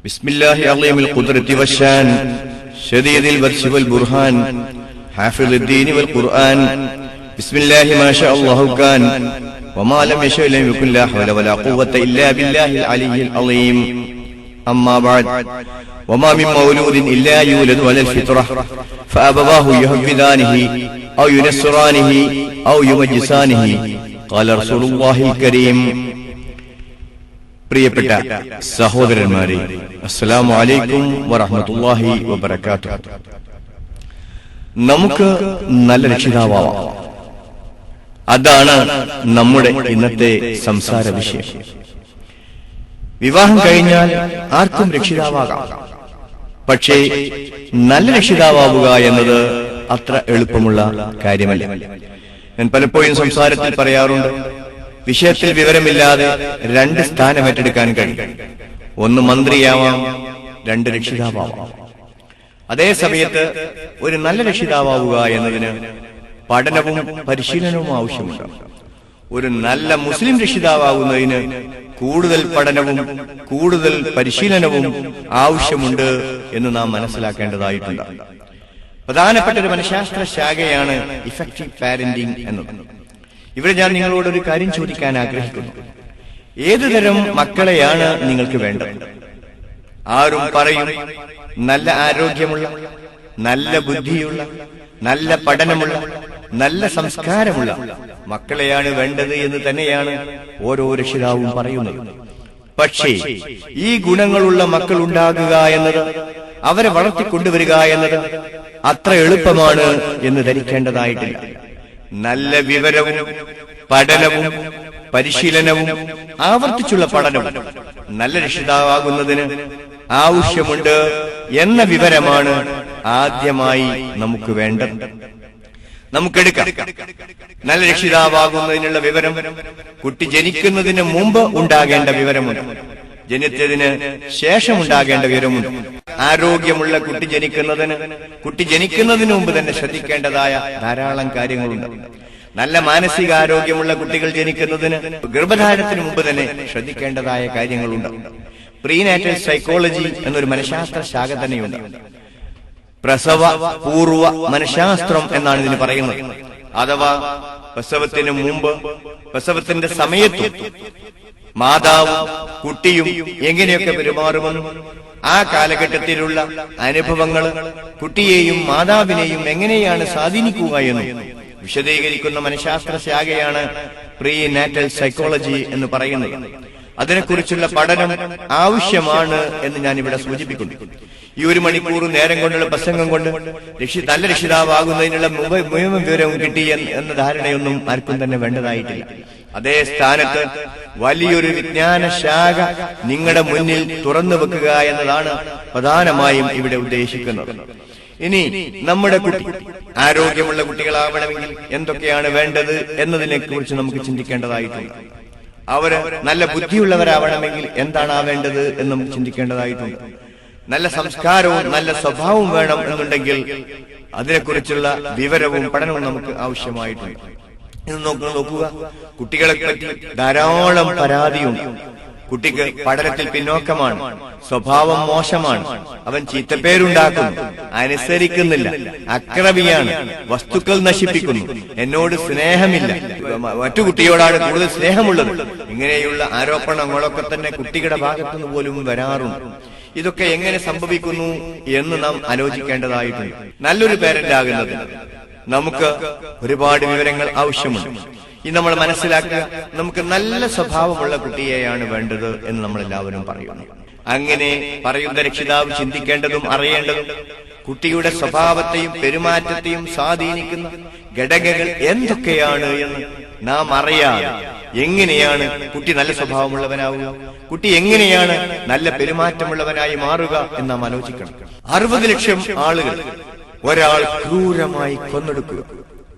بسم الله عظيم القدرة والشان شديد البطش والبرهان حافظ الدين والقرآن بسم الله ما شاء الله كان وما لم يشأ لم يكن لا حول ولا قوة إلا بالله العلي العظيم أما بعد وما من مولود إلا يولد على الفطرة فأبواه يهودانه أو ينصرانه أو يمجسانه قال رسول الله الكريم. പ്രിയപ്പെട്ട സഹോദരന്മാരെ, അസ്സലാമു അലൈക്കും വറഹ്മത്തുള്ളാഹി വബറകാതുഹു. നമുക്ക് നല്ല രക്ഷിതാവാം, അതാണ് നമ്മുടെ ഇന്നത്തെ സംസാര വിഷയം. വിവാഹം കഴിഞ്ഞാൽ ആർക്കും രക്ഷിതാവാകാം, പക്ഷേ നല്ല രക്ഷിതാവുക എന്നത് അത്ര എളുപ്പമുള്ള കാര്യമല്ല. ഞാൻ പലപ്പോഴും സംസാരത്തിൽ പറയാറുണ്ട്, വിഷയത്തിൽ വിവരമില്ലാതെ രണ്ട് സ്ഥാനം ഏറ്റെടുക്കാൻ കഴിയും. ഒന്ന് മന്ത്രിയാവാം, രണ്ട് രക്ഷിതാവാം. അതേ സമയത്ത് ഒരു നല്ല രക്ഷിതാവുക എന്നതിന് പഠനവും പരിശീലനവും ആവശ്യമുണ്ട്. ഒരു നല്ല മുസ്ലിം രക്ഷിതാവുന്നതിന് കൂടുതൽ പഠനവും കൂടുതൽ പരിശീലനവും ആവശ്യമുണ്ട് എന്ന് നാം മനസ്സിലാക്കേണ്ടതായിട്ടുണ്ട്. പ്രധാനപ്പെട്ട ഒരു മനഃശാസ്ത്ര ശാഖയാണ് ഇഫക്റ്റീവ് പാരന്റിംഗ് എന്നത്. ഇവിടെ ഞാൻ നിങ്ങളോടൊരു കാര്യം ചോദിക്കാൻ ആഗ്രഹിക്കുന്നു. ഏതുതരം മക്കളെയാണ് നിങ്ങൾക്ക് വേണ്ടത്? ആരും പറയും നല്ല ആരോഗ്യമുള്ള, നല്ല ബുദ്ധിയുള്ള, നല്ല പഠനമുള്ള, നല്ല സംസ്കാരമുള്ള മക്കളെയാണ് വേണ്ടത് എന്ന് തന്നെയാണ് ഓരോ രക്ഷിതാവും പറയുന്നത്. പക്ഷേ ഈ ഗുണങ്ങളുള്ള മക്കൾ ഉണ്ടാകുക എന്നത്, അവരെ വളർത്തിക്കൊണ്ടുവരിക എന്നത് അത്ര എളുപ്പമാണ് എന്ന് ധരിക്കേണ്ടതായിട്ടില്ല. നല്ല വിവരവും പഠനവും പരിശീലനവും ആവർത്തിച്ചുള്ള പഠനവും നല്ല രക്ഷിതാവാകുന്നതിന് ആവശ്യമുണ്ട് എന്ന വിവരമാണ് ആദ്യമായി നമുക്ക് വേണ്ടത്. നമുക്കെടുക്കാം. നല്ല രക്ഷിതാവാകുന്നതിനുള്ള വിവരം കുട്ടി ജനിക്കുന്നതിന് മുമ്പ് ഉണ്ടാകേണ്ട വിവരമുണ്ട്, ജനിച്ചതിന് ശേഷം ഉണ്ടാകേണ്ട വിവരമുണ്ട്. ആരോഗ്യമുള്ള കുട്ടി ജനിക്കുന്നതിന് മുമ്പ് തന്നെ ശ്രദ്ധിക്കേണ്ടതായ ധാരാളം കാര്യങ്ങളുണ്ട്. നല്ല മാനസികാരോഗ്യമുള്ള കുട്ടികൾ ജനിക്കുന്നതിന് ഗർഭധാരണത്തിന് മുമ്പ് തന്നെ ശ്രദ്ധിക്കേണ്ടതായ കാര്യങ്ങളുണ്ട്. പ്രീനാറ്റൽ സൈക്കോളജി എന്നൊരു മനഃശാസ്ത്ര ശാഖ തന്നെയുണ്ട്. പ്രസവ പൂർവ മനഃശാസ്ത്രം എന്നാണ് ഇതിന് പറയുന്നത്. അഥവാ പ്രസവത്തിന് മുമ്പ്, പ്രസവത്തിന്റെ സമയത്തും മാതാവും കുട്ടിയും എങ്ങനെയൊക്കെ പെരുമാറുമെന്നും ആ കാലഘട്ടത്തിലുള്ള അനുഭവങ്ങൾ കുട്ടിയെയും മാതാവിനെയും എങ്ങനെയാണ് സ്വാധീനിക്കുക എന്നും വിശദീകരിക്കുന്ന മനഃശാസ്ത്ര ശാഖയാണ് പ്രീനാറ്റൽ സൈക്കോളജി എന്ന് പറയുന്നത്. അതിനെക്കുറിച്ചുള്ള പഠനം ആവശ്യമാണ് എന്ന് ഞാൻ ഇവിടെ സൂചിപ്പിക്കുന്നു. ഈ 1 മണിക്കൂർ നേരം കൊണ്ടുള്ള പ്രസംഗം കൊണ്ട് നല്ല രക്ഷിതാവാകുന്നതിനുള്ള മുഴുവൻ വിവരവും കിട്ടി എന്ന ധാരണയൊന്നും ആർക്കും തന്നെ വേണ്ടതായിട്ടില്ല. അതേ സ്ഥാനത്ത് വലിയൊരു വിജ്ഞാന ശാഖ നിങ്ങളുടെ മുന്നിൽ തുറന്നു വെക്കുക എന്നതാണ് പ്രധാനമായും ഇവിടെ ഉദ്ദേശിക്കുന്നത്. ഇനി നമ്മുടെ കുട്ടി ആരോഗ്യമുള്ള കുട്ടികളാവണമെങ്കിൽ എന്തൊക്കെയാണ് വേണ്ടത് എന്നതിനെ കുറിച്ച് നമുക്ക് ചിന്തിക്കേണ്ടതായിട്ടുണ്ട്. അവര് നല്ല ബുദ്ധിയുള്ളവരാവണമെങ്കിൽ എന്താണ് വേണ്ടത് എന്ന് നമുക്ക് ചിന്തിക്കേണ്ടതായിട്ടുണ്ട്. നല്ല സംസ്കാരവും നല്ല സ്വഭാവവും വേണം എന്നുണ്ടെങ്കിൽ അതിനെക്കുറിച്ചുള്ള വിവരവും പഠനവും നമുക്ക് ആവശ്യമായിട്ടുണ്ട്. ഇത് നോക്കുക, കുട്ടികളെ പറ്റി ധാരാളം പരാതിയുണ്ട്. കുട്ടിക്ക് പഠനത്തിൽ പിന്നോക്കമാണ്, സ്വഭാവം മോശമാണ്, അവൻ ചീത്തപ്പേരുണ്ടാക്കുന്നു, അനുസരിക്കുന്നില്ല, അക്രമിയാണ്, വസ്തുക്കൾ നശിപ്പിക്കുന്നു, എന്നോട് സ്നേഹമില്ല, മറ്റു കുട്ടിയോടാണ് കൂടുതൽ സ്നേഹമുള്ളത്. ഇങ്ങനെയുള്ള ആരോപണങ്ങളൊക്കെ തന്നെ കുട്ടികളുടെ ഭാഗത്തുനിന്ന് പോലും വരാറുണ്ട്. ഇതൊക്കെ എങ്ങനെ സംഭവിക്കുന്നു എന്ന് നാം ആലോചിക്കേണ്ടതായിട്ടുണ്ട്. നല്ലൊരു പേരന്റ് ആകുന്നതിന് നമുക്ക് ഒരുപാട് വിവരങ്ങൾ ആവശ്യമുണ്ട്. ഇത് നമ്മൾ മനസ്സിലാക്കുക. നമുക്ക് നല്ല സ്വഭാവമുള്ള കുട്ടിയെയാണ് വേണ്ടത് എന്ന് നമ്മൾ എല്ലാവരും പറയുന്നു. അങ്ങനെ പറയുന്ന രക്ഷിതാവ് ചിന്തിക്കേണ്ടതും അറിയേണ്ടതും കുട്ടിയുടെ സ്വഭാവത്തെയും പെരുമാറ്റത്തെയും സ്വാധീനിക്കുന്ന ഘടകങ്ങൾ എന്തൊക്കെയാണ് എന്ന് നാം അറിയാതെ എങ്ങനെയാണ് കുട്ടി നല്ല സ്വഭാവമുള്ളവനാവുക, കുട്ടി എങ്ങനെയാണ് നല്ല പെരുമാറ്റമുള്ളവനായി മാറുക എന്ന് നാം ആലോചിക്കണം. 60 ലക്ഷം ആളുകൾ ഒരാൾ ക്രൂരമായി കൊന്നൊടുക്കുക.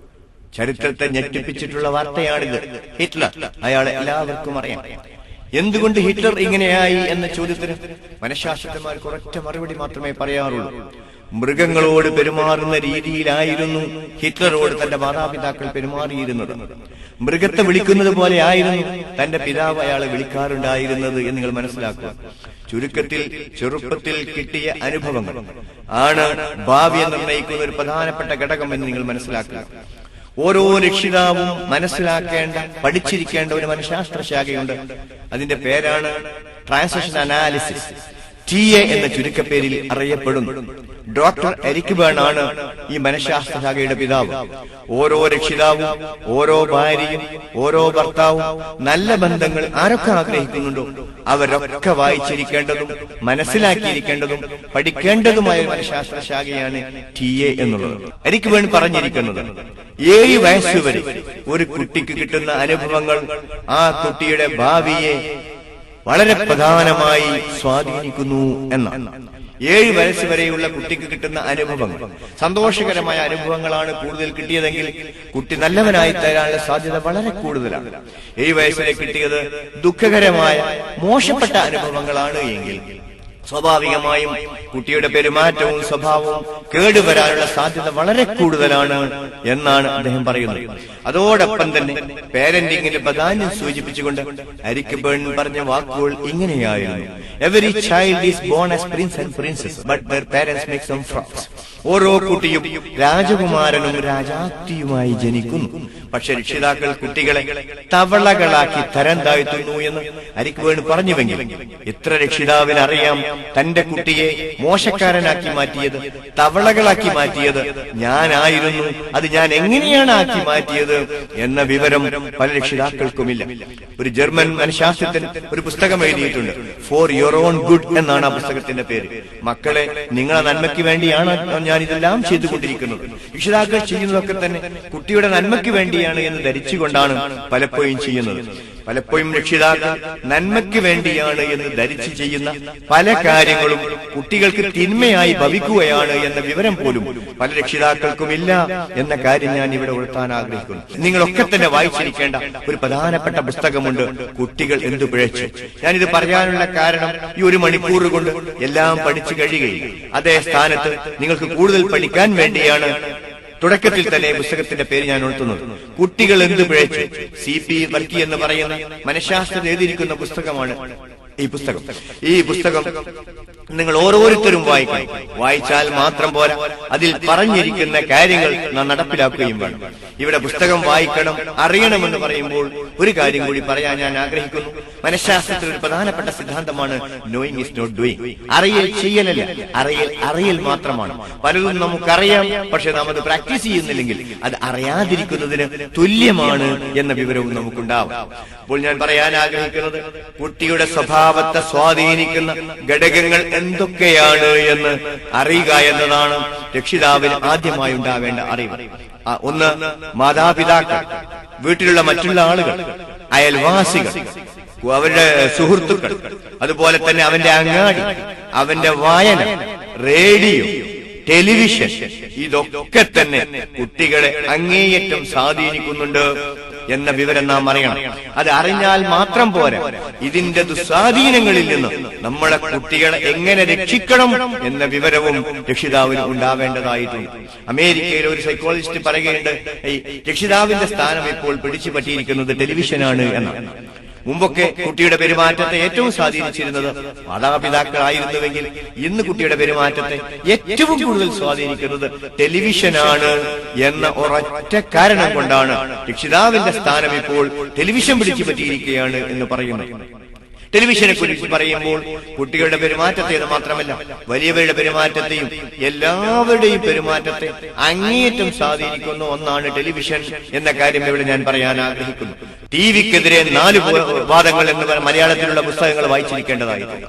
ചരിത്രത്തെ ഞെട്ടിപ്പിച്ചിട്ടുള്ള വാർത്തയാണിത്. ഹിറ്റ്ലർ, അയാളെ എല്ലാവർക്കും അറിയാം. എന്തുകൊണ്ട് ഹിറ്റ്ലർ ഇങ്ങനെയായി എന്ന ചോദ്യത്തിന് മനഃശാസ്ത്രജ്ഞന്മാർക്ക് ഒരൊറ്റ മറുപടി മാത്രമേ പറയാറുള്ളൂ. മൃഗങ്ങളോട് പെരുമാറുന്ന രീതിയിലായിരുന്നു ഹിറ്റ്ലറോട് തന്റെ മാതാപിതാക്കൾ പെരുമാറിയിരുന്നത്. മൃഗത്തെ വിളിക്കുന്നത് പോലെ ആയിരുന്നു തന്റെ പിതാവ് അയാളെ വിളിക്കാറുണ്ടായിരുന്നത് എന്ന് നിങ്ങൾ മനസ്സിലാക്കുക. ചുരുക്കത്തിൽ ചെറുപ്പത്തിൽ കിട്ടിയ അനുഭവങ്ങൾ ആണ് ഭാവിയെ നിർണ്ണയിക്കുന്ന ഒരു പ്രധാനപ്പെട്ട ഘടകം എന്ന് നിങ്ങൾ മനസ്സിലാക്കുക. ഓരോ രക്ഷിതാവും മനസ്സിലാക്കേണ്ട, പഠിച്ചിരിക്കേണ്ട ഒരു മനഃശാസ്ത്ര ശാഖയുണ്ട്. അതിന്റെ പേരാണ് ട്രാൻസാക്ഷൻ അനാലിസിസ്, TA എന്ന ചുരുക്കപ്പേരിൽ അറിയപ്പെടുന്നു. ഡോക്ടർ എരിക് ബേൺ ആണ് ഈ മനഃശാസ്ത്ര ശാഖയുടെ പിതാവ്. ഓരോ രക്ഷിതാവും, ഓരോ ഭാര്യയും, ഓരോ ഭർത്താവും നല്ല ബന്ധങ്ങൾ ആരൊക്കെ ആഗ്രഹിക്കുന്നുണ്ടോ അവരൊക്കെ വായിച്ചിരിക്കേണ്ടതും മനസ്സിലാക്കിയിരിക്കേണ്ടതും പഠിക്കേണ്ടതുമായ മനഃശാസ്ത്ര ശാഖയാണ് TA എന്നുള്ളത്. എരിക് ബേൺ പറഞ്ഞിരിക്കുന്നത് 7 വയസ്സുവരെ ഒരു കുട്ടിക്ക് കിട്ടുന്ന അനുഭവങ്ങൾ ആ കുട്ടിയുടെ ഭാവിയെ വളരെ പ്രധാനമായി സ്വാധീനിക്കുന്നു എന്നാണ്. 7 വയസ്സ് വരെയുള്ള കുട്ടിക്ക് കിട്ടുന്ന അനുഭവങ്ങൾ സന്തോഷകരമായ അനുഭവങ്ങളാണ് കൂടുതൽ കിട്ടിയതെങ്കിൽ കുട്ടി നല്ലവനായി തരാനുള്ള സാധ്യത വളരെ കൂടുതലാണ്. 7 വയസ്സിലെ കിട്ടിയത് ദുഃഖകരമായ മോശപ്പെട്ട അനുഭവങ്ങളാണ് എങ്കിൽ സ്വാഭാവികമായും കുട്ടിയുടെ പെരുമാറ്റവും സ്വഭാവവും കേടുവരാനുള്ള സാധ്യത വളരെ കൂടുതലാണ് എന്നാണ് അദ്ദേഹം പറയുന്നത്. അതോടൊപ്പം തന്നെ പേരന്റിംഗിന്റെ പ്രാധാന്യം സൂചിപ്പിച്ചുകൊണ്ട് എരിക് ബേൺ പറഞ്ഞ വാക്കുകൾ ഇങ്ങനെയായിരുന്നു: every child is born as prince and princess but there parents make some fruits. ഓരോ കുട്ടിയും രാജകുമാരനും രാജാത്തിയുമായി ജനിക്കുന്നു, പക്ഷെ രക്ഷിതാക്കൾ കുട്ടികളെ തവളകളാക്കി തരം താഴ്ത്തുന്നു എന്ന് എരിക് ബേൺ പറഞ്ഞുവെങ്കിൽ എത്ര രക്ഷിതാവിന് അറിയാം തന്റെ കുട്ടിയെ മോശക്കാരനാക്കി മാറ്റിയത്, തവളകളാക്കി മാറ്റിയത് ഞാനായിരുന്നു, അത് ഞാൻ എങ്ങനെയാണ് ആക്കി മാറ്റിയത് എന്ന വിവരം പല രക്ഷിതാക്കൾക്കുമില്ല. ഒരു ജർമ്മൻ മനഃശാസ്ത്രജ്ഞൻ ഒരു പുസ്തകം എഴുതിയിട്ടുണ്ട്, ഫോർ യുവർ ഓൺ ഗുഡ് എന്നാണ് ആ പുസ്തകത്തിന്റെ പേര്. മക്കളെ, നിങ്ങളെ നന്മയ്ക്ക് വേണ്ടിയാണ് ഞാൻ ഇതെല്ലാം ചെയ്തുകൊണ്ടിരിക്കുന്നത്. രക്ഷിതാക്കൾ ചെയ്യുന്നതൊക്കെ തന്നെ കുട്ടിയുടെ നന്മയ്ക്ക് വേണ്ടിയാണ് എന്ന് ധരിച്ചുകൊണ്ടാണ് പലപ്പോഴും ചെയ്യുന്നത്. പലപ്പോഴും രക്ഷിതാക്കൾ നന്മയ്ക്ക് വേണ്ടിയാണ് എന്ന് ധരിച്ചു ചെയ്യുന്ന പല കാര്യങ്ങളും കുട്ടികൾക്ക് തിന്മയായി ഭവിക്കുകയാണ് എന്ന വിവരം പോലും പല രക്ഷിതാക്കൾക്കുമില്ല എന്ന കാര്യം ഞാൻ ഇവിടെ ഉണർത്താൻ ആഗ്രഹിക്കുന്നു. നിങ്ങളൊക്കെ തന്നെ വായിച്ചിരിക്കേണ്ട ഒരു പ്രധാനപ്പെട്ട പുസ്തകമുണ്ട്, കുട്ടികൾ എന്തു പിഴച്ചു. ഞാനിത് പറയാനുള്ള കാരണം ഈ 1 മണിക്കൂർ കൊണ്ട് എല്ലാം പഠിച്ചു കഴിയുകയും അതേ സ്ഥാനത്ത് നിങ്ങൾക്ക് കൂടുതൽ പഠിക്കാൻ വേണ്ടിയാണ് തുടക്കത്തിൽ തന്നെ പുസ്തകത്തിന്റെ പേര് ഞാൻ ഉണർത്തുന്നത്. കുട്ടികൾ എന്ത് പിഴച്ചു. CP വർക്കി എന്ന് പറയുന്ന മനഃശാസ്ത്രജ്ഞൻ എഴുതിയിരിക്കുന്ന പുസ്തകമാണ് ഈ പുസ്തകം. ഈ പുസ്തകം നിങ്ങൾ ഓരോരുത്തരും വായിക്കണം. വായിച്ചാൽ മാത്രം പോരാ, അതിൽ പറഞ്ഞിരിക്കുന്ന കാര്യങ്ങൾ നാം നടപ്പിലാക്കുകയും വേണം. ഇവിടെ പുസ്തകം വായിക്കണം, അറിയണമെന്ന് പറയുമ്പോൾ ഒരു കാര്യം കൂടി പറയാൻ ഞാൻ ആഗ്രഹിക്കുന്നു. മനഃശാസ്ത്രത്തിൽ ഒരു പ്രധാനപ്പെട്ട സിദ്ധാന്തമാണ് നോയിങ് ഈസ് നോട്ട് ഡൂയിങ്. അറിയൽ ചെയ്യലല്ല, അറിയൽ മാത്രമാണ്. പലതും നമുക്കറിയാം, പക്ഷെ നാം അത് പ്രാക്ടീസ് ചെയ്യുന്നില്ലെങ്കിൽ അത് അറിയാതിരിക്കുന്നതിന് തുല്യമാണ് എന്ന വിവരവും നമുക്കുണ്ടാവും. അപ്പോൾ ഞാൻ പറയാൻ ആഗ്രഹിക്കുന്നത്, കുട്ടിയുടെ സ്വഭാവത്തെ സ്വാധീനിക്കുന്ന ഘടകങ്ങൾ എന്തൊക്കെയാണ് എന്ന് അറിയുക എന്നതാണ് രക്ഷിതാവിന് ആദ്യമായി ഉണ്ടാവേണ്ട അറിവ്. ഒന്ന്, മാതാപിതാക്കൾ, വീട്ടിലുള്ള മറ്റുള്ള ആളുകൾ, അയൽവാസികൾ, അവരുടെ സുഹൃത്തുക്കൾ, അതുപോലെ തന്നെ അവന്റെ അങ്ങാടി, അവന്റെ വായന, റേഡിയോ, ടെലിവിഷൻ, ഇതൊക്കെ തന്നെ കുട്ടികളെ അങ്ങേയറ്റം സ്വാധീനിക്കുന്നുണ്ട് എന്ന വിവരം നാം അറിയണം. അത് അറിഞ്ഞാൽ മാത്രം പോരാ, ഇതിന്റെ ദുസ്വാധീനങ്ങളിൽ നിന്ന് നമ്മളെ കുട്ടികളെ എങ്ങനെ രക്ഷിക്കണം എന്ന വിവരവും രക്ഷിതാവിന് ഉണ്ടാവേണ്ടതായിട്ടുണ്ട്. അമേരിക്കയിലെ ഒരു സൈക്കോളജിസ്റ്റ് പറയുകയുണ്ട്, രക്ഷിതാവിന്റെ സ്ഥാനം ഇപ്പോൾ പിടിച്ചു പറ്റിയിരിക്കുന്നത് ടെലിവിഷനാണ് എന്നാണ്. മുമ്പൊക്കെ കുട്ടിയുടെ പെരുമാറ്റത്തെ ഏറ്റവും സ്വാധീനിച്ചിരുന്നത് മാതാപിതാക്കളായിരുന്നുവെങ്കിൽ ഇന്ന് കുട്ടിയുടെ പെരുമാറ്റത്തെ ഏറ്റവും കൂടുതൽ സ്വാധീനിക്കുന്നത് ടെലിവിഷനാണ് എന്ന ഒരൊറ്റ കാരണം കൊണ്ടാണ് രക്ഷിതാവിന്റെ സ്ഥാനം ഇപ്പോൾ ടെലിവിഷൻ പിടിച്ചു പറ്റിയിരിക്കുകയാണ് എന്ന് പറയുന്നത്. ടെലിവിഷനെ കുറിച്ച് പറയുമ്പോൾ കുട്ടികളുടെ പെരുമാറ്റത്തെ മാത്രമല്ല, വലിയവരുടെ പെരുമാറ്റത്തെയും എല്ലാവരുടെയും പെരുമാറ്റത്തെ അങ്ങേയറ്റം സ്വാധീനിക്കുന്ന ഒന്നാണ് ടെലിവിഷൻ എന്ന കാര്യം ഇവിടെ ഞാൻ പറയാൻ ആഗ്രഹിക്കുന്നു. ടിവിക്കെതിരെ 4 വാദങ്ങൾ എന്ന് മലയാളത്തിലുള്ള പുസ്തകങ്ങൾ വായിച്ചിരിക്കേണ്ടതായിട്ടുണ്ട്.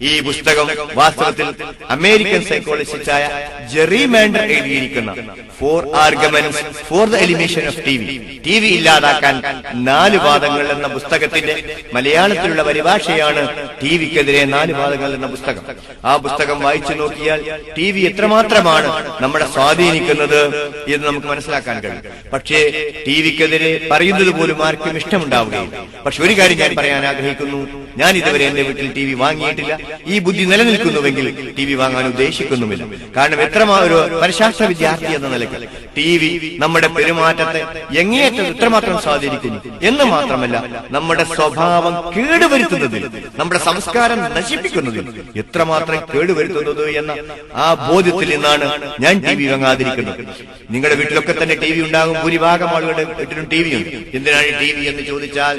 ഈ പുസ്തകം വാസ്തവത്തിൽ അമേരിക്കൻ സൈക്കോളജിസ്റ്റായ ജെറി മാൻഡർ എഴുതിയിരിക്കുന്ന 4 Arguments for the Elimination of TV, TV ഇല്ലാതാക്കാൻ 4 വാദങ്ങൾ എന്ന പുസ്തകത്തിന്റെ മലയാളത്തിലുള്ള പരിഭാഷയാണ് ടിവിക്കെതിരെ 4 വാദങ്ങൾ എന്ന പുസ്തകം. ആ പുസ്തകം വായിച്ചു നോക്കിയാൽ TV എത്രമാത്രമാണ് നമ്മളെ സ്വാധീനിക്കുന്നത് എന്ന് നമുക്ക് മനസ്സിലാക്കാൻ കഴിയും. പക്ഷേ ടിവിക്കെതിരെ പറയുന്നത് പോലും ആർക്കും ഇഷ്ടമുണ്ടാവുകയില്ല. പക്ഷെ ഒരു കാര്യം ഞാൻ പറയാൻ ആഗ്രഹിക്കുന്നു, ഞാൻ ഇതുവരെ എന്റെ വീട്ടിൽ TV വാങ്ങിയിട്ടില്ല. ഈ ബുദ്ധി നിലനിൽക്കുന്നുവെങ്കിൽ ടി വി വാങ്ങാൻ ഉദ്ദേശിക്കുന്നുമില്ല. കാരണം ഒരു മനഃശാസ്ത്ര വിദ്യാർത്ഥി എന്ന നിലയ്ക്ക് ടി വി നമ്മുടെ പെരുമാറ്റത്തെ എങ്ങേയറ്റം ഇത്രമാത്രം സ്വാധീനിക്കുന്നു എന്ന് മാത്രമല്ല, നമ്മുടെ സ്വഭാവം കേടുവരുത്തുന്നതിൽ, നമ്മുടെ സംസ്കാരം നശിപ്പിക്കുന്നതിൽ എത്രമാത്രം കേടുവരുത്തുന്നത് എന്ന ആ ബോധ്യത്തിൽ നിന്നാണ് ഞാൻ ടി വി വാങ്ങാതിരിക്കുന്നത്. നിങ്ങളുടെ വീട്ടിലൊക്കെ തന്നെ ടി വി ഉണ്ടാകും. ഭൂരിഭാഗം ആളുകളുടെ വീട്ടിലും ടി വി ഉണ്ട്. എന്തിനാണ് ടി വി എന്ന് ചോദിച്ചാൽ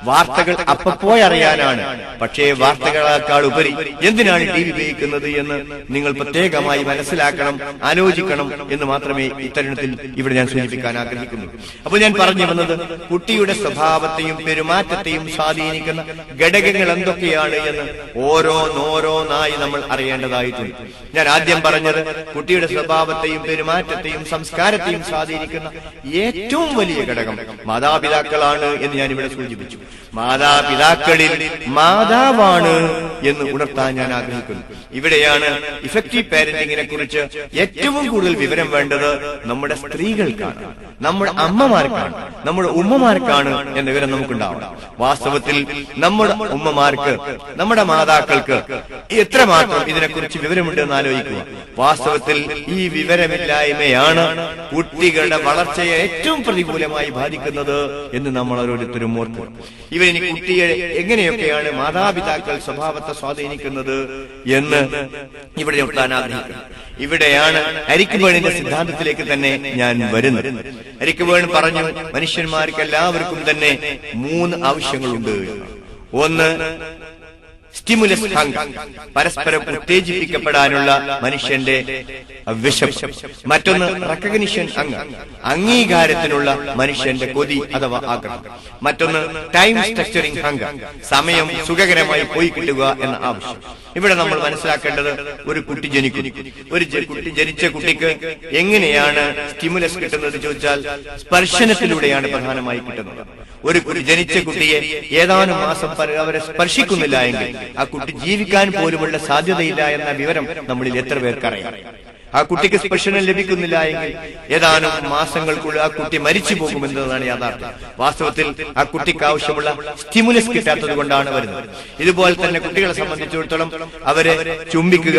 വാർത്തകൾ അപ്പപ്പോയി അറിയാനാണ്. പക്ഷേ വാർത്തകളേക്കാൾ ഉപരി എന്തിനാണ് ടി വി ഉപയോഗിക്കുന്നത് എന്ന് നിങ്ങൾ പ്രത്യേകമായി മനസ്സിലാക്കണം, ആലോചിക്കണം എന്ന് മാത്രമേ ഇത്തരുണത്തിൽ ഇവിടെ ഞാൻ സൂചിപ്പിക്കാൻ ആഗ്രഹിക്കുന്നു. അപ്പോൾ ഞാൻ പറഞ്ഞു വന്നത്, കുട്ടിയുടെ സ്വഭാവത്തെയും പെരുമാറ്റത്തെയും സ്വാധീനിക്കുന്ന ഘടകങ്ങൾ എന്തൊക്കെയാണ് എന്ന് ഓരോന്നായി നമ്മൾ അറിയേണ്ടതായിട്ടുണ്ട്. ഞാൻ ആദ്യം പറഞ്ഞത് കുട്ടിയുടെ സ്വഭാവത്തെയും പെരുമാറ്റത്തെയും സംസ്കാരത്തെയും സ്വാധീനിക്കുന്ന ഏറ്റവും വലിയ ഘടകം മാതാപിതാക്കളാണ് എന്ന് ഞാൻ ഇവിടെ സൂചിപ്പിച്ചു. മാതാപിതാക്കളിൽ മാതാവാണ് എന്ന് ഉണർത്താൻ ഞാൻ ആഗ്രഹിക്കുന്നു. ഇവിടെയാണ് ഇഫക്റ്റീവ് പാരന്റിങ്ങിനെ കുറിച്ച് ഏറ്റവും കൂടുതൽ വിവരം വേണ്ടത് നമ്മുടെ സ്ത്രീകൾക്കാണ്, നമ്മുടെ അമ്മമാർക്കാണ്, നമ്മുടെ ഉമ്മമാർക്കാണ് എന്ന വിവരം നമുക്കുണ്ടാവണം. വാസ്തവത്തിൽ നമ്മുടെ ഉമ്മമാർക്ക്, നമ്മുടെ മാതാക്കൾക്ക് എത്രമാത്രം ഇതിനെക്കുറിച്ച് വിവരമുണ്ട് എന്ന് ആലോചിക്കുക. വാസ്തവത്തിൽ ഈ വിവരമില്ലായ്മയാണ് കുട്ടികളുടെ വളർച്ചയെ ഏറ്റവും പ്രതികൂലമായി ബാധിക്കുന്നത് എന്ന് നമ്മൾ ഓരോരുത്തരും ഓർക്കും. ഇവരിനി കുട്ടിയെ എങ്ങനെയൊക്കെയാണ് മാതാപിതാക്കൾ സ്വഭാവത്തെ സ്വാധീനിക്കുന്നത് എന്ന് ഇവിടെ നിർത്താൻ ആഗ്രഹിക്കുന്നു. ഇവിടെയാണ് എരിക് ബേണിന്റെ സിദ്ധാന്തത്തിലേക്ക് തന്നെ ഞാൻ വരുന്നത്. എരിക് ബേൺ പറഞ്ഞു, മനുഷ്യന്മാർക്ക് എല്ലാവർക്കും തന്നെ 3 ആവശ്യങ്ങളുണ്ട്. ഒന്ന് സ്റ്റിമുലസ് ഹങ്കർ, പരസ്പരം ഉത്തേജിപ്പിക്കപ്പെടാനുള്ള മനുഷ്യന്റെ വിശപ്പ്. മറ്റൊന്ന് റെക്കഗ്നിഷൻ ഹങ്കർ, അംഗീകാരത്തിനുള്ള മനുഷ്യന്റെ കൊതി അഥവാ ആഗ്രഹം. മറ്റൊന്ന് ടൈം സ്ട്രക്ചറിംഗ് ഹങ്കർ, സമയം സുഖകരമായി പോയി കിട്ടുക എന്ന ആവശ്യം. ഇവിടെ നമ്മൾ മനസ്സിലാക്കേണ്ടത്, ഒരു കുട്ടി ജനിക്കുന്നു. ജനിച്ച കുട്ടിക്ക് എങ്ങനെയാണ് സ്റ്റിമുലസ് കിട്ടുന്നത് ചോദിച്ചാൽ സ്പർശനത്തിലൂടെയാണ് പ്രധാനമായി കിട്ടുന്നത്. ഒരു ജനിച്ച കുട്ടിയെ ഏതാനും മാസം അവരെ സ്പർശിക്കുന്നില്ല എങ്കിൽ ആ കുട്ടി ജീവിക്കാൻ പോലുമുള്ള സാധ്യതയില്ല എന്ന വിവരം നമ്മളിൽ എത്ര പേർക്കറിയാം. ആ കുട്ടിക്ക് സ്പർശനം ലഭിക്കുന്നില്ല എങ്കിൽ ഏതാനും മാസങ്ങൾക്കുള്ളിൽ ആ കുട്ടി മരിച്ചു പോകുമെന്നതാണ് യാഥാർത്ഥ്യം. വാസ്തവത്തിൽ ആ കുട്ടിക്ക് ആവശ്യമുള്ള സ്റ്റിമുലസ് കിട്ടാത്തത് കൊണ്ടാണ് വരുന്നത്. ഇതുപോലെ തന്നെ കുട്ടികളെ സംബന്ധിച്ചിടത്തോളം അവരെ ചുംബിക്കുക,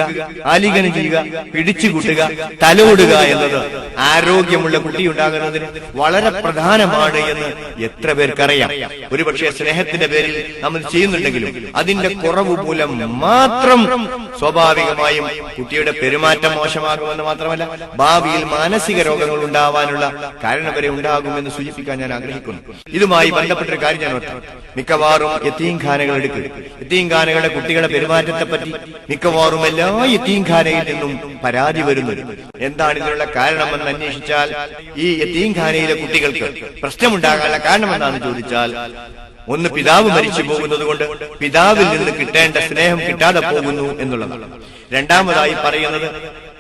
ആലിംഗനം ചെയ്യുക, പിടിച്ചുകൂട്ടുക, തലോടുക എന്നത് ആരോഗ്യമുള്ള കുട്ടി ഉണ്ടാകുന്നതിന് വളരെ പ്രധാനമാണ് എന്ന് എത്ര പേർക്കറിയാം. ഒരുപക്ഷെ സ്നേഹത്തിന്റെ പേരിൽ നമ്മൾ ചെയ്യുന്നുണ്ടെങ്കിലും അതിന്റെ കുറവ് മൂലം മാത്രം സ്വാഭാവികമായും കുട്ടിയുടെ പെരുമാറ്റം മോശമാകും എന്ന് മാത്രമല്ല, ഭാവിയിൽ മാനസിക രോഗങ്ങൾ ഉണ്ടാവാനുള്ള കാരണം വരെ ഉണ്ടാകുമെന്ന് സൂചിപ്പിക്കാൻ ഞാൻ ആഗ്രഹിക്കുന്നു. ഇതുമായി ബന്ധപ്പെട്ടൊരു കാര്യം ഞാൻ ഓർത്താം. മിക്കവാറും യതീംഖാനകൾ എടുക്കുക. യതീംഖാനകളുടെ കുട്ടികളുടെ പെരുമാറ്റത്തെ പറ്റി മിക്കവാറും എല്ലാ യതീംഖാനയിൽ നിന്നും പരാതി വരുന്നത്. എന്താണ് ഇതിനുള്ള കാരണമെന്ന് അന്വേഷിച്ചാൽ, ഈ യതീംഖാനയിലെ കുട്ടികൾക്ക് പ്രശ്നമുണ്ടാകാനുള്ള കാരണമെന്താണെന്ന് ചോദിച്ചാൽ, ഒന്ന് പിതാവ് മരിച്ചു പോകുന്നത് കൊണ്ട് പിതാവിൽ നിന്ന് കിട്ടേണ്ട സ്നേഹം കിട്ടാതെ പോകുന്നു എന്നുള്ളതാണ്. രണ്ടാമതായി പറയുന്നത്,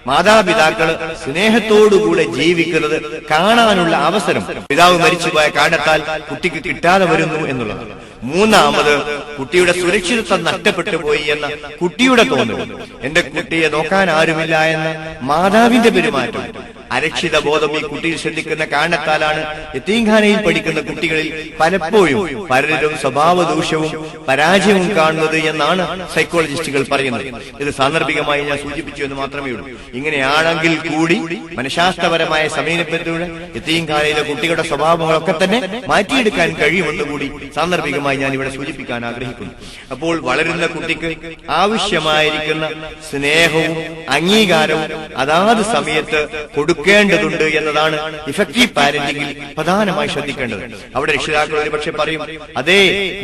മാതാപിതാക്കൾ സ്നേഹത്തോടുകൂടെ ജീവിക്കുന്നത് കാണാനുള്ള അവസരം പിതാവ് മരിച്ചുപോയ കാരണത്താൽ കുട്ടിക്ക് കിട്ടാതെ വരുന്നു എന്നുള്ളതാണ്. മൂന്നാമത്, കുട്ടിയുടെ സുരക്ഷിതത്വം നഷ്ടപ്പെട്ടു പോയി എന്ന കുട്ടിയുടെ തോന്നൽ, എന്റെ കുട്ടിയെ നോക്കാൻ ആരുമില്ല എന്ന മാതാവിന്റെ പെരുമാറ്റം, അരക്ഷിത ബോധം ഈ കുട്ടിയിൽ ശ്രദ്ധിക്കുന്ന കാരണത്താലാണ് യതീംഖാനയിൽ പഠിക്കുന്ന കുട്ടികളിൽ പലപ്പോഴും പലരും സ്വഭാവ ദൂഷ്യവും പരാജയവും കാണുന്നത് എന്നാണ് സൈക്കോളജിസ്റ്റുകൾ പറയുന്നത്. ഇത് സാന്ദർഭികമായി ഞാൻ സൂചിപ്പിച്ചു എന്ന് മാത്രമേ ഉള്ളൂ. ഇങ്ങനെയാണെങ്കിൽ കൂടി മനഃശാസ്ത്രപരമായ സമീപനത്തിലൂടെ യതീംഖാനയിലെ കുട്ടികളുടെ സ്വഭാവങ്ങളൊക്കെ തന്നെ മാറ്റിയെടുക്കാൻ കഴിയുമെന്ന് കൂടി സാന്ദർഭികമായി ഞാൻ ഇവിടെ സൂചിപ്പിക്കാൻ ആഗ്രഹിക്കുന്നു. അപ്പോൾ വളരുന്ന കുട്ടിക്ക് ആവശ്യമായിരിക്കുന്ന സ്നേഹവും അംഗീകാരവും അതാത് സമയത്ത് കൊടുക്കേണ്ടതുണ്ട് എന്നതാണ് ഇഫക്റ്റീവ് പാരന്റിംഗിൽ പ്രധാനമായി ശ്രദ്ധിക്കേണ്ടത്. അവിടെ രക്ഷിതാക്കൾ ഒരുപക്ഷെ പറയും, അതേ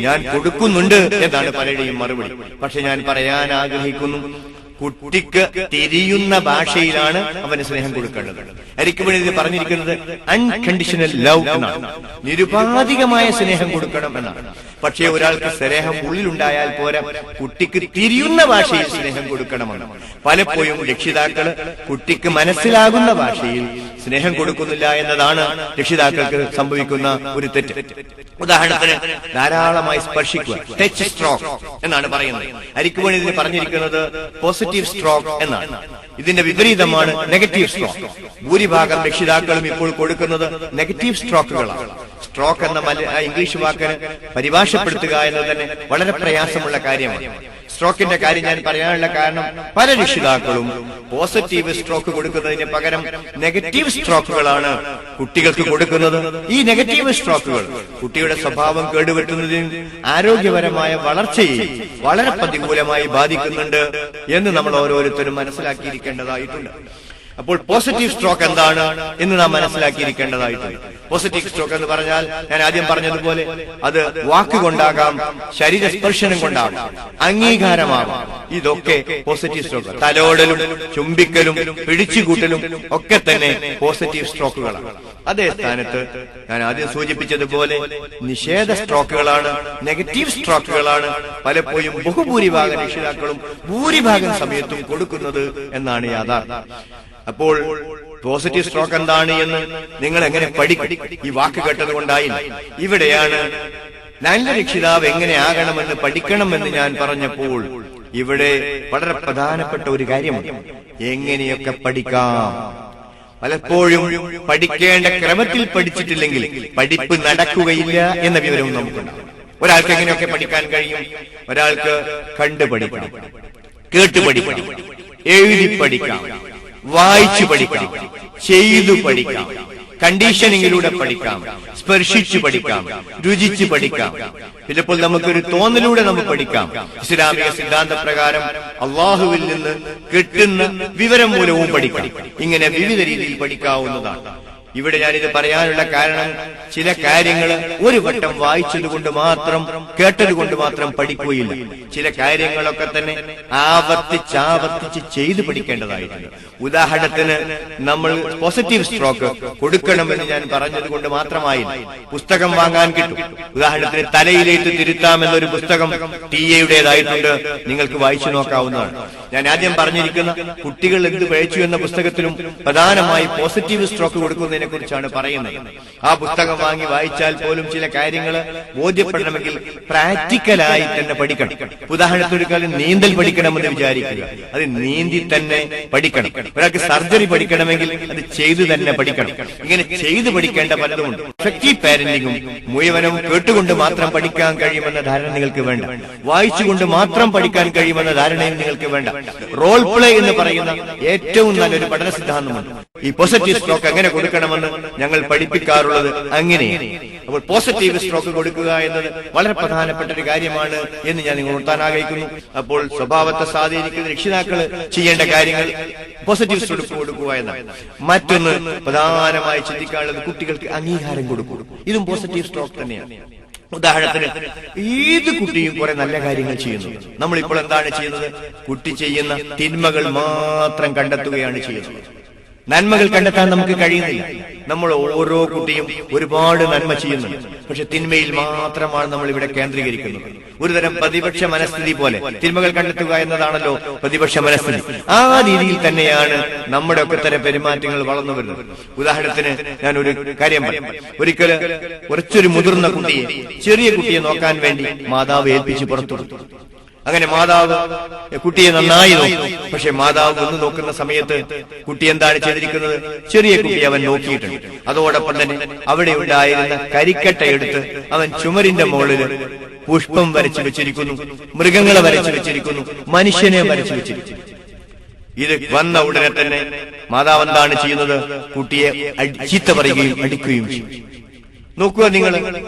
ഞാൻ കൊടുക്കുന്നുണ്ട് എന്നാണ് പലരുടെയും മറുപടി. പക്ഷെ ഞാൻ പറയാൻ ആഗ്രഹിക്കുന്നു, കുട്ടിക്ക് തിരിയുന്ന ഭാഷയിലാണ് അവന് സ്നേഹം കൊടുക്കേണ്ടത്. എരിക് ബേൺ ഇതിൽ പറഞ്ഞിരിക്കുന്നത് അൺകണ്ടീഷണൽ ലവ് എന്നാണ്, നിരുപാധികമായ സ്നേഹം കൊടുക്കണം എന്നാണ്. പക്ഷേ ഒരാൾക്ക് സ്നേഹം ഉള്ളിലുണ്ടായാൽ പോരാ, കുട്ടിക്ക് തിരിയുന്ന ഭാഷയിൽ സ്നേഹം കൊടുക്കണമെന്ന്. പലപ്പോഴും രക്ഷിതാക്കൾ കുട്ടിക്ക് മനസ്സിലാകുന്ന ഭാഷയിൽ സ്നേഹം കൊടുക്കുന്നില്ല എന്നതാണ് രക്ഷിതാക്കൾക്ക് സംഭവിക്കുന്ന ഒരു തെറ്റ്. ഉദാഹരണത്തിന്, ധാരാളമായി സ്പർശിക്കുക, ടച്ച് സ്ട്രോക്ക് എന്നാണ് പറയുന്നത്. എരിക് ബേൺ ഇതിന് പറഞ്ഞിരിക്കുന്നത് പോസിറ്റീവ് സ്ട്രോക്ക് എന്നാണ്. ഇതിന്റെ വിപരീതമാണ് നെഗറ്റീവ് സ്ട്രോക്ക്. ഭൂരിഭാഗം രക്ഷിതാക്കളും ഇപ്പോൾ കൊടുക്കുന്നത് നെഗറ്റീവ് സ്ട്രോക്കുകളാണ്. സ്ട്രോക്ക് എന്ന ഇംഗ്ലീഷ് വാക്കിന് പരിഭാഷപ്പെടുത്തുക എന്നത് തന്നെ വളരെ പ്രയാസമുള്ള കാര്യമാണ്. സ്ട്രോക്കിന്റെ കാര്യം ഞാൻ പറയാനുള്ള കാരണം പല രക്ഷിതാക്കളും പോസിറ്റീവ് സ്ട്രോക്ക് കൊടുക്കുന്നതിന് പകരം നെഗറ്റീവ് സ്ട്രോക്കുകളാണ് കുട്ടികൾക്ക് കൊടുക്കുന്നത്. ഈ നെഗറ്റീവ് സ്ട്രോക്കുകൾ കുട്ടിയുടെ സ്വഭാവം കേടുവരുത്തുന്നതിനും ആരോഗ്യപരമായ വളർച്ചയെ വളരെ പ്രതികൂലമായി ബാധിക്കുന്നുണ്ട് എന്ന് നമ്മൾ ഓരോരുത്തരും മനസ്സിലാക്കിയിരിക്കേണ്ടതായിട്ടുണ്ട്. അപ്പോൾ പോസിറ്റീവ് സ്ട്രോക്ക് എന്താണ് എന്ന് നാം മനസ്സിലാക്കിയിരിക്കേണ്ടതായിട്ടുണ്ട്. പോസിറ്റീവ് സ്ട്രോക്ക് എന്ന് പറഞ്ഞാൽ ഞാൻ ആദ്യം പറഞ്ഞതുപോലെ അത് വാക്കുകൊണ്ടാകാം, ശരീരസ്പർശനം കൊണ്ടാകാം, അംഗീകാരമാകാം. ഇതൊക്കെ പോസിറ്റീവ് സ്ട്രോക്ക്. തലോടലും ചുംബിക്കലും പിടിച്ചുകൂട്ടലും ഒക്കെ തന്നെ പോസിറ്റീവ് സ്ട്രോക്കുകളാണ്. അതേ സ്ഥാനത്ത് ഞാൻ ആദ്യം സൂചിപ്പിച്ചതുപോലെ നിഷേധ സ്ട്രോക്കുകളാണ്, നെഗറ്റീവ് സ്ട്രോക്കുകളാണ് പലപ്പോഴും ബഹുഭൂരിഭാഗം രക്ഷിതാക്കളും ഭൂരിഭാഗം സമയത്തും കൊടുക്കുന്നത് എന്നാണ് യാഥാർത്ഥ്യം. അപ്പോൾ പോസിറ്റീവ് സ്ട്രോക്ക് എന്താണ് എന്ന് നിങ്ങൾ എങ്ങനെ പഠിക്കും? ഈ വാക്ക് കേട്ടത് കൊണ്ടായില്ല. ഇവിടെയാണ് നല്ല രക്ഷിതാവ് എങ്ങനെയാകണമെന്ന് പഠിക്കണമെന്ന് ഞാൻ പറഞ്ഞപ്പോൾ ഇവിടെ വളരെ പ്രധാനപ്പെട്ട ഒരു കാര്യമുണ്ട്. എങ്ങനെയൊക്കെ പഠിക്കാം. പലപ്പോഴും പഠിക്കേണ്ട ക്രമത്തിൽ പഠിച്ചിട്ടില്ലെങ്കിൽ പഠിപ്പ് നടക്കുകയില്ല എന്ന വിവരവും നമുക്കുണ്ടാകും. ഒരാൾക്ക് എങ്ങനെയൊക്കെ പഠിക്കാൻ കഴിയും? ഒരാൾക്ക് കണ്ടു പഠിക്കണം, കേട്ടു പഠിക്കണം, എഴുതി പഠിക്കാം, വായിച്ചു പഠിക്കാം, ചെയ്തു പഠിക്കാം, കണ്ടീഷനിങ്ങിലൂടെ പഠിക്കാം, സ്പർശിച്ചു പഠിക്കാം, രുചിച്ചു പഠിക്കാം. ചിലപ്പോൾ നമുക്കൊരു തോന്നലൂടെ നമുക്ക് പഠിക്കാം. ഇസ്ലാമിക സിദ്ധാന്ത പ്രകാരം അള്ളാഹുവിൽ നിന്ന് കിട്ടുന്ന വിവരം മൂലവും പഠിക്കാം. ഇങ്ങനെ വിവിധ രീതിയിൽ പഠിക്കാവുന്നതാണ്. ഇവിടെ ഞാനിത് പറയാനുള്ള കാരണം ചില കാര്യങ്ങൾ ഒരു വട്ടം വായിച്ചതുകൊണ്ട് മാത്രം കേട്ടതുകൊണ്ട് മാത്രം പഠിക്കുകയില്ല. ചില കാര്യങ്ങളൊക്കെ തന്നെ ആവർത്തിച്ചാവർത്തിച്ച് ചെയ്തു പഠിക്കേണ്ടതായിട്ടുണ്ട്. ഉദാഹരണത്തിന് നമ്മൾ പോസിറ്റീവ് സ്ട്രോക്ക് കൊടുക്കണമെന്ന് ഞാൻ പറഞ്ഞത് കൊണ്ട് മാത്രമായില്ല. പുസ്തകം വാങ്ങാൻ കിട്ടും. ഉദാഹരണത്തിന് തലയിലേക്ക് തിരുത്താമെന്നൊരു പുസ്തകം ടിഎയുടേതായിട്ടുണ്ട്. നിങ്ങൾക്ക് വായിച്ചു നോക്കാവുന്നതാണ്. ഞാൻ ആദ്യം പറഞ്ഞിരിക്കുന്ന കുട്ടികൾ എന്ത് പിഴച്ചു എന്ന പുസ്തകത്തിലും പ്രധാനമായി പോസിറ്റീവ് സ്ട്രോക്ക് കൊടുക്കുന്നതിനെ കുറിച്ചാണ് പറയുന്നത്. ആ പുസ്തകം വാങ്ങി വായിച്ചാൽ പോലും ചില കാര്യങ്ങൾ ബോധ്യപ്പെടണമെങ്കിൽ പ്രാക്ടിക്കലായി തന്നെ പഠിക്കണം. ഉദാഹരണത്തിന് ഒരു കാലം നീന്തൽ പഠിക്കണമെന്ന് വിചാരിക്കുക, അത് നീന്തി തന്നെ പഠിക്കണം. ഒരാൾക്ക് സർജറി പഠിക്കണമെങ്കിൽ അത് ചെയ്തു തന്നെ പഠിക്കണം. ഇങ്ങനെ ചെയ്തു പഠിക്കേണ്ട പലതുമുണ്ട്. എഫക്റ്റീവ് പാരന്റിംഗും മുഴുവനും കേട്ടുകൊണ്ട് മാത്രം പഠിക്കാൻ കഴിയുമെന്ന ധാരണ നിങ്ങൾക്ക് വേണ്ട. വായിച്ചുകൊണ്ട് മാത്രം പഠിക്കാൻ കഴിയുമെന്ന ധാരണയും നിങ്ങൾക്ക് വേണ്ട. റോൾ പ്ലേ എന്ന് പറയുന്ന ഏറ്റവും നല്ലൊരു പഠന സിദ്ധാന്തമുണ്ട്. ഈ പോസിറ്റീവ് സ്ട്രോക്ക് എങ്ങനെ കൊടുക്കണമെന്ന് ഞങ്ങൾ പഠിപ്പിക്കാറുള്ളത് അങ്ങനെയാണ്. അപ്പോൾ പോസിറ്റീവ് സ്ട്രോക്ക് കൊടുക്കുക എന്നത് വളരെ പ്രധാനപ്പെട്ട ഒരു കാര്യമാണ് എന്ന് ഞാൻ നിങ്ങൾ ഉണർത്താൻ ആഗ്രഹിക്കുന്നു. അപ്പോൾ സ്വഭാവത്തെ സ്വാധീനിക്കുന്ന രക്ഷിതാക്കൾ ചെയ്യേണ്ട കാര്യങ്ങൾ പോസിറ്റീവ് സ്ട്രോക്ക് കൊടുക്കുക എന്നാണ്. മറ്റൊന്ന് പ്രധാനമായി ചിന്തിക്കാനുള്ളത് കുട്ടികൾക്ക് അംഗീകാരം കൊടുക്കുക. ഇതും പോസിറ്റീവ് സ്ട്രോക്ക് തന്നെയാണ്. ഉദാഹരണത്തിന് ഏത് കുട്ടിയും കുറെ നല്ല കാര്യങ്ങൾ ചെയ്യുന്നു. നമ്മളിപ്പോൾ എന്താണ് ചെയ്യുന്നത്? കുട്ടി ചെയ്യുന്ന തിന്മകൾ മാത്രം കണ്ടെത്തുകയാണ് ചെയ്യുന്നത്. നന്മകൾ കണ്ടെത്താൻ നമുക്ക് കഴിയുന്നില്ല. നമ്മൾ ഓരോ കുട്ടിയും ഒരുപാട് നന്മ ചെയ്യുന്നുണ്ട്, പക്ഷെ തിന്മയിൽ മാത്രമാണ് നമ്മൾ ഇവിടെ കേന്ദ്രീകരിക്കുന്നത്. ഒരുതരം പ്രതിപക്ഷ മനസ്ഥിതി പോലെ തിന്മകൾ കണ്ടെത്തുക എന്നതാണല്ലോ പ്രതിപക്ഷ മനസ്ഥിതി. ആ രീതിയിൽ തന്നെയാണ് നമ്മുടെ ഒക്കെ തരം പെരുമാറ്റങ്ങൾ വളർന്നു വരുന്നത്. ഉദാഹരണത്തിന് ഞാൻ ഒരു കാര്യം പറയാം. ഒരിക്കല് കുറച്ചൊരു മുതിർന്ന കുട്ടിയെ, ചെറിയ കുട്ടിയെ നോക്കാൻ വേണ്ടി മാതാവ് ഏൽപ്പിച്ച് പുറത്തു. അങ്ങനെ മാതാവ് കുട്ടിയെ നന്നായി നോക്കി. പക്ഷെ മാതാവ് ഒന്ന് നോക്കുന്ന സമയത്ത് കുട്ടി എന്താണ് ചെയ്തിരിക്കുന്നത്? ചെറിയ കുട്ടി അവൻ നോക്കിയിട്ടുണ്ട്. അതോടൊപ്പം തന്നെ അവിടെ ഉണ്ടായിരുന്ന കരിക്കട്ട എടുത്ത് അവൻ ചുമരിന്റെ മുകളിൽ പുഷ്പം വരച്ചു വെച്ചിരിക്കുന്നു, മൃഗങ്ങളെ വരച്ചു വെച്ചിരിക്കുന്നു, മനുഷ്യനെ വരച്ചു വെച്ചിരിക്കുന്നു. ഇത് വന്ന ഉടനെ തന്നെ മാതാവ് എന്താണ് ചെയ്യുന്നത്? കുട്ടിയെ ചീത്ത പറയുകയും അടിക്കുകയും ചെയ്യും. നോക്കുക നിങ്ങൾ,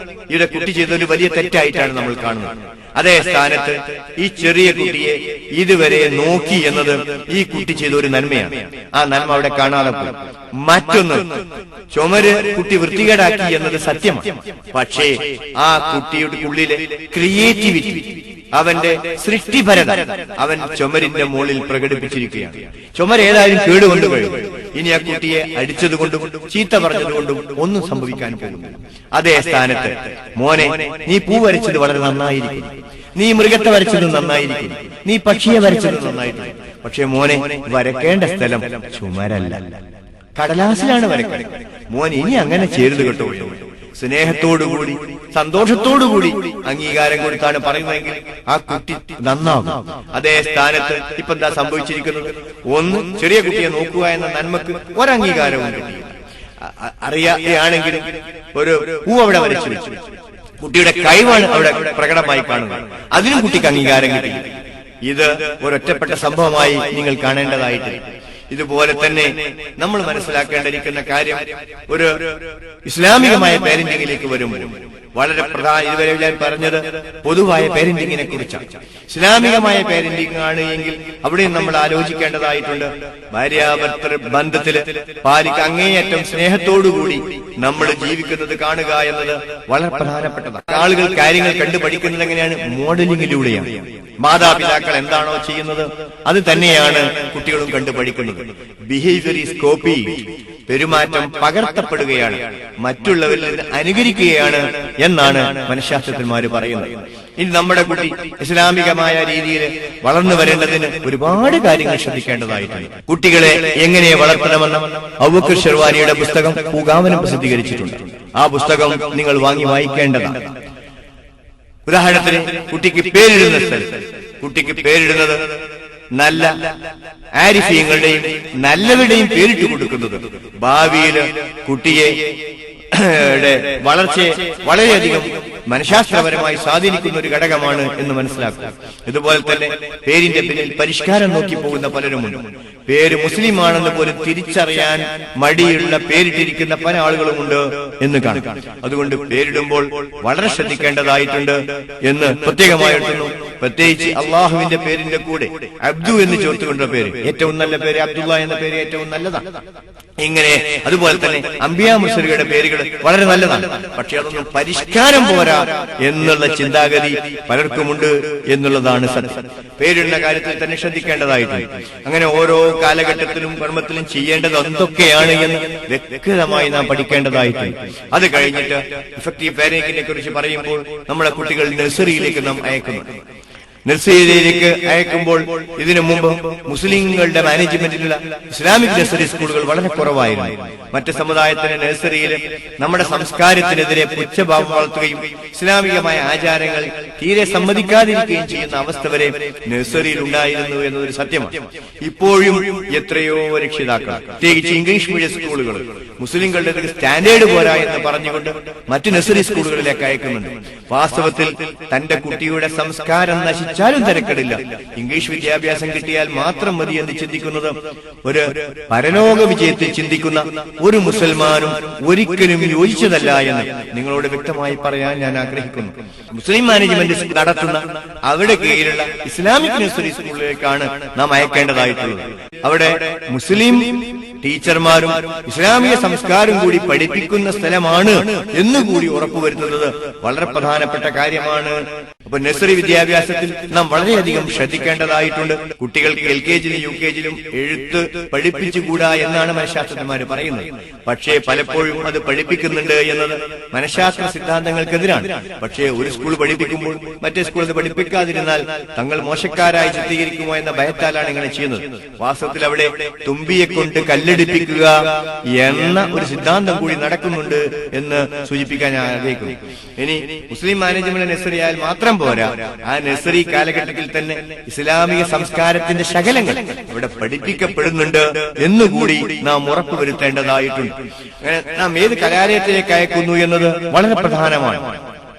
ഇവിടെ കുട്ടി ചെയ്തൊരു വലിയ തെറ്റായിട്ടാണ് നമ്മൾ കാണുന്നത്. അതേ സ്ഥാനത്ത് ഈ ചെറിയ കുട്ടിയെ ഇതുവരെ നോക്കി എന്നത് ഈ കുട്ടി ചെയ്ത ഒരു നന്മയാണ്. ആ നന്മ അവിടെ കാണാതെ പോയി. മറ്റൊന്ന്, ചുമര് കുട്ടി വൃത്തികേടാക്കി എന്നത് സത്യമാണ്. പക്ഷേ ആ കുട്ടിയുടെ ഉള്ളിലെ ക്രിയേറ്റിവിറ്റി, അവന്റെ സൃഷ്ടിപരത അവൻ ചുമരിന്റെ മുകളിൽ പ്രകടിപ്പിച്ചിരിക്കുകയാണ്. ചുമര് ഏതായാലും കേടുകൊണ്ട് കഴിയും. ഇനി ആ കുട്ടിയെ അടിച്ചതുകൊണ്ടും ചീത്ത പറഞ്ഞതുകൊണ്ടും ഒന്നും സംഭവിക്കാൻ പോകുന്നു. അതേ സ്ഥാനത്ത് മോനെ, നീ പൂ വരച്ചത് വളരെ നന്നായിരിക്കും, നീ മൃഗത്തെ വരച്ചത് നന്നായിരിക്കും, നീ പക്ഷിയെ വരച്ചത് നന്നായിട്ടുണ്ട്. പക്ഷെ മോനെ, വരക്കേണ്ട സ്ഥലം ചുമരല്ല, കടലാസിലാണ് വരക്കേണ്ടത്. മോൻ ഇനി അങ്ങനെ ചെയ്തു കേട്ടോ. സ്നേഹത്തോടുകൂടി സന്തോഷത്തോടുകൂടി അംഗീകാരം കൊടുത്താണ് പറയുന്നതെങ്കിൽ ആ കുട്ടി നന്നാകും. അതേ സ്ഥാനത്ത് ഇപ്പൊ എന്താ സംഭവിച്ചിരിക്കുന്നത്? ഒന്ന്, ചെറിയ കുട്ടിയെ നോക്കുക എന്ന നന്മക്ക് ഒരംഗീകാരവും കിട്ടിയില്ല. അറിയാണെങ്കിലും ഒരു പൂ അവിടെ വരച്ചു വെച്ചു. കുട്ടിയുടെ കഴിവാണ് അവിടെ പ്രകടമായി കാണുന്നത്. അതിനും കുട്ടിക്ക് അംഗീകാരം കിട്ടിയില്ല. ഇത് ഒരൊറ്റപ്പെട്ട സംഭവമായി നിങ്ങൾ കാണേണ്ടതായിട്ടില്ല. ഇതുപോലെ തന്നെ നമ്മൾ മനസ്സിലാക്കേണ്ടിയിരിക്കുന്ന കാര്യം, ഒരു ഇസ്ലാമികമായ പേരന്റിംഗിലേക്ക് വരുമ്പോൾ വളരെ പ്രധാന, ഇതുവരെ ഞാൻ പറഞ്ഞത് പൊതുവായ പേരന്റിംഗിനെ കുറിച്ചാണ്. ഇസ്ലാമികമായ പേരന്റിംഗ് ആണ് എങ്കിൽ അവിടെയും നമ്മൾ ആലോചിക്കേണ്ടതായിട്ടുണ്ട്. ഭാര്യാഭർത്തൃ ബന്ധത്തില് അങ്ങേയറ്റം സ്നേഹത്തോടുകൂടി നമ്മൾ ജീവിക്കുന്നത് കാണുക എന്നത് വളരെ പ്രധാനപ്പെട്ടതാണ്. ആളുകൾ കാര്യങ്ങൾ കണ്ടുപഠിക്കുന്നത് എങ്ങനെയാണ്? മോഡലിംഗിലൂടെയാണ്. മാതാപിതാക്കൾ എന്താണോ ചെയ്യുന്നത് അത് തന്നെയാണ് കുട്ടികളും കണ്ടുപഠിക്കുന്നത്. ബിഹേവിയർ ഈസ് കോപ്പി, പെരുമാറ്റം പകർത്തപ്പെടുകയാണ്, മറ്റുള്ളവരിൽ നിന്ന് അനുകരിക്കുകയാണ് എന്നാണ് മനഃശാസ്ത്രജ്ഞന്മാർ പറയുന്നത്. ഇനി നമ്മുടെ കുട്ടി ഇസ്ലാമികമായ രീതിയിൽ വളർന്നു വരേണ്ടതിന് ഒരുപാട് കാര്യങ്ങൾ ശ്രദ്ധിക്കേണ്ടതായിട്ടുണ്ട്. കുട്ടികളെ എങ്ങനെ വളർത്തണമെന്ന് അബൂബക്കർ ഷെർവാനിയുടെ പുസ്തകം പൂങ്കാവനം പ്രസിദ്ധീകരിച്ചിട്ടുണ്ട്. ആ പുസ്തകം നിങ്ങൾ വാങ്ങി വായിക്കേണ്ടതാണ്. ഉദാഹരണത്തിന്, കുട്ടിക്ക് പേരിടുന്ന സ്ഥലത്ത് കുട്ടിക്ക് പേരിടുന്നത് നല്ല ആരിഫീങ്ങളുടെയും നല്ലവരുടെയും പേരിട്ട് കൊടുക്കുന്നത് ഭാവിയിൽ കുട്ടിയെ വളർച്ചയെ വളരെയധികം മനഃശാസ്ത്രപരമായി സ്വാധീനിക്കുന്ന ഒരു ഘടകമാണ് എന്ന് മനസ്സിലാക്കുക. ഇതുപോലെ തന്നെ പേരിന്റെ പിന്നിൽ പരിഷ്കാരം നോക്കി പോകുന്ന പലരുമുണ്ട്. പേര് മുസ്ലിമാണെന്ന് പോലും തിരിച്ചറിയാൻ മടിയുള്ള പേരിട്ടിരിക്കുന്ന പല ആളുകളുമുണ്ട് എന്ന് കാണും. അതുകൊണ്ട് പേരിടുമ്പോൾ വളരെ ശ്രദ്ധിക്കേണ്ടതായിട്ടുണ്ട് എന്ന് പ്രത്യേകമായിട്ടുണ്ട്. പ്രത്യേകിച്ച് അള്ളാഹുവിന്റെ പേരിന്റെ കൂടെ അബ്ദു എന്ന് ചേർത്തുകൊണ്ട പേര്, ഏറ്റവും നല്ല പേര് അബ്ദുള്ള എന്ന പേര് ഏറ്റവും നല്ലതാണ്. ഇങ്ങനെ അതുപോലെ തന്നെ അംബിയാ മുർസലുകളുടെ പേരുകൾ വളരെ നല്ലതാണ്. പക്ഷെ അതൊന്നും പരിഷ്കാരം പോരാ എന്നുള്ള ചിന്താഗതി പലർക്കുമുണ്ട് എന്നുള്ളതാണ് സത്യം. പേരിടുന്ന കാര്യത്തിൽ തന്നെ ശ്രദ്ധിക്കേണ്ടതായിട്ടുണ്ട്. അങ്ങനെ ഓരോ കാലഘട്ടത്തിലും കർമ്മത്തിലും ചെയ്യേണ്ടത് എന്തൊക്കെയാണ് എന്ന് വ്യക്തമായി നാം പഠിക്കേണ്ടതായിട്ടുണ്ട്. അത് കഴിഞ്ഞിട്ട് ഇഫക്റ്റീവ് പാരന്റിങ്ങിനെ കുറിച്ച് പറയുമ്പോൾ നമ്മുടെ കുട്ടികൾ നഴ്സറിയിലേക്ക് നാം അയക്കുന്നു. നഴ്സറിയിലേക്ക് അയക്കുമ്പോൾ ഇതിനു മുമ്പ് മുസ്ലിങ്ങളുടെ മാനേജ്മെന്റിലുള്ള ഇസ്ലാമിക് നഴ്സറി സ്കൂളുകൾ വളരെ കുറവായിരുന്നു. മറ്റ് സമുദായത്തിന്റെ നഴ്സറിയിൽ നമ്മുടെ സംസ്കാരത്തിനെതിരെ പുച്ഛഭാവം വളർത്തുകയും ഇസ്ലാമികമായ ആചാരങ്ങൾ തീരെ സമ്മതിക്കാതിരിക്കുകയും ചെയ്യുന്ന അവസ്ഥ വരെ നഴ്സറിയിൽ ഉണ്ടായിരുന്നു എന്നതൊരു സത്യമാണ്. ഇപ്പോഴും എത്രയോ രക്ഷിതാക്കൾ, പ്രത്യേകിച്ച് ഇംഗ്ലീഷ് മീഡിയം സ്കൂളുകൾ, മുസ്ലിങ്ങളുടെ സ്റ്റാൻഡേർഡ് പോരാ എന്ന് പറഞ്ഞുകൊണ്ട് മറ്റ് നഴ്സറി സ്കൂളുകളിലേക്ക് അയക്കുന്നുണ്ട്. വാസ്തവത്തിൽ തന്റെ കുട്ടിയുടെ സംസ്കാരം നശിച്ചാലും തിരക്കിടില്ല, ഇംഗ്ലീഷ് വിദ്യാഭ്യാസം കിട്ടിയാൽ മാത്രം മതി എന്ന് ചിന്തിക്കുന്നത് ഒരു പരലോക വിജയത്തിൽ ചിന്തിക്കുന്ന ഒരു മുസൽമാനും ഒരിക്കലും യോജിച്ചതല്ല എന്ന് നിങ്ങളോട് വ്യക്തമായി പറയാൻ ഞാൻ ആഗ്രഹിക്കുന്നു. മുസ്ലിം മാനേജ്മെന്റ് നടത്തുന്ന അവിടെ കീഴിലുള്ള ഇസ്ലാമിക് നഴ്സറി സ്കൂളിലേക്കാണ് നാം അയക്കേണ്ടതായിട്ടുള്ളത്. അവിടെ മുസ്ലിം ടീച്ചർമാരും ഇസ്ലാമിക സംസ്കാരം കൂടി പഠിപ്പിക്കുന്ന സ്ഥലമാണ് എന്നുകൂടി ഉറപ്പുവരുത്തുന്നത് വളരെ പ്രധാനപ്പെട്ട കാര്യമാണ്. അപ്പൊ നഴ്സറി വിദ്യാഭ്യാസത്തിൽ നാം വളരെയധികം ശ്രദ്ധിക്കേണ്ടതായിട്ടുണ്ട്. കുട്ടികൾക്ക് LKG-യിലും UKG-യിലും എഴുത്ത് പഠിപ്പിച്ചുകൂടാ എന്നാണ് മനഃശാസ്ത്രജ്ഞന്മാർ പറയുന്നത്. പക്ഷേ പലപ്പോഴും അത് പഠിപ്പിക്കുന്നുണ്ട് എന്നത് മനഃശാസ്ത്ര സിദ്ധാന്തങ്ങൾക്കെതിരാണ്. പക്ഷേ ഒരു സ്കൂൾ പഠിപ്പിക്കുമ്പോൾ മറ്റേ സ്കൂൾ അത് പഠിപ്പിക്കാതിരുന്നാൽ തങ്ങൾ മോശക്കാരായി ചിത്രീകരിക്കുമോ എന്ന ഭയത്താലാണ് ഇങ്ങനെ ചെയ്യുന്നത്. വാസ്തവത്തിൽ അവിടെ തുമ്പിയെ കൊണ്ട് കല്ലെടുപ്പിക്കുക എന്ന ഒരു സിദ്ധാന്തം കൂടി നടക്കുന്നുണ്ട് എന്ന് സൂചിപ്പിക്കാൻ ഞാൻ ആഗ്രഹിക്കുന്നു. ഇനി മുസ്ലിം മാനേജ്മെന്റ് നഴ്സറി ആയാൽ മാത്രം പോരാ, ആ നഴ്സറി കാലഘട്ടത്തിൽ തന്നെ ഇസ്ലാമിക സംസ്കാരത്തിന്റെ ശകലങ്ങൾ ഇവിടെ പഠിപ്പിക്കപ്പെടുന്നുണ്ട് എന്നുകൂടി നാം ഉറപ്പുവരുത്തേണ്ടതായിട്ടുണ്ട്. അങ്ങനെ നാം ഏത് കലാലയത്തിലേക്ക് അയക്കുന്നു എന്നത് വളരെ പ്രധാനമാണ്.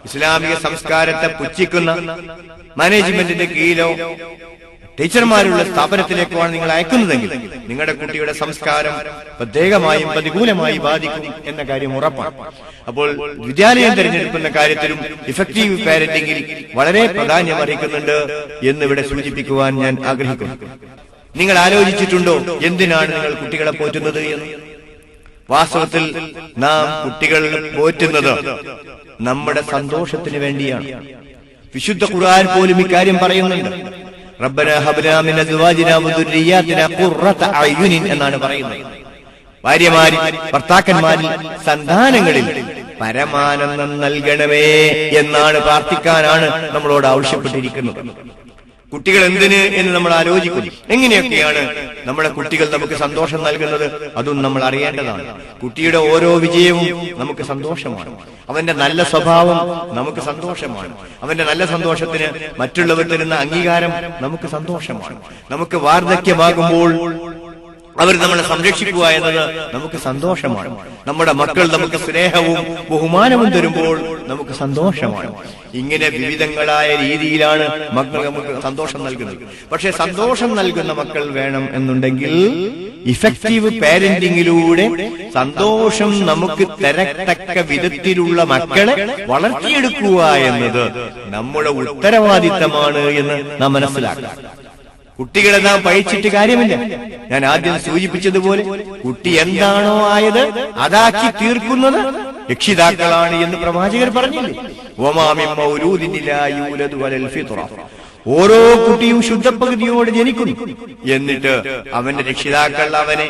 ഇസ്ലാമിക സംസ്കാരത്തെ പുച്ഛിക്കുന്ന മാനേജ്മെന്റിന്റെ കീഴിലോ ടീച്ചർമാരുള്ള സ്ഥാപനത്തിലേക്കാണ് നിങ്ങൾ അയക്കുന്നതെങ്കിൽ നിങ്ങളുടെ കുട്ടിയുടെ സംസ്കാരം പ്രത്യേകമായും പ്രതികൂലമായി ബാധിക്കും എന്ന കാര്യം ഉറപ്പാണ്. അപ്പോൾ വിദ്യാലയം തിരഞ്ഞെടുക്കുന്ന കാര്യത്തിലും ഇഫക്റ്റീവ് പാരന്റിംഗിൽ വളരെ പ്രാധാന്യം അർഹിക്കുന്നുണ്ട് എന്നിവിടെ സൂചിപ്പിക്കുവാൻ ഞാൻ ആഗ്രഹിക്കുന്നു. നിങ്ങൾ ആലോചിച്ചിട്ടുണ്ടോ എന്തിനാണ് നിങ്ങൾ കുട്ടികളെ പോറ്റുന്നത് എന്ന്? വാസ്തവത്തിൽ നാം കുട്ടികളെ പോറ്റുന്നത് നമ്മുടെ സന്തോഷത്തിന് വേണ്ടിയാണ്. വിശുദ്ധ ഖുർആൻ പോലും ഇക്കാര്യം പറയുന്നുണ്ട്. റബ്ബനാ ഹബ്നാ മിൻ അസ്വാജിനാ വദുർരിയാതിനാ ഖുർറത അയ്യുനിൻ എന്നാണ് പറയുന്നത്. ഭാര്യമാരിൽ, ഭർത്താക്കന്മാരിൽ, സന്താനങ്ങളിൽ പരമാനന്ദം നൽകണമേ എന്നാണ് പ്രാർത്ഥിക്കാനാണ് നമ്മളോട് ആവശ്യപ്പെട്ടിരിക്കുന്നത്. കുട്ടികൾ എന്തിന് എന്ന് നമ്മൾ ആലോചിക്കുന്നു. എങ്ങനെയൊക്കെയാണ് നമ്മുടെ കുട്ടികൾ നമുക്ക് സന്തോഷം നൽകുന്നത്? അതും നമ്മൾ അറിയേണ്ടതാണ്. കുട്ടിയുടെ ഓരോ വിജയവും നമുക്ക് സന്തോഷമാണ്. അവന്റെ നല്ല സ്വഭാവം നമുക്ക് സന്തോഷമാണ്. അവന്റെ നല്ല സന്തോഷത്തിന് മറ്റുള്ളവർ തരുന്ന അംഗീകാരം നമുക്ക് സന്തോഷമാണ്. നമുക്ക് വാർദ്ധക്യമാകുമ്പോൾ അവർ നമ്മളെ സംരക്ഷിക്കുക എന്നത് നമുക്ക് സന്തോഷമാണ്. നമ്മുടെ മക്കൾ നമുക്ക് സ്നേഹവും ബഹുമാനവും തരുമ്പോൾ നമുക്ക് സന്തോഷമാണ്. ഇങ്ങനെ വിവിധങ്ങളായ രീതിയിലാണ് മക്കൾ നമുക്ക് സന്തോഷം നൽകുന്നത്. പക്ഷെ സന്തോഷം നൽകുന്ന മക്കൾ വേണം എന്നുണ്ടെങ്കിൽ ഇഫക്റ്റീവ് പാരന്റിങ്ങിലൂടെ സന്തോഷം നമുക്ക് തരത്തക്ക വിധത്തിലുള്ള മക്കളെ വളർത്തിയെടുക്കുക എന്നത് നമ്മുടെ ഉത്തരവാദിത്തമാണ് എന്ന് നാം മനസ്സിലാക്കണം. കുട്ടികളെ നാം പഴിച്ചിട്ട് കാര്യമില്ല. ഞാൻ ആദ്യം സൂചിപ്പിച്ചതുപോലെ കുട്ടി എന്താണോ ആയത് അതാക്കി തീർക്കുന്നത് രക്ഷിതാക്കളാണ് എന്ന് പ്രവാചകർ പറഞ്ഞില്ലേ? ഓരോ കുട്ടിയും ശുദ്ധപ്രകൃതിയോട് ജനിക്കുന്നു. എന്നിട്ട് അവന്റെ രക്ഷിതാക്കൾ അവനെ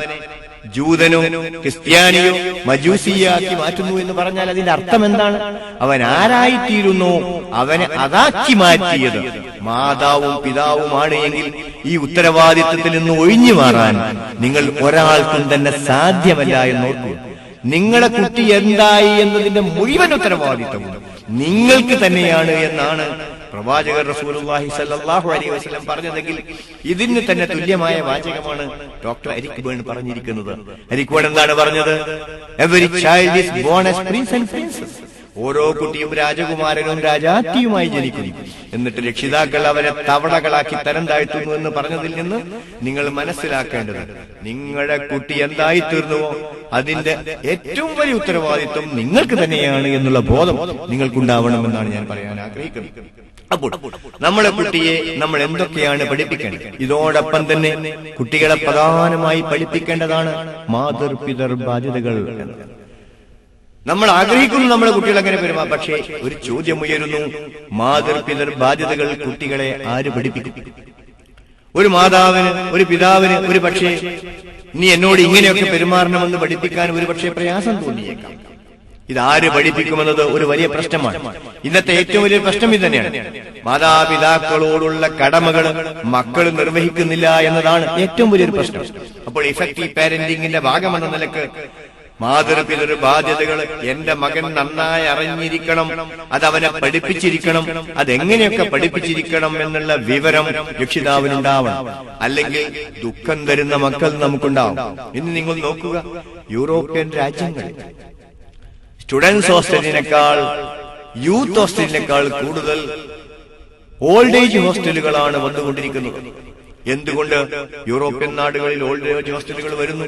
ജൂതനോ ക്രിസ്ത്യാനിയോ മജൂസിയാക്കി മാറ്റുന്നു എന്ന് പറഞ്ഞാൽ അതിന്റെ അർത്ഥം എന്താണ്? അവൻ ആരായിത്തീരുന്നോ അവനെ അതാക്കി മാറ്റിയത് മാതാവും പിതാവുമാണ് എങ്കിൽ ഈ ഉത്തരവാദിത്വത്തിൽ നിന്ന് ഒഴിഞ്ഞു മാറാൻ നിങ്ങൾ ഒരാൾക്കും തന്നെ സാധ്യമല്ല എന്ന് ഓർക്കുക. നിങ്ങളുടെ കുട്ടി എന്തായി എന്നതിന്റെ മുഴുവൻ ഉത്തരവാദിത്വം നിങ്ങൾക്ക് തന്നെയാണ് എന്നാണ് പ്രവാചകർ റസൂലുള്ളാഹി സ്വല്ലല്ലാഹു അലൈഹി വസല്ലം പറഞ്ഞതെങ്കിൽ ഇതിന് തന്നെ തുല്യമായ വാചകമാണ് ഡോക്ടർ എരിക് ബേൺ പറഞ്ഞിരിക്കുന്നത്. എരിക് ബേൺ എന്താണ് പറഞ്ഞത്? Every child is born as prince and princess. ഓരോ കുട്ടിയും രാജകുമാരനും രാജാത്തിയുമായി ജനിക്കുന്നു. എന്നിട്ട് രക്ഷിതാക്കൾ അവരെ തവളകളാക്കി തരം താഴ്ത്തുന്നു എന്ന് പറഞ്ഞതിൽ നിന്ന് നിങ്ങൾ മനസ്സിലാക്കേണ്ടത് നിങ്ങളുടെ കുട്ടി എന്തായി തീർന്നുവോ അതിന്റെ ഏറ്റവും വലിയ ഉത്തരവാദിത്വം നിങ്ങൾക്ക് തന്നെയാണ് എന്നുള്ള ബോധം നിങ്ങൾക്കുണ്ടാവണമെന്നാണ് ഞാൻ പറയാൻ ആഗ്രഹിക്കുന്നത്. അപ്പോൾ നമ്മളെ കുട്ടിയെ നമ്മൾ എന്തൊക്കെയാണ് പഠിപ്പിക്കേണ്ടത്? ഇതോടൊപ്പം തന്നെ കുട്ടികളെ പ്രധാനമായി പഠിപ്പിക്കേണ്ടതാണ് മാതൃപിതൃ ബാധ്യതകൾ. നമ്മൾ ആഗ്രഹിക്കുന്നു നമ്മുടെ കുട്ടികൾ അങ്ങനെ പെരുമാറും. പക്ഷേ ഒരു ചോദ്യം ഉയരുന്നു, മാതൃപിതൃ ബാധ്യതകൾ കുട്ടികളെ ആര് പഠിപ്പിക്കും? ഒരു മാതാവിന് ഒരു പിതാവിന് ഒരു പക്ഷേ നീ എന്നോട് ഇങ്ങനെയൊക്കെ പെരുമാറണമെന്ന് പഠിപ്പിക്കാൻ ഒരു പക്ഷേ പ്രയാസം തോന്നിയേക്കാം. ഇതാര് പഠിപ്പിക്കുമെന്നത് ഒരു വലിയ പ്രശ്നമാണ്. ഇന്നത്തെ ഏറ്റവും വലിയ പ്രശ്നം ഇത് തന്നെയാണ്. മാതാപിതാക്കളോടുള്ള കടമകൾ മക്കൾ നിർവഹിക്കുന്നില്ല എന്നതാണ് ഏറ്റവും വലിയൊരു പ്രശ്നം. അപ്പോൾ ഇഫക്റ്റീവ് പാരന്റിംഗിന്റെ ഭാഗമെന്ന നിലക്ക് മാതൃപിതൃ ബാധ്യതകൾ എന്റെ മകൻ നന്നായി അറിഞ്ഞിരിക്കണം, അതവനെ പഠിപ്പിച്ചിരിക്കണം, അതെങ്ങനെയൊക്കെ പഠിപ്പിച്ചിരിക്കണം എന്നുള്ള വിവരം രക്ഷിതാവിനുണ്ടാവണം. അല്ലെങ്കിൽ ദുഃഖം തരുന്ന മക്കൾ നമുക്കുണ്ടാവും. ഇന്ന് നിങ്ങൾ നോക്കുക, യൂറോപ്യൻ രാജ്യങ്ങളിൽ സ്റ്റുഡൻസ് ഹോസ്റ്റലിനേക്കാൾ യൂത്ത് ഹോസ്റ്റലിനേക്കാൾ കൂടുതൽ ഓൾഡ് ഏജ് ഹോസ്റ്റലുകളാണ് വന്നുകൊണ്ടിരിക്കുന്നത്. എന്തുകൊണ്ട് യൂറോപ്യൻ നാടുകളിൽ ഓൾഡ് ഏജ് ഹോസ്റ്റലുകൾ വരുന്നു?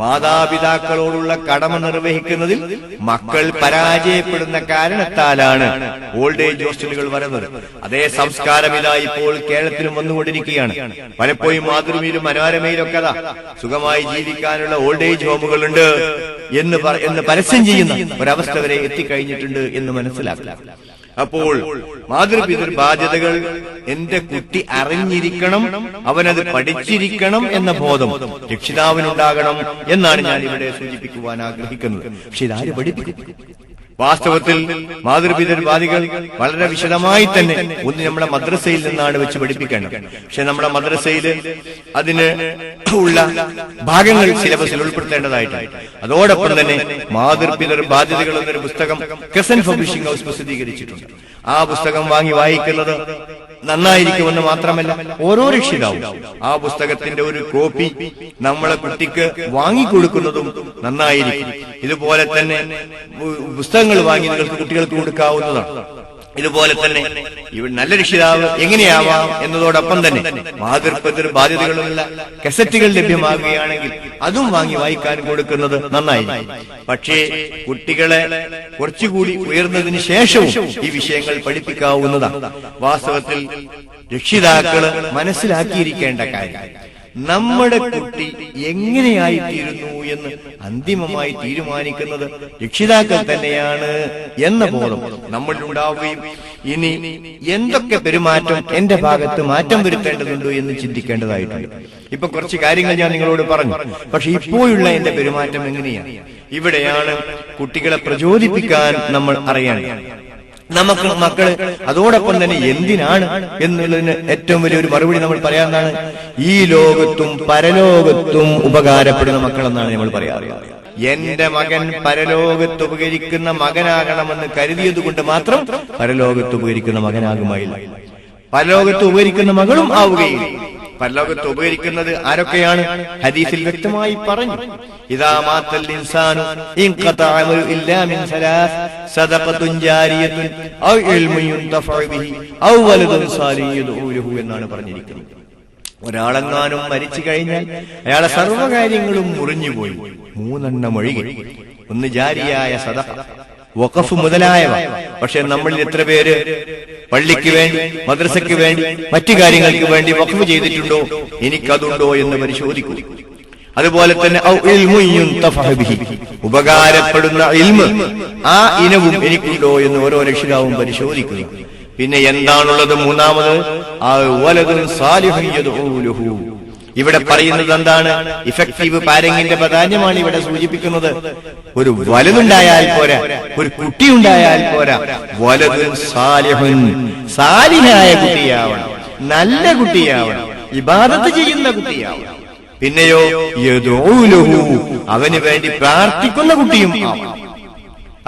മാതാപിതാക്കളോടുള്ള കടമ നിർവഹിക്കുന്നതിൽ മക്കൾ പരാജയപ്പെടുന്ന കാരണത്താലാണ് ഓൾഡ് ഏജ് ഹോസ്റ്റലുകൾ വരുന്നത്. അതേ സംസ്കാരം ഇതാ ഇപ്പോൾ കേരളത്തിലും വന്നുകൊണ്ടിരിക്കുകയാണ്. പലപ്പോഴും മാതൃഭൂമിയിലും മനോരമയിലും ഒക്കെ സുഖമായി ജീവിക്കാനുള്ള ഓൾഡ് ഏജ് ഹോമുകളുണ്ട് എന്ന് പരസ്യം ചെയ്യുന്ന ഒരവസ്ഥ വരെ എത്തിക്കഴിഞ്ഞിട്ടുണ്ട് എന്ന് മനസ്സിലാക്കുക. അപ്പോൾ മാതൃപിതൃ ബാധ്യതകൾ എന്റെ കുട്ടി അറിഞ്ഞിരിക്കണം, അവനത് പഠിച്ചിരിക്കണം എന്ന ബോധം രക്ഷിതാവിനുണ്ടാകണം എന്നാണ് ഞാൻ ഇവിടെ സൂചിപ്പിക്കുവാൻ ആഗ്രഹിക്കുന്നത്. പക്ഷെ ഇതാര് പഠിപ്പിക്കും? വാസ്തവത്തിൽ മാതൃപിതൃ ബാധ്യതകൾ വളരെ വിശദമായി തന്നെ ഒന്ന് നമ്മുടെ മദ്രസയിൽ നിന്നാണ് വെച്ച് പഠിപ്പിക്കേണ്ടത്. പക്ഷെ നമ്മുടെ മദ്രസയിൽ അതിന് ഉള്ള ഭാഗങ്ങൾ സിലബസിൽ ഉൾപ്പെടുത്തേണ്ടതായിട്ടാണ്. അതോടൊപ്പം തന്നെ മാതൃപിതൃ ബാധ്യതകൾ എന്നൊരു പുസ്തകം ക്രസന്റ് പബ്ലിഷിംഗ് ഹൗസ് പ്രസിദ്ധീകരിച്ചിട്ടുണ്ട്. ആ പുസ്തകം വാങ്ങി വായിക്കുന്നത് നന്നായിരിക്കുമെന്ന് മാത്രമല്ല, ഓരോ രക്ഷിതാവും ആ പുസ്തകത്തിന്റെ ഒരു കോപ്പി നമ്മളെ കുട്ടിക്ക് വാങ്ങിക്കൊടുക്കുന്നതും നന്നായിരിക്കും. ഇതുപോലെ തന്നെ പുസ്തകങ്ങൾ വാങ്ങി നിങ്ങൾക്ക് കുട്ടികൾക്ക് കൊടുക്കാവുന്നതാണ്. ഇതുപോലെ തന്നെ നല്ല രക്ഷിതാവ് എങ്ങനെയാവാം എന്നതോടൊപ്പം തന്നെ മാതൃപിതൃ ബാധ്യതകളുള്ള കസറ്റുകൾ ലഭ്യമാകുകയാണെങ്കിൽ അതും വാങ്ങി വായിക്കാൻ കൊടുക്കുന്നത് നന്നായിരിക്കും. പക്ഷേ കുട്ടികളെ കുറച്ചുകൂടി ഉയർന്നതിന് ശേഷവും ഈ വിഷയങ്ങൾ പഠിപ്പിക്കാവുന്നതാണ്. വാസ്തവത്തിൽ രക്ഷിതാക്കള് മനസ്സിലാക്കിയിരിക്കേണ്ട കാര്യം, നമ്മുടെ കുട്ടി എങ്ങനെയായിത്തീരുന്നു എന്ന് അന്തിമമായി തീരുമാനിക്കുന്നത് രക്ഷിതാക്കൾ തന്നെയാണ് എന്ന ബോധം നമ്മളിലുണ്ടാവുകയും ഇനി എന്തൊക്കെ പെരുമാറ്റം എന്റെ ഭാഗത്ത് മാറ്റം വരുത്തേണ്ടതുണ്ടോ എന്ന് ചിന്തിക്കേണ്ടതായിട്ടുണ്ട്. ഇപ്പൊ കുറച്ച് കാര്യങ്ങൾ ഞാൻ നിങ്ങളോട് പറഞ്ഞു. പക്ഷെ ഇപ്പോഴുള്ള എന്റെ പെരുമാറ്റം എങ്ങനെയാണ്? ഇവിടെയാണ് കുട്ടികളെ പ്രചോദിപ്പിക്കാൻ നമ്മൾ അറിയേണ്ടത്. നമുക്ക് മക്കള് അതോടൊപ്പം തന്നെ എന്തിനാണ് എന്നുള്ളതിന് ഏറ്റവും വലിയൊരു മറുപടി നമ്മൾ പറയാവുന്നതാണ്, ഈ ലോകത്തും പരലോകത്തും ഉപകാരപ്പെടുന്ന മക്കളെന്നാണ് നമ്മൾ പറയാറ്. എന്റെ മകൻ പരലോകത്ത് ഉപകരിക്കുന്ന മകനാകണമെന്ന് കരുതിയത് കൊണ്ട് മാത്രം പരലോകത്ത് ഉപകരിക്കുന്ന മകനാകുമായില്ല, പരലോകത്ത് ഉപകരിക്കുന്ന മകളും ആവുകയില്ല. പരലോകത്ത് ഉപകരിക്കുന്നത് ആരൊക്കെയാണ്? ഹദീസിൽ വ്യക്തമായി പറഞ്ഞു, ഇദാ മാത്തൽ ഇൻസാനു ഇൻഖതഅ അമലു ഇല്ലാ മിൻ സലാസ് സദഖത്തുൻ ജാരിയത്തുൻ ഔ ഇൽമുൻ യുൻതഫഉ ബിഹി ഔ വലദുൻ സാലിഹുൻ യദ്ഉ ലഹു എന്നാണ് പറഞ്ഞിരിക്കുന്നത്. ഒരാളെങ്ങാനും മരിച്ചു കഴിഞ്ഞാൽ അയാളെ സർവ്വകാര്യങ്ങളും മുറിഞ്ഞുപോയി, മൂന്നെണ്ണം ഒഴികെ. ഒന്ന് ജാരിയായ സദഖ, വഖഫ് മുതലായവ. പക്ഷെ നമ്മളിൽ എത്ര പേര് പള്ളിക്ക് വേണ്ടി, മദ്രസയ്ക്ക് വേണ്ടി, മറ്റു കാര്യങ്ങൾക്ക് വേണ്ടി വഖഫ് ചെയ്തിട്ടുണ്ടോ, എനിക്കതുണ്ടോ എന്ന് പരിശോധിക്കൂ. അതുപോലെ തന്നെ ഉപകാരപ്പെടുന്ന ഇൽമ്, ആ ഇനവും എനിക്കുണ്ടോ എന്ന് ഓരോ രക്ഷിതാവും പരിശോധിക്കുന്നു. പിന്നെ എന്താണുള്ളത്? മൂന്നാമത് ഇവിടെ പറയുന്നത് എന്താണ്? ഇഫക്റ്റീവ് പാരന്റിന്റെ പ്രാധാന്യമാണ് ഇവിടെ സൂചിപ്പിക്കുന്നത്. ഒരു വലതുണ്ടായാൽ പോരാ, ഒരു കുട്ടിയുണ്ടായാൽ പോരാ, വലതുൻ സാലിഹുൻ, സാലിഹായ കുട്ടിയാവണം, നല്ല കുട്ടിയാവണം, ഇബാദത്ത് ചെയ്യുന്ന കുട്ടിയാവണം. പിന്നെയോ യദ്ഉ ലഹു, അവന് വേണ്ടി പ്രാർത്ഥിക്കുന്ന കുട്ടിയും ആവണം.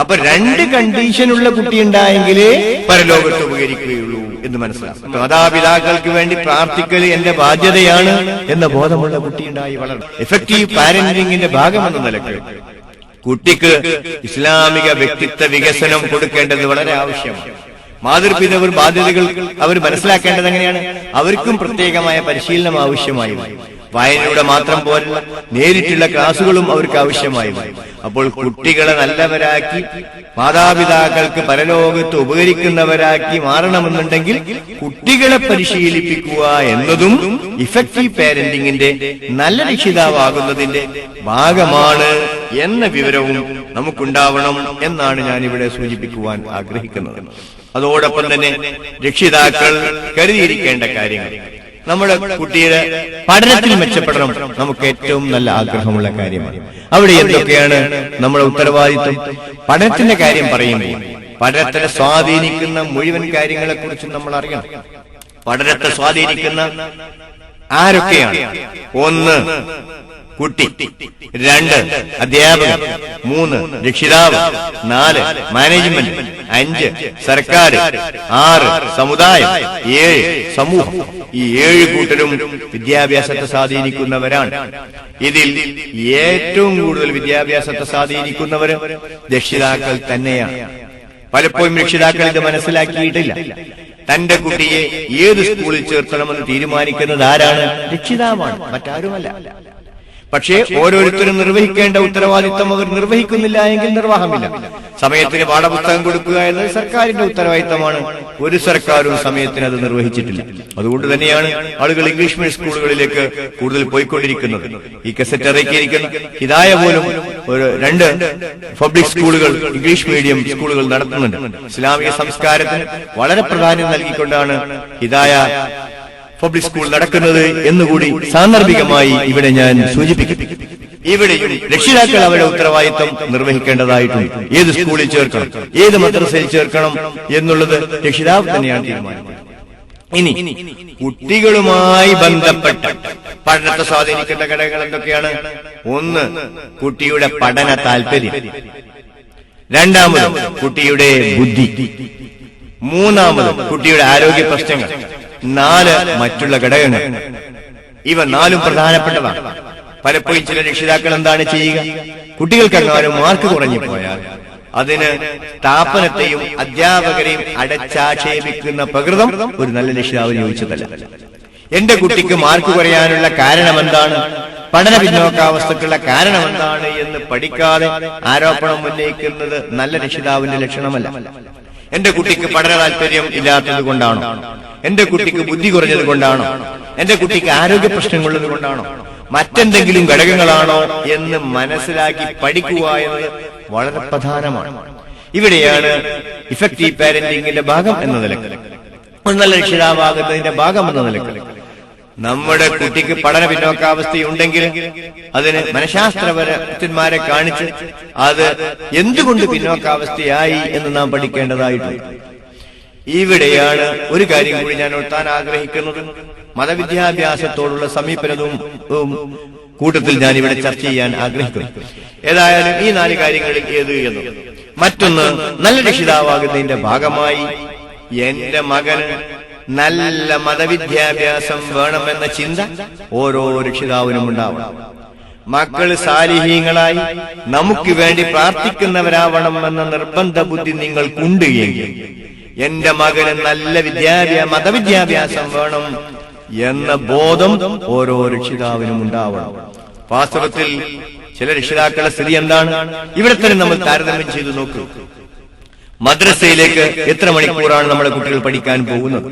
അപ്പൊ രണ്ട് കണ്ടീഷനുള്ള കുട്ടി ഉണ്ടായെങ്കിലേ പരലോകത്ത് ഉപകരിക്കുകയുള്ളൂ എന്ന് മനസ്സിലാക്കും. മാതാപിതാക്കൾക്ക് വേണ്ടി പ്രാർത്ഥിക്കൽ എന്റെ ബാധ്യതയാണ് എന്ന ബോധമുള്ള കുട്ടി ഉണ്ടായി വളരണം. എഫക്റ്റീവ് പാരന്റിംഗിന്റെ ഭാഗമെന്ന നിലയ്ക്ക് കുട്ടിക്ക് ഇസ്ലാമിക വ്യക്തിത്വ വികസനം കൊടുക്കേണ്ടത് വളരെ ആവശ്യമാണ്. മാതൃപിതാവ് ബാധ്യതകൾ അവർ മനസ്സിലാക്കേണ്ടത് എങ്ങനെയാണ്? അവർക്കും പ്രത്യേകമായ പരിശീലനം ആവശ്യമായി. വായനയുടെ മാത്രം പോലുള്ള നേരിട്ടുള്ള ക്ലാസുകളും അവർക്ക് ആവശ്യമായി. അപ്പോൾ കുട്ടികളെ നല്ലവരാക്കി, മാതാപിതാക്കൾക്ക് പരലോകത്ത് ഉപകരിക്കുന്നവരാക്കി മാറണമെന്നുണ്ടെങ്കിൽ കുട്ടികളെ പരിശീലിപ്പിക്കുക എന്നതും ഇഫക്റ്റീവ് പാരന്റിംഗിന്റെ, നല്ല രക്ഷിതാവാകുന്നതിന്റെ ഭാഗമാണ് എന്ന വിവരവും നമുക്കുണ്ടാവണം എന്നാണ് ഞാൻ ഇവിടെ സൂചിപ്പിക്കുവാൻ ആഗ്രഹിക്കുന്നത്. അതോടൊപ്പം തന്നെ രക്ഷിതാക്കൾ കരുതിയിരിക്കേണ്ട കാര്യങ്ങൾ, നമ്മുടെ കുട്ടിയുടെ പഠനത്തിൽ മെച്ചപ്പെടണം, നമുക്ക് ഏറ്റവും നല്ല ആഗ്രഹമുള്ള കാര്യമാണ്. അവിടെ എന്തൊക്കെയാണ് നമ്മുടെ ഉത്തരവാദിത്വം? പഠനത്തിന്റെ കാര്യം പറയുമ്പോൾ പഠനത്തെ സ്വാധീനിക്കുന്ന മുഴുവൻ കാര്യങ്ങളെ കുറിച്ചും നമ്മൾ അറിയണം. പഠനത്തെ സ്വാധീനിക്കുന്ന ആരൊക്കെയാണ്? ഒന്ന്, കുട്ടി. 2, അധ്യാപകൻ. 3, രക്ഷിതാവ്. 4, മാനേജ്മെന്റ്. 5, സർക്കാർ. 6, സമുദായം. 7, സമൂഹം. ഈ 7 കൂട്ടരും വിദ്യാഭ്യാസത്തെ സ്വാധീനിക്കുന്നവരാണ്. ഇതിൽ ഏറ്റവും കൂടുതൽ വിദ്യാഭ്യാസത്തെ സ്വാധീനിക്കുന്നവർ രക്ഷിതാക്കൾ തന്നെയാണ്. പലപ്പോഴും രക്ഷിതാക്കൾ ഇത് മനസ്സിലാക്കിയിട്ടില്ല. തന്റെ കുട്ടിയെ ഏത് സ്കൂളിൽ ചേർക്കണമെന്ന് തീരുമാനിക്കുന്നത് ആരാണ്? രക്ഷിതാവാണ്, മറ്റാരുമല്ല. പക്ഷേ ഓരോരുത്തരും നിർവഹിക്കേണ്ട ഉത്തരവാദിത്വം അവർ നിർവഹിക്കുന്നില്ല എങ്കിൽ നിർവാഹമില്ല. സമയത്തിന് പാഠപുസ്തകം കൊടുക്കുക എന്നത് സർക്കാരിന്റെ ഉത്തരവാദിത്തമാണ്. ഒരു സർക്കാരും സമയത്തിന് അത് നിർവഹിച്ചിട്ടില്ല. അതുകൊണ്ട് തന്നെയാണ് ആളുകൾ ഇംഗ്ലീഷ് മീഡിയം സ്കൂളുകളിലേക്ക് കൂടുതൽ പോയിക്കൊണ്ടിരിക്കുന്നത്. ഈ കസറ്റ് ഇറക്കിയിരിക്കുന്ന ഹിദായ പോലും 2 പബ്ലിക് സ്കൂളുകൾ, ഇംഗ്ലീഷ് മീഡിയം സ്കൂളുകൾ നടത്തുന്നുണ്ട്. ഇസ്ലാമിക സംസ്കാരത്തിന് വളരെ പ്രാധാന്യം നൽകിക്കൊണ്ടാണ് ഹിദായ പബ്ലിക് സ്കൂൾ നടക്കുന്നത് എന്നുകൂടി സാന്ദർഭികമായി ഇവിടെ ഞാൻ സൂചിപ്പിക്കും. ഇവിടെ രക്ഷിതാക്കൾ അവരുടെ ഉത്തരവാദിത്വം നിർവഹിക്കേണ്ടതായിട്ടുണ്ട്. ഏത് സ്കൂളിൽ ചേർക്കണം, ഏത് മദ്രസയിൽ ചേർക്കണം എന്നുള്ളത് രക്ഷിതാവ് തന്നെയാണ് തീരുമാനിക്കുന്നത്. ഇനി കുട്ടികളുമായി ബന്ധപ്പെട്ട പഠനത്തെ സ്വാധീനിക്കേണ്ട ഘടകങ്ങൾ എന്തൊക്കെയാണ്? 1, കുട്ടിയുടെ പഠന താല്പര്യം. 2, കുട്ടിയുടെ ബുദ്ധി. 3, കുട്ടിയുടെ ആരോഗ്യ പ്രശ്നങ്ങൾ. 4, മറ്റുള്ള ഘടകങ്ങൾ. ഇവ 4 പ്രധാനപ്പെട്ടതാണ്. പലപ്പോഴും ചില രക്ഷിതാക്കൾ എന്താണ് ചെയ്യുക? കുട്ടികൾക്കെങ്ങാനും മാർക്ക് കുറഞ്ഞു പോയാൽ അതിന് സ്ഥാപനത്തെയും അധ്യാപകരെയും അടച്ചാക്ഷേപിക്കുന്ന പ്രകൃതം ഒരു നല്ല രക്ഷിതാവിന് യോജിച്ചതല്ല. എന്റെ കുട്ടിക്ക് മാർക്ക് കുറയാനുള്ള കാരണം എന്താണ്, പഠന പിന്നോക്കാവസ്ഥക്കുള്ള കാരണം എന്താണ് എന്ന് പഠിക്കാതെ ആരോപണം ഉന്നയിക്കുന്നത് നല്ല രക്ഷിതാവിന്റെ ലക്ഷണമല്ല. എന്റെ കുട്ടിക്ക് പഠന താല്പര്യം ഇല്ലാത്തത് കൊണ്ടാണോ? എന്റെ കുട്ടിക്ക് ബുദ്ധി കുറഞ്ഞത് കൊണ്ടാണോ? എന്റെ കുട്ടിക്ക് ആരോഗ്യ പ്രശ്നങ്ങളുള്ളത് കൊണ്ടാണോ? മറ്റെന്തെങ്കിലും ഘടകങ്ങളാണോ എന്ന് മനസ്സിലാക്കി പഠിക്കുക എന്നത് വളരെ പ്രധാനമാണ്. ഇവിടെയാണ് ഇഫക്റ്റീവ് പാരന്റിംഗിന്റെ ഭാഗം എന്ന നിലക്ക്, ഒരു നല്ല രക്ഷിതാവാകുന്നതിന്റെ ഭാഗം എന്ന നിലക്ക് നമ്മുടെ കുട്ടിക്ക് പഠന പിന്നോക്കാവസ്ഥയുണ്ടെങ്കിൽ അതിന് മനഃശാസ്ത്രപരന്മാരെ കാണിച്ച് അത് എന്തുകൊണ്ട് പിന്നോക്കാവസ്ഥയായി എന്ന് നാം പഠിക്കേണ്ടതായിട്ടുണ്ട്. ഇവിടെയാണ് ഒരു കാര്യം കൂടി ഞാൻ ഉണർത്താൻ ആഗ്രഹിക്കുന്നത്. മതവിദ്യാഭ്യാസത്തോടുള്ള സമീപനവും കൂട്ടത്തിൽ ഞാൻ ഇവിടെ ചർച്ച ചെയ്യാൻ ആഗ്രഹിക്കുന്നു. ഏതായാലും ഈ 4 കാര്യങ്ങളിൽ ഏത് എന്ന്. മറ്റൊന്ന്, നല്ല രക്ഷിതാവാകുന്നതിന്റെ ഭാഗമായി എന്റെ മകന് നല്ല മതവിദ്യാഭ്യാസം വേണമെന്ന ചിന്ത ഓരോ രക്ഷിതാവിനും ഉണ്ടാവണം. മക്കൾ സാലിഹീങ്ങളായി നമുക്ക് വേണ്ടി പ്രാർത്ഥിക്കുന്നവരാവണം എന്ന നിർബന്ധ ബുദ്ധി നിങ്ങൾക്കുണ്ട് എങ്കിൽ എന്റെ മകന് നല്ല മതവിദ്യാഭ്യാസം വേണം എന്ന ബോധം ഓരോ രക്ഷിതാവിനും ഉണ്ടാവണം. വാസ്തവത്തിൽ ചില രക്ഷിതാക്കളുടെ സ്ഥിതി എന്താണ്? ഇവിടെ തന്നെ നമ്മൾ താരതമ്യം ചെയ്തു നോക്കൂ. മദ്രസയിലേക്ക് എത്ര മണിക്കൂറാണ് നമ്മുടെ കുട്ടികൾ പഠിക്കാൻ പോകുന്നത്?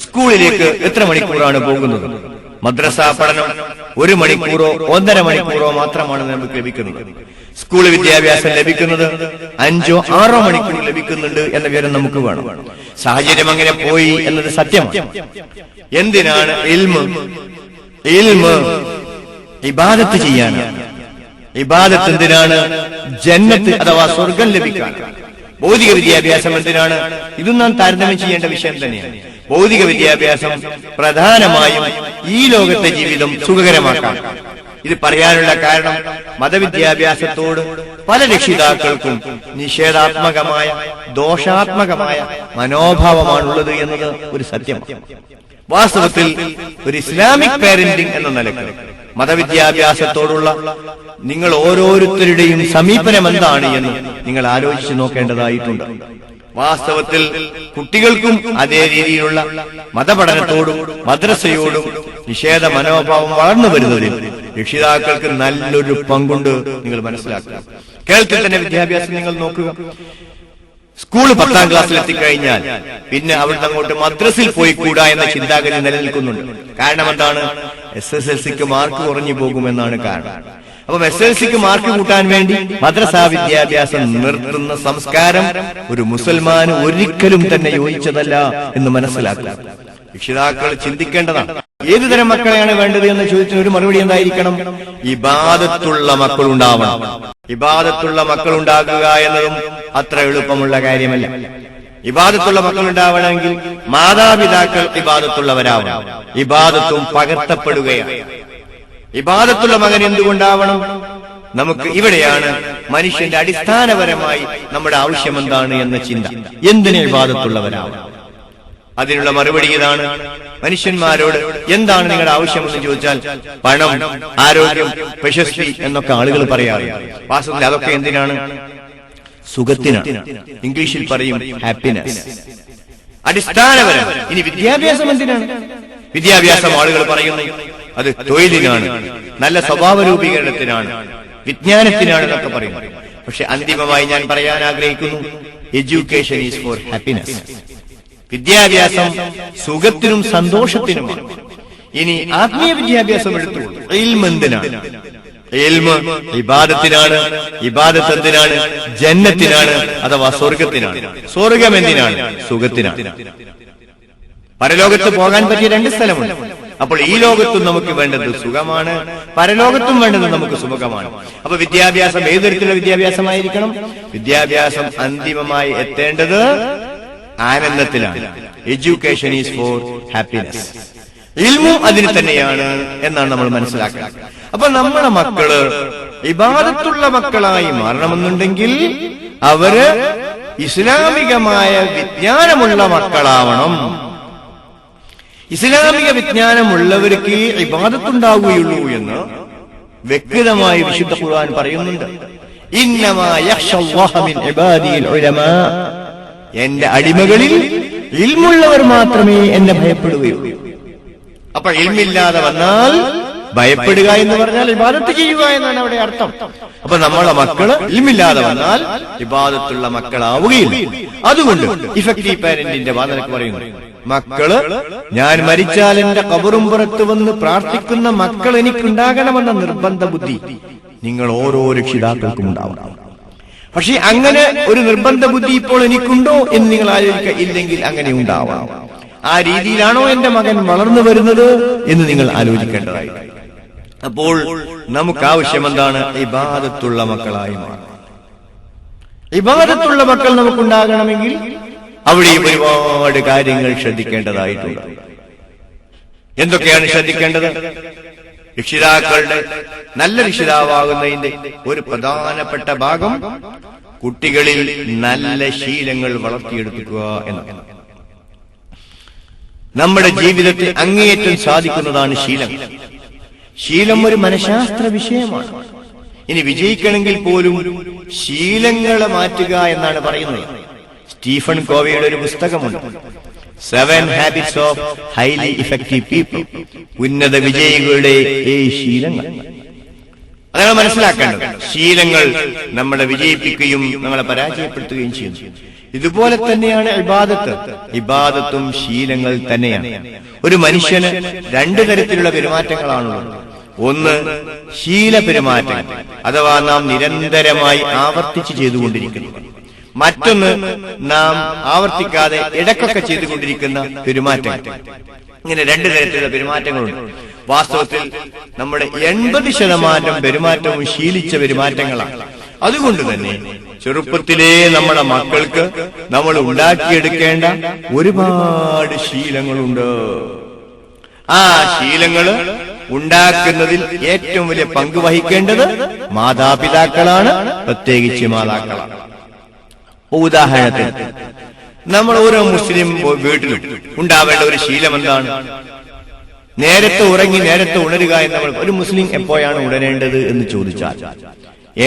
സ്കൂളിലേക്ക് എത്ര മണിക്കൂറാണ് പോകുന്നത്? മദ്രസ പഠനം 1 മണിക്കൂറോ 1.5 മണിക്കൂറോ മാത്രമാണ് നമുക്ക് ലഭിക്കുന്നത്. സ്കൂൾ വിദ്യാഭ്യാസം ലഭിക്കുന്നത് 5 or 6 മണിക്കൂർ ലഭിക്കുന്നുണ്ട് എന്ന വിവരം നമുക്ക് വേണം. സാഹചര്യം അങ്ങനെ പോയി എന്നത് സത്യമാണ്. എന്തിനാണ് ഇൽമ് ഇബാദത്ത് ചെയ്യാനാണ്. ഇബാദത്ത് എന്തിനാണ്? ജന്നത്ത് അഥവാ സ്വർഗം ലഭിക്കാൻ. ഭൗതിക വിദ്യാഭ്യാസം എന്തിനാണ്? ഇതും നാം താരതമ്യം ചെയ്യേണ്ട വിഷയം തന്നെയാണ്. ഭൗതിക വിദ്യാഭ്യാസം പ്രധാനമായും ഈ ലോകത്തെ ജീവിതം സുഖകരമാക്കാൻ. ഇത് പറയാനുള്ള കാരണം മതവിദ്യാഭ്യാസത്തോട് പല രക്ഷിതാക്കൾക്കും നിഷേധാത്മകമായ ദോഷാത്മകമായ മനോഭാവമാണുള്ളത് എന്നത് ഒരു സത്യമാണ്. വാസ്തവത്തിൽ ഒരു ഇസ്ലാമിക് പാരന്റിംഗ് എന്ന നിലയ്ക്ക് മതവിദ്യാഭ്യാസത്തോടുള്ള നിങ്ങൾ ഓരോരുത്തരുടെയും സമീപനം എന്താണ് എന്ന് നിങ്ങൾ ആലോചിച്ചു നോക്കേണ്ടതായിട്ടുണ്ട്. വാസ്തവത്തിൽ കുട്ടികൾക്കും അതേ രീതിയിലുള്ള മതപഠനത്തോടും മദ്രസയോടും നിഷേധ മനോഭാവം വളർന്നു വരുന്നതിൽ രക്ഷിതാക്കൾക്ക് നല്ലൊരു പങ്കുണ്ട്. നിങ്ങൾ മനസ്സിലാക്കുക. കേരളത്തിൽ തന്നെ വിദ്യാഭ്യാസം നിങ്ങൾ നോക്കുക. സ്കൂൾ 10ാം ക്ലാസ്സിൽ എത്തിക്കഴിഞ്ഞാൽ പിന്നെ അവിടുന്ന് അങ്ങോട്ട് മദ്രസയിൽ പോയി കൂടാ എന്ന ചിന്താഗതി നിലനിൽക്കുന്നുണ്ട്. കാരണം എന്താണ്? SSLCക്ക് മാർക്ക് കുറഞ്ഞു പോകുമെന്നാണ് കാരണം. അപ്പം SSLCക്ക് മാർക്ക് കൂട്ടാൻ വേണ്ടി മദ്രസാ വിദ്യാഭ്യാസം നിർത്തുന്ന സംസ്കാരം ഒരു മുസൽമാന് ഒരിക്കലും തന്നെ യോജിച്ചതല്ല എന്ന് മനസ്സിലാക്കുക. രക്ഷിതാക്കൾ ചിന്തിക്കേണ്ടതാണ്. ഏതുതരം മക്കളെയാണ് വേണ്ടത് എന്ന് ചോദിച്ച ഒരു മറുപടി എന്തായിരിക്കണം? ഇബാദത്തുള്ള മക്കളുണ്ടാവണം. ഇബാദത്തുള്ള മക്കളുണ്ടാക്കുക എന്നതും അത്ര എളുപ്പമുള്ള കാര്യമല്ല. ഇബാദത്തുള്ള മക്കളുണ്ടാവണമെങ്കിൽ മാതാപിതാക്കൾ ഇബാദത്തുള്ളവരാവണം. ഇബാദത്തും പകർത്തപ്പെടുകയാണ്. ഇബാദത്തുള്ള മകൻ എന്തുകൊണ്ടാവണം? നമുക്ക് ഇവിടെയാണ് മനുഷ്യന്റെ അടിസ്ഥാനപരമായി നമ്മുടെ ആവശ്യം എന്താണ് എന്ന ചിന്ത. എന്തിന് ഇബാദത്തുള്ളവരാവണം? അതിനുള്ള മറുപടി ഇതാണ്. മനുഷ്യന്മാരോട് എന്താണ് നിങ്ങളുടെ ആവശ്യമെന്ന് ചോദിച്ചാൽ പണം, ആരോഗ്യം, പ്രശസ്തി എന്നൊക്കെ ആളുകൾ പറയാറുണ്ട്. വാസ്തവത്തിൽ അതൊക്കെ എന്തിനാണ്? സുഖത്തിനാണ്. ഇംഗ്ലീഷിൽ പറയും ഹാപ്പിനെസ്. അടിസ്ഥാനപരം. ഇനി വിദ്യാഭ്യാസം എന്തിനാണ്? വിദ്യാഭ്യാസം ആളുകൾ പറയുന്നു അത് തൊഴിലിനാണ്, നല്ല സ്വഭാവ രൂപീകരണത്തിനാണ്, വിജ്ഞാനത്തിനാണ് എന്നൊക്കെ പറയുന്നു. പക്ഷെ അന്തിമമായി ഞാൻ പറയാൻ ആഗ്രഹിക്കുന്നു, എഡ്യൂക്കേഷൻ ഈസ് ഫോർ ഹാപ്പിനെസ്. വിദ്യാഭ്യാസം സുഖത്തിനും സന്തോഷത്തിനുമാണ്. ഇനി ആത്മീയ വിദ്യാഭ്യാസം എടുത്തുള്ളൂ. ഇൽമ് എന്തിനാണ്? ഇൽമ് ഇബാദത്തിനാണ്. ഇബാദത്ത് എന്തിനാണ്? ജന്നത്തിനാണ് അഥവാ സ്വർഗത്തിനാണ്. സ്വർഗം എന്തിനാണ്? സുഖത്തിനാണ്. പരലോകത്ത് പോകാൻ പറ്റിയ 2 സ്ഥലമുണ്ട്. അപ്പോൾ ഈ ലോകത്തും നമുക്ക് വേണ്ടത് സുഖമാണ്, പരലോകത്തും വേണ്ടത് നമുക്ക് സുഖമാണ്. അപ്പൊ വിദ്യാഭ്യാസം ഏതു തരത്തിലുള്ള വിദ്യാഭ്യാസമായിരിക്കണം? വിദ്യാഭ്യാസം അന്തിമമായി എത്തേണ്ടത് ആനന്ദത്തിലാണ്. Education is for happiness. ഇൽമും അതിന് തന്നെയാണ് എന്നാണ് നമ്മൾ മനസ്സിലാക്കുന്നത്. അപ്പൊ നമ്മുടെ മക്കള് ഇബാദത്തുള്ള മക്കളായി മാറണമെന്നുണ്ടെങ്കിൽ അവര് ഇസ്ലാമികമായ വിജ്ഞാനമുള്ള മക്കളാവണം. ഇസ്ലാമിക വിജ്ഞാനമുള്ളവർക്ക് ഇബാദത്തുണ്ടാവുകയുള്ളൂ എന്ന് വ്യക്തമായി വിശുദ്ധ ഖുർആൻ പറയുന്നുണ്ട്. ഇന്നമാ യഖ്ശല്ലാഹ മിൻ ഇബാദിൽ ഉലമാ. എന്റെ അടിമകളിൽ ഇൽമുള്ളവർ മാത്രമേ എന്നെ ഭയപ്പെടുകയുള്ളൂ. അപ്പൊ ഇൽമില്ലാതെ വന്നാൽ ഭയപ്പെടുക എന്ന് പറഞ്ഞാൽ ഇബാദത്ത് ചെയ്യുക എന്നാണ് അവിടെ അർത്ഥം. അപ്പൊ നമ്മളെ മക്കള് ഇൽമില്ലാതെ വന്നാൽ ഇബാദത്തുള്ള മക്കളാവുകയില്ല. അതുകൊണ്ട് ഇഫക്റ്റീവ് പാരന്റിന്റെ വാദനക്ക് പറയുന്നു, മക്കള് ഞാൻ മരിച്ചാൽ എന്റെ ഖബറും പുറത്ത് വന്ന് പ്രാർത്ഥിക്കുന്ന മക്കൾ എനിക്കുണ്ടാകണമെന്ന നിർബന്ധ ബുദ്ധി നിങ്ങൾ ഓരോ രക്ഷിതാക്കൾക്കും ഉണ്ടാവണം. പക്ഷെ അങ്ങനെ ഒരു നിർബന്ധ ബുദ്ധി ഇപ്പോൾ എനിക്കുണ്ടോ എന്ന് നിങ്ങൾ ആലോചിക്കുക. ഇല്ലെങ്കിൽ അങ്ങനെ ഉണ്ടാവാം. ആ രീതിയിലാണോ എന്റെ മകൻ വളർന്നു വരുന്നത് എന്ന് നിങ്ങൾ ആലോചിക്കേണ്ടതായി. അപ്പോൾ നമുക്ക് ആവശ്യം എന്താണ്? ഇബാദത്തുള്ള മക്കളായി മാറണം. ഇബാദത്തുള്ള മക്കൾ നമുക്കുണ്ടാകണമെങ്കിൽ അവിടെ ഒരുപാട് കാര്യങ്ങൾ ശ്രദ്ധിക്കേണ്ടതായിട്ടുണ്ട്. എന്തൊക്കെയാണ് ശ്രദ്ധിക്കേണ്ടത്? രക്ഷിതാക്കളുടെ നല്ല രക്ഷിതാവാകുന്നതിന്റെ ഒരു പ്രധാനപ്പെട്ട ഭാഗം കുട്ടികളിൽ നല്ല ശീലങ്ങൾ വളർത്തിയെടുക്കുക എന്നതാണ്. നമ്മുടെ ജീവിതത്തിൽ അങ്ങേയറ്റം സാധിക്കുന്നതാണ് ശീലം. ശീലം ഒരു മനഃശാസ്ത്ര വിഷയമാണ്. ഇനി വിജയിക്കണമെങ്കിൽ പോലും ശീലങ്ങളെ മാറ്റുക എന്നാണ് പറയുന്നത്. സ്റ്റീഫൻ കോവിയുടെ ഒരു പുസ്തകമുണ്ട്, 7 habits of highly effective people, ഉന്നത വിജയികളുടെ 7 ശീലങ്ങൾ. അതാണ് മനസ്സിലാക്കേണ്ടത്. ശീലങ്ങൾ നമ്മളെ വിജയിപ്പിക്കുകയും നമ്മളെ പരാജയപ്പെടുത്തുകയും ചെയ്യുന്നു. ഇതുപോലെ തന്നെയാണ് ഇബാദത്ത്. ഇബാദത്തും ശീലങ്ങൾ തന്നെയാണ്. ഒരു മനുഷ്യന് 2 തരത്തിലുള്ള പെരുമാറ്റങ്ങളാണുള്ളത്. ഒന്ന് ശീല പെരുമാറ്റം, അഥവാ നാം നിരന്തരമായി ആവർത്തിച്ച് ചെയ്തുകൊണ്ടിരിക്കുന്നു. മറ്റൊന്ന് നാം ആവർത്തിക്കാതെ ഇടയ്ക്കൊക്കെ ചെയ്തുകൊണ്ടിരിക്കുന്ന പെരുമാറ്റം. ഇങ്ങനെ 2 തരത്തിലുള്ള പെരുമാറ്റങ്ങളുണ്ട്. വാസ്തവത്തിൽ നമ്മുടെ 80% പെരുമാറ്റവും ശീലിച്ച പെരുമാറ്റങ്ങളാണ്. അതുകൊണ്ട് തന്നെ ചെറുപ്പത്തിലേ നമ്മുടെ മക്കൾക്ക് നമ്മൾ ഉണ്ടാക്കിയെടുക്കേണ്ട ഒരുപാട് ശീലങ്ങളുണ്ട്. ആ ശീലങ്ങള് ഉണ്ടാക്കുന്നതിൽ ഏറ്റവും വലിയ പങ്ക് വഹിക്കേണ്ടത് മാതാപിതാക്കളാണ്, പ്രത്യേകിച്ച് മാതാക്കളാണ്. ഉദാഹരണത്തിന് നമ്മൾ ഓരോ മുസ്ലിം വീട്ടിലും ഉണ്ടാവേണ്ട ഒരു ശീലം എന്താണ്? നേരത്തെ ഉറങ്ങി നേരത്തെ ഉണരുക എന്ന്. ഒരു മുസ്ലിം എപ്പോഴാണ് ഉണരേണ്ടത് എന്ന് ചോദിച്ചാൽ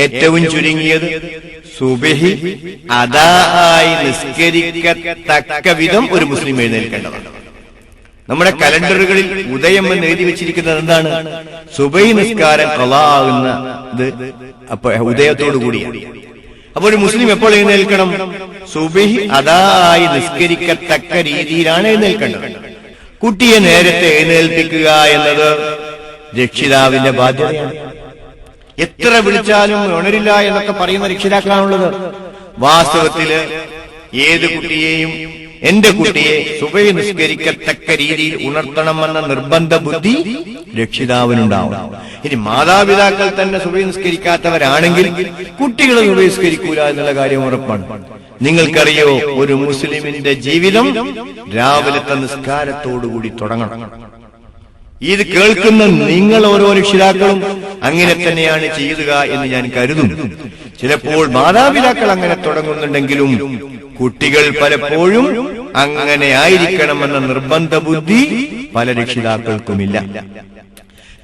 ഏറ്റവും ചുരുങ്ങിയത് സുബഹി അദായി നിസ്കരിക്കത്തക്ക വിധം ഒരു മുസ്ലിം എഴുന്നേൽക്കേണ്ടതാണ്. നമ്മുടെ കലണ്ടറുകളിൽ ഉദയം എന്ന് എഴുതി വെച്ചിരിക്കുന്നത് എന്താണ്? സുബഹി നിസ്കാരം ഖളാവുന്നത് അപ്പൊ ഉദയത്തോടു കൂടിയാണ്. അപ്പോൾ ഒരു മുസ്ലിം എപ്പോൾ എഴുന്നേൽക്കണം? സുബഹി അദായി നിസ്കരിക്കത്തക്ക രീതിയിലാണ് എഴുന്നേൽക്കേണ്ടത്. കുട്ടിയെ നേരത്തെ എഴുന്നേൽപ്പിക്കുക എന്നത് രക്ഷിതാവിന്റെ ബാധ്യതയാണ്. എത്ര വിളിച്ചാലും ഉണരില്ല എന്നൊക്കെ പറയുന്ന രക്ഷിതാക്കളാണുള്ളത്. വാസ്തവത്തില് ഏത് കുട്ടിയെയും എന്റെ കുട്ടിയെ സുബഹി നിസ്കരിക്കത്തക്ക രീതിയിൽ ഉണർത്തണമെന്ന നിർബന്ധ ബുദ്ധി രക്ഷിതാവിനുണ്ടാവും. ഇനി മാതാപിതാക്കൾ തന്നെ സുബഹി നിസ്കരിക്കാത്തവരാണെങ്കിൽ കുട്ടികൾ സുബഹി നിസ്കരിക്കൂല എന്നുള്ള കാര്യം ഉറപ്പാണ്. നിങ്ങൾക്കറിയോ, ഒരു മുസ്ലിമിന്റെ ജീവിതം രാവിലത്തെ നിസ്കാരത്തോടുകൂടി തുടങ്ങണം. ഇത് കേൾക്കുന്ന നിങ്ങൾ ഓരോ രക്ഷിതാക്കളും അങ്ങനെ തന്നെയാണ് ചെയ്യുക എന്ന് ഞാൻ കരുതുന്നു. ചിലപ്പോൾ മാതാപിതാക്കൾ അങ്ങനെ തുടങ്ങുന്നുണ്ടെങ്കിലും കുട്ടികൾ പലപ്പോഴും അങ്ങനെ ആയിരിക്കണമെന്ന നിർബന്ധ ബുദ്ധി പല രക്ഷിതാക്കൾക്കുമില്ല.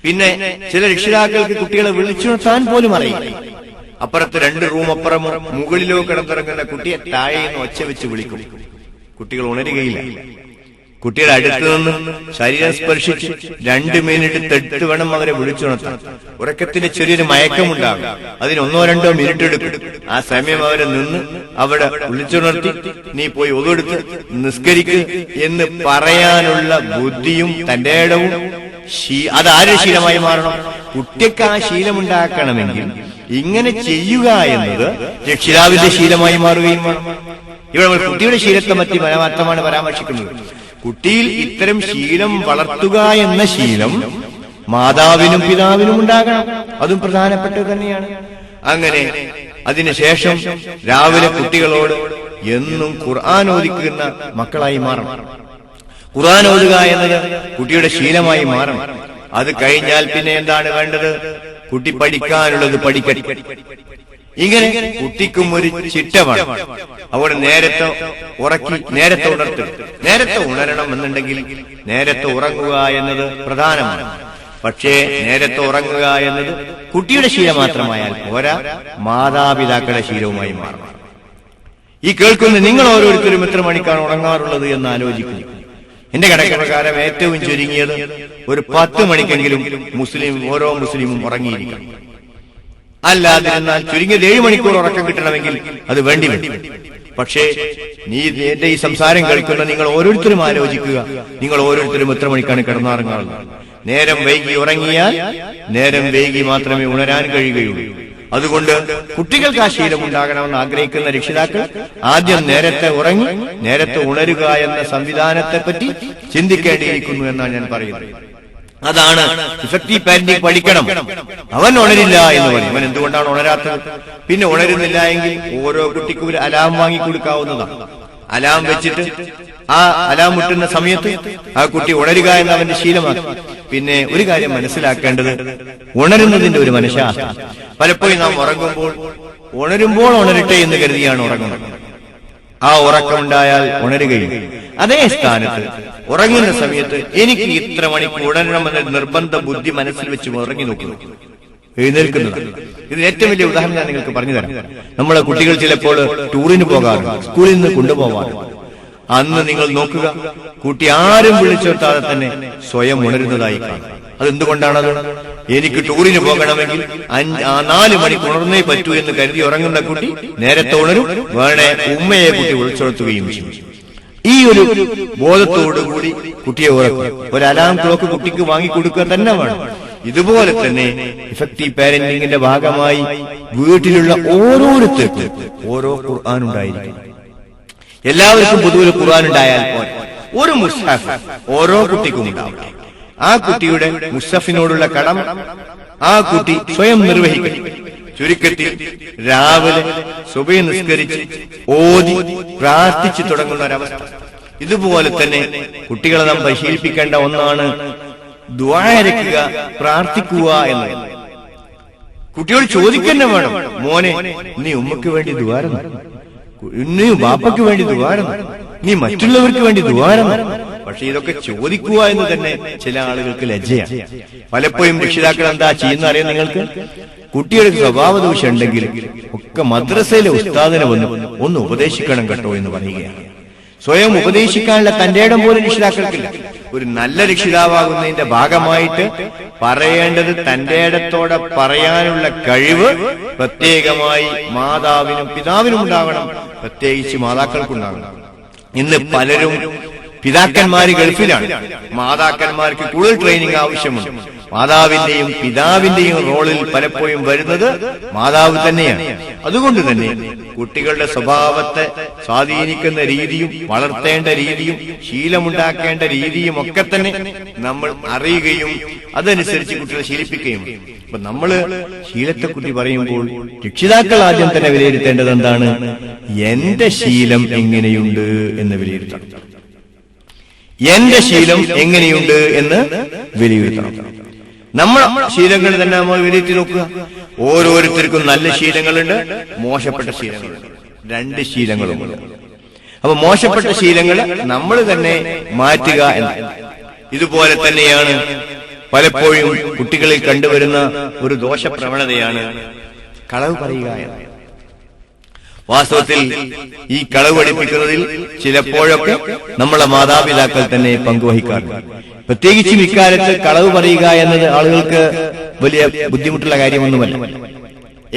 പിന്നെ ചില രക്ഷിതാക്കൾക്ക് കുട്ടികളെ വിളിച്ചുണർത്താൻ പോലും അറിയില്ല. അപ്പുറത്ത് 2 റൂം അപ്പുറമോ മുകളിലോ കിടന്നിറങ്ങുന്ന കുട്ടിയെ താഴേന്ന് ഒച്ച വെച്ച് വിളിക്കും. കുട്ടികൾ ഉണരുകയില്ല. കുട്ടിയുടെ അടുത്ത് നിന്ന് ശരീരം സ്പർശിച്ച് 2 മിനിറ്റ് തൊട്ട് വേണം അവരെ വിളിച്ചുണർത്താൻ. ഉറക്കത്തിന്റെ ചെറിയൊരു മയക്കമുണ്ടാകും. അതിന് 1-2 മിനിറ്റ് എടുക്കും. ആ സമയം അവരെ നിന്ന് അവിടെ വിളിച്ചുണർത്തി നീ പോയി ഒതുകൊടുത്ത് നിസ്കരിക്ക് എന്ന് പറയാനുള്ള ബുദ്ധിയും തന്റെ ഇടവും അത് ആരുടെ ശീലമായി മാറണം? കുട്ടിക്ക് ആ ശീലമുണ്ടാക്കണമെങ്കിൽ ഇങ്ങനെ ചെയ്യുക എന്നത് രക്ഷിതാവിന്റെ ശീലമായി മാറുകയും വേണം. ഇവിടെ നമ്മൾ കുട്ടിയുടെ ശീലത്തെ പറ്റി മാത്രമാണ് പരാമർശിക്കുന്നത്. കുട്ടിയിൽ ഇത്തരം ശീലം വളർത്തുക എന്ന ശീലം മാതാവിനും പിതാവിനും ഉണ്ടാകണം. അതും പ്രധാനപ്പെട്ടത് തന്നെയാണ്. അങ്ങനെ അതിനുശേഷം രാവിലെ കുട്ടികളോട് എന്നും ഖുർആൻ ഓതിക്കുന്ന മക്കളായി മാറണം. ഖുർആൻ ഓതുക എന്നത് കുട്ടിയുടെ ശീലമായി മാറണം. അത് കഴിഞ്ഞാൽ പിന്നെ എന്താണ് വേണ്ടത്? കുട്ടി പഠിക്കാനുള്ളത് പഠിക്കട്ടെ. ഇങ്ങനെ കുട്ടിക്കും ഒരു ചിട്ട വേണം. അവിടെ നേരത്തെ ഉറക്കി നേരത്തെ ഉണർത്തുക. നേരത്തെ ഉണരണം എന്നുണ്ടെങ്കിൽ നേരത്തെ ഉറങ്ങുക എന്നത് പ്രധാനമാണ്. പക്ഷേ നേരത്തെ ഉറങ്ങുക എന്നത് കുട്ടിയുടെ ശീലം മാത്രമായാൽ പോരാ, മാതാപിതാക്കളുടെ ശീലവുമായി മാറണം. ഈ കേൾക്കുന്ന നിങ്ങൾ ഓരോരുത്തരും എത്ര മണിക്കാണ് ഉറങ്ങാറുള്ളത് എന്ന് ആലോചിക്കുന്നു. എന്റെ കണക്കുപ്രകാരം ഏറ്റവും ചുരുങ്ങിയത് ഒരു 10 മണിക്കെങ്കിലും ഓരോ മുസ്ലിമും ഉറങ്ങിയിരിക്കണം. അല്ലാതിരുന്നാൽ ചുരുങ്ങിയത് 7 മണിക്കൂർ ഉറക്കം കിട്ടണമെങ്കിൽ അത് വേണ്ടി വരും. പക്ഷേ എന്റെ ഈ സംസാരം കേൾക്കുന്ന നിങ്ങൾ ഓരോരുത്തരും ആലോചിക്കുക, നിങ്ങൾ ഓരോരുത്തരും എത്ര മണിക്കാണ് കിടന്നുറങ്ങാറുള്ളത്? നേരം വൈകി ഉറങ്ങിയാൽ നേരം വൈകി മാത്രമേ ഉണരാൻ കഴിയുകയുള്ളൂ. അതുകൊണ്ട് കുട്ടികൾക്ക് ആ ശീലം ഉണ്ടാകണമെന്ന് ആഗ്രഹിക്കുന്ന രക്ഷിതാക്കൾ ആദ്യം നേരത്തെ ഉറങ്ങി നേരത്തെ ഉണരുക എന്ന സംവിധാനത്തെപ്പറ്റി ചിന്തിക്കേണ്ടിയിരിക്കുന്നു എന്നാണ് ഞാൻ പറയുന്നത്. അതാണ് ഇഫക്റ്റീവ് പാരന്റിംഗ്. പഠിക്കണം. അവൻ ഉണരില്ല എന്ന് പറയും. അവൻ എന്തുകൊണ്ടാണ് ഉണരാത്തത്? പിന്നെ ഉണരുന്നില്ല എങ്കിൽ ഓരോ കുട്ടിക്കും ഒരു അലാം വാങ്ങി കൊടുക്കാവുന്നതാണ്. അലാം വെച്ചിട്ട് ആ അലാം മുട്ടുന്ന സമയത്ത് ആ കുട്ടി ഉണരുക എന്ന അവന്റെ ശീലമാക്കി. പിന്നെ ഒരു കാര്യം മനസ്സിലാക്കേണ്ടത്, ഉണരുന്നതിന്റെ ഒരു മനഃശാസ്ത്രം. പലപ്പോഴും നാം ഉറങ്ങുമ്പോൾ ഉണരുമ്പോൾ ഉണരട്ടെ എന്ന് കരുതിയാണ് ഉറങ്ങുന്നത്. ആ ഉറക്കമുണ്ടായാൽ ഉണരുകയും അതേ സ്ഥാനത്ത് ഉറങ്ങുന്ന സമയത്ത് എനിക്ക് ഇത്ര മണിക്ക് ഉണരണമെന്ന നിർബന്ധ ബുദ്ധി മനസ്സിൽ വെച്ച് ഉറങ്ങി നോക്കുന്നു, എഴുന്നേൽക്കുന്നതാണ്. ഇതിന് ഏറ്റവും വലിയ ഉദാഹരണം ഞാൻ നിങ്ങൾക്ക് പറഞ്ഞു തരാം. നമ്മളെ കുട്ടികൾ ചിലപ്പോൾ ടൂറിന് പോകാറുണ്ട്, സ്കൂളിൽ നിന്ന് കൊണ്ടുപോകാറുണ്ട്. അന്ന് നിങ്ങൾ നോക്കുക, കുട്ടി ആരും വിളിച്ചോട്ടാതെ തന്നെ സ്വയം ഉണരുന്നതായി കാണും. അതെന്തുകൊണ്ടാണത്? എനിക്ക് ടൂറിന് പോകണമെങ്കിൽ 4 മണിക്ക് ഉണർന്നേ പറ്റൂ എന്ന് കരുതി ഉറങ്ങുന്ന കുട്ടി നേരത്തെ ഉണരും, വേണേ ഉമ്മയെ കുട്ടി വിളിച്ചുണർത്തുകയും ചെയ്യും. ഈ ഒരു ബോധത്തോടുകൂടി കുട്ടിയെ ഉറക്കും. ഒരു അലാം ക്ലോക്ക് കുട്ടിക്ക് വാങ്ങിക്കൊടുക്കുക തന്നെ വേണം. ഇതുപോലെ തന്നെ ഇഫക്റ്റീവ് പാരന്റിംഗിന്റെ ഭാഗമായി വീട്ടിലുള്ള ഓരോരുത്തർക്കും ഓരോ ഖുർആൻ ഉണ്ടായിരിക്കും. എല്ലാവർക്കും പൊതുവെ ഖുർആൻ ഉണ്ടായാൽ പോലെ ഒരു മുസ്ഹഫ് ഓരോ കുട്ടിക്കും ഉണ്ടാവും. ആ കുട്ടിയുടെ മുസ്ഹഫിനോടുള്ള കടമ ആ കുട്ടി സ്വയം നിർവഹിക്കണം. ചുരുക്കത്തിൽ രാവിലെ സുബഹി നിസ്കരിച്ച് ഓതി പ്രാർത്ഥിച്ചു തുടങ്ങുന്ന ഒരവസ്ഥ. ഇതുപോലെ തന്നെ കുട്ടികളെ നാം പരിശീലിപ്പിക്കേണ്ട ഒന്നാണ് ദുആ ഇറക്കുക, പ്രാർത്ഥിക്കുക എന്നത്. കുട്ടിയോട് ചോദിക്കന്നെ വേണം, മോനെ നീ ഉമ്മക്ക് വേണ്ടി ദുആരന്നു, നീ ബാപ്പയ്ക്ക് വേണ്ടി ദുആരന്നു, നീ മറ്റുള്ളവർക്ക് വേണ്ടി ദുആരന്നു. പക്ഷെ ഇതൊക്കെ ചോദിക്കുക എന്ന് തന്നെ ചില ആളുകൾക്ക് ലജ്ജയാണ്. പലപ്പോഴും രക്ഷിതാക്കൾ എന്താ ചെയ്യുന്ന അറിയാം നിങ്ങൾക്ക്? കുട്ടിയുടെ സ്വഭാവ ദോഷം ഉണ്ടെങ്കിൽ ഒക്കെ മദ്രസയിലെ ഉസ്താദിനെ ഒന്ന് ഉപദേശിക്കണം കേട്ടോ എന്ന് പറയുകയാണ്. സ്വയം ഉപദേശിക്കാനുള്ള തന്റെ ഇടം പോലും രക്ഷിതാക്കൾക്കില്ല. ഒരു നല്ല രക്ഷിതാവാകുന്നതിന്റെ ഭാഗമായിട്ട് പറയേണ്ടത് തന്റെ ഇടത്തോടെ പറയാനുള്ള കഴിവ് പ്രത്യേകമായി മാതാവിനും പിതാവിനും ഉണ്ടാകണം, പ്രത്യേകിച്ച് മാതാക്കൾക്കുണ്ടാകണം. ഇന്ന് പലരും പിതാക്കന്മാര് ഗൾഫിലാണ്, മാതാക്കന്മാർക്ക് കൂടുതൽ ട്രെയിനിങ് ആവശ്യമുണ്ട്. മാതാവിന്റെയും പിതാവിന്റെയും റോളിൽ പലപ്പോഴും വരുന്നത് മാതാവ് തന്നെയാണ്. അതുകൊണ്ട് തന്നെ കുട്ടികളുടെ സ്വഭാവത്തെ സ്വാധീനിക്കുന്ന രീതിയും വളർത്തേണ്ട രീതിയും ശീലമുണ്ടാക്കേണ്ട രീതിയും ഒക്കെ തന്നെ നമ്മൾ അറിയുകയും അതനുസരിച്ച് കുട്ടികളെ ശീലിപ്പിക്കുകയും. അപ്പൊ നമ്മള് ശീലത്തെക്കുറിച്ച് പറയുമ്പോൾ രക്ഷിതാക്കൾ ആദ്യം തന്നെ വിലയിരുത്തേണ്ടത് എന്താണ്? എന്റെ ശീലം എങ്ങനെയുണ്ട് എന്ന് വിലയിരുത്തണം. എന്റെ ശീലം എങ്ങനെയുണ്ട് എന്ന് വിലയിരുത്തണം. നമ്മളെ ശീലങ്ങൾ തന്നെ നമ്മൾ വിലയിരുത്തി നോക്കുക. ഓരോരുത്തർക്കും നല്ല ശീലങ്ങളുണ്ട്, മോശപ്പെട്ട ശീലങ്ങളുണ്ട്. 2 ശീലങ്ങളുമുണ്ട്. അപ്പൊ മോശപ്പെട്ട ശീലങ്ങൾ നമ്മൾ തന്നെ മാറ്റുക എന്ന്. ഇതുപോലെ തന്നെയാണ് പലപ്പോഴും കുട്ടികളിൽ കണ്ടുവരുന്ന ഒരു ദോഷപ്രവണതയാണ് കളവ് പറയുക എന്ന്. വാസ്തവത്തിൽ ഈ കളവ് പഠിപ്പിക്കുന്നതിൽ ചിലപ്പോഴൊക്കെ നമ്മളെ മാതാപിതാക്കൾ തന്നെ പങ്കുവഹിക്കാറുണ്ട്. പ്രത്യേകിച്ചും ഇക്കാലത്ത് കളവ് പറയുക എന്നത് ആളുകൾക്ക് വലിയ ബുദ്ധിമുട്ടുള്ള കാര്യമൊന്നുമല്ല,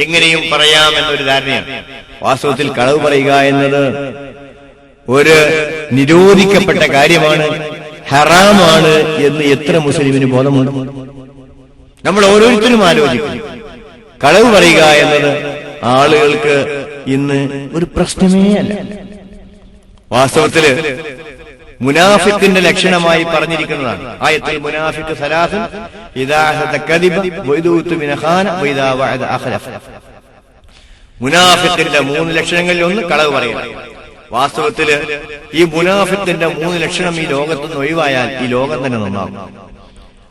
എങ്ങനെയും പറയാമെന്നൊരു ധാരണയാണ്. വാസ്തവത്തിൽ കളവ് പറയുക എന്നത് ഒരു നിരോധിക്കപ്പെട്ട കാര്യമാണ്, ഹറാമാണ് എന്ന് എത്ര മുസ്ലിമിന് ബോധമുണ്ട്? നമ്മൾ ഓരോരുത്തരും ആലോചിക്കും. കളവ് പറയുക എന്നത് ആളുകൾക്ക് ഇന്ന് ഒരു പ്രശ്നമേ അല്ല. വാസ്തവത്തില് മുനാഫിക്കിന്റെ ലക്ഷണമായി പറഞ്ഞിരിക്കുന്നതാണ്. ആയത്തിൽ മുനാഫിഖ് സലാസൻ ഇദാ ഹദ കദിബ വഇദൂതു മിൻ ഖാന വഇദാ വഅദ അഖലഫ. മുനാഫിക്കിന്റെ 3 ലക്ഷണങ്ങളിൽ ഒന്ന് കളവ് പറയുക. വാസ്തവത്തില് ഈ മുനാഫിക്കിന്റെ 3 ലക്ഷണം ഈ ലോകത്ത് നിന്ന് ഒഴിവായാൽ ഈ ലോകം തന്നെ നന്നാവും.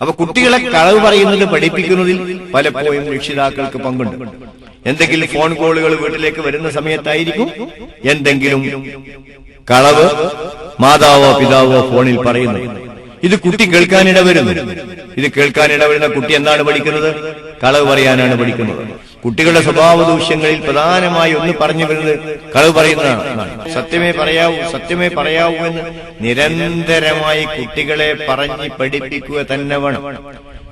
അപ്പൊ കുട്ടികളെ കളവ് പറയുന്നത് പഠിപ്പിക്കുന്നതിൽ പലപ്പോഴും രക്ഷിതാക്കൾക്ക് പങ്കുണ്ട്. എന്തെങ്കിലും ഫോൺ കോളുകൾ വീട്ടിലേക്ക് വരുന്ന സമയത്തായിരിക്കും എന്തെങ്കിലും കളവ് മാതാവോ പിതാവോ ഫോണിൽ പറയുന്നു. ഇത് കുട്ടി കേൾക്കാനിടവരുന്നു. ഇത് കേൾക്കാനിടവരുന്ന കുട്ടി എന്താണ് പഠിക്കുന്നത്? കളവ് പറയാനാണ് പഠിക്കുന്നത്. കുട്ടികളുടെ സ്വഭാവ ദൂഷ്യങ്ങളിൽ പ്രധാനമായി ഒന്ന് പറഞ്ഞു വരുന്നത് കളവ് പറയുന്നതാണ്. സത്യമേ പറയാവൂ, സത്യമേ പറയാവൂ എന്ന് നിരന്തരമായി കുട്ടികളെ പറഞ്ഞ് പഠിപ്പിക്കുക തന്നെ വേണം.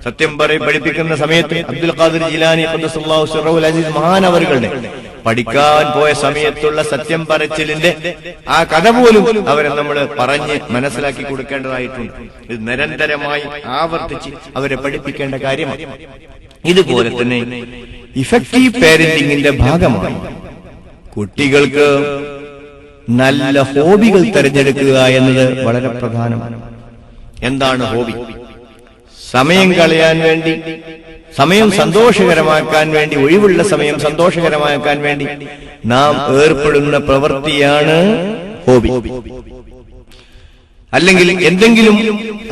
സത്യം പഠിപ്പിക്കുന്ന സമയത്ത് അബ്ദുൽ ഖാദിർ ജിലാനി ഖുദ്ദസല്ലാഹു സിർറഹുൽ അസീസ് മഹാനവറുകളുടെ പഠിക്കാൻ പോയ സമയത്തുള്ള സത്യം പറച്ചിലിന്റെ ആ കഥ പോലും അവരെ നമ്മൾ പറഞ്ഞ് മനസ്സിലാക്കി കൊടുക്കേണ്ടതായിട്ടുണ്ട്. ഇത് നിരന്തരമായി ആവർത്തിച്ച് അവരെ പഠിപ്പിക്കേണ്ട കാര്യമാണ്. ഇതുപോലെ തന്നെ ഇഫക്റ്റീവ് പാരന്റിംഗിന്റെ ഭാഗമായി കുട്ടികൾക്ക് നല്ല ഹോബികൾ തിരഞ്ഞെടുക്കുക എന്നത് വളരെ പ്രധാനമാണ്. എന്താണ് ഹോബി? സമയം കളയാൻ വേണ്ടി, സമയം സന്തോഷകരമാക്കാൻ വേണ്ടി, ഒഴിവുള്ള സമയം സന്തോഷകരമാക്കാൻ വേണ്ടി നാം ഏർപ്പെടുന്ന പ്രവൃത്തിയാണ് ഹോബി. അല്ലെങ്കിൽ എന്തെങ്കിലും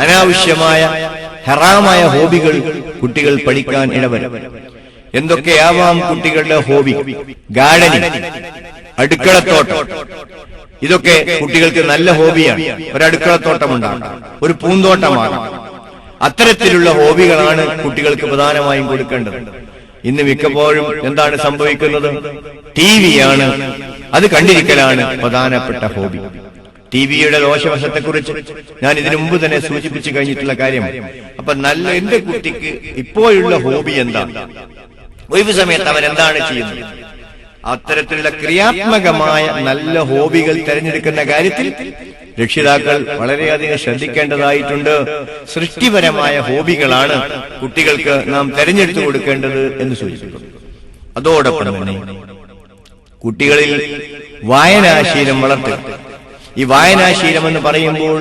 അനാവശ്യമായ ഹറാമായ ഹോബികൾ കുട്ടികൾ പഠിക്കാൻ ഇടവരും. എന്തൊക്കെയാവാം കുട്ടികളുടെ ഹോബി? ഗാർഡനിങ്, അടുക്കളത്തോട്ടം, ഇതൊക്കെ കുട്ടികൾക്ക് നല്ല ഹോബിയാണ്. ഒരു അടുക്കളത്തോട്ടമുണ്ടാകാം, ഒരു പൂന്തോട്ടമാകാം. അത്തരത്തിലുള്ള ഹോബികളാണ് കുട്ടികൾക്ക് പ്രധാനമായും കൊടുക്കേണ്ടത്. ഇന്ന് മിക്കപ്പോഴും എന്താണ് സംഭവിക്കുന്നത്? ടിവിയാണ്, അത് കണ്ടിരിക്കലാണ് പ്രധാനപ്പെട്ട ഹോബി. ടിവിയുടെ ദോഷവശത്തെക്കുറിച്ച് ഞാൻ ഇതിനു മുമ്പ് തന്നെ സൂചിപ്പിച്ചു കഴിഞ്ഞിട്ടുള്ള കാര്യം. അപ്പൊ എന്റെ കുട്ടിക്ക് ഇപ്പോഴുള്ള ഹോബി എന്താണ്, ഒഴിവ് സമയത്ത് അവൻ എന്താണ് ചെയ്യുന്നത്, അത്തരത്തിലുള്ള ക്രിയാത്മകമായ നല്ല ഹോബികൾ തിരഞ്ഞെടുക്കുന്ന കാര്യത്തിൽ രക്ഷിതാക്കൾ വളരെയധികം ശ്രദ്ധിക്കേണ്ടതായിട്ടുണ്ട്. സൃഷ്ടിപരമായ ഹോബികളാണ് കുട്ടികൾക്ക് നാം തിരഞ്ഞെടുത്തു കൊടുക്കേണ്ടത് എന്ന് സൂചിപ്പിക്കുന്നു. അതോടൊപ്പം തന്നെ കുട്ടികളിൽ വായനാശീലം വളർത്തുക. ഈ വായനാശീലം എന്ന് പറയുമ്പോൾ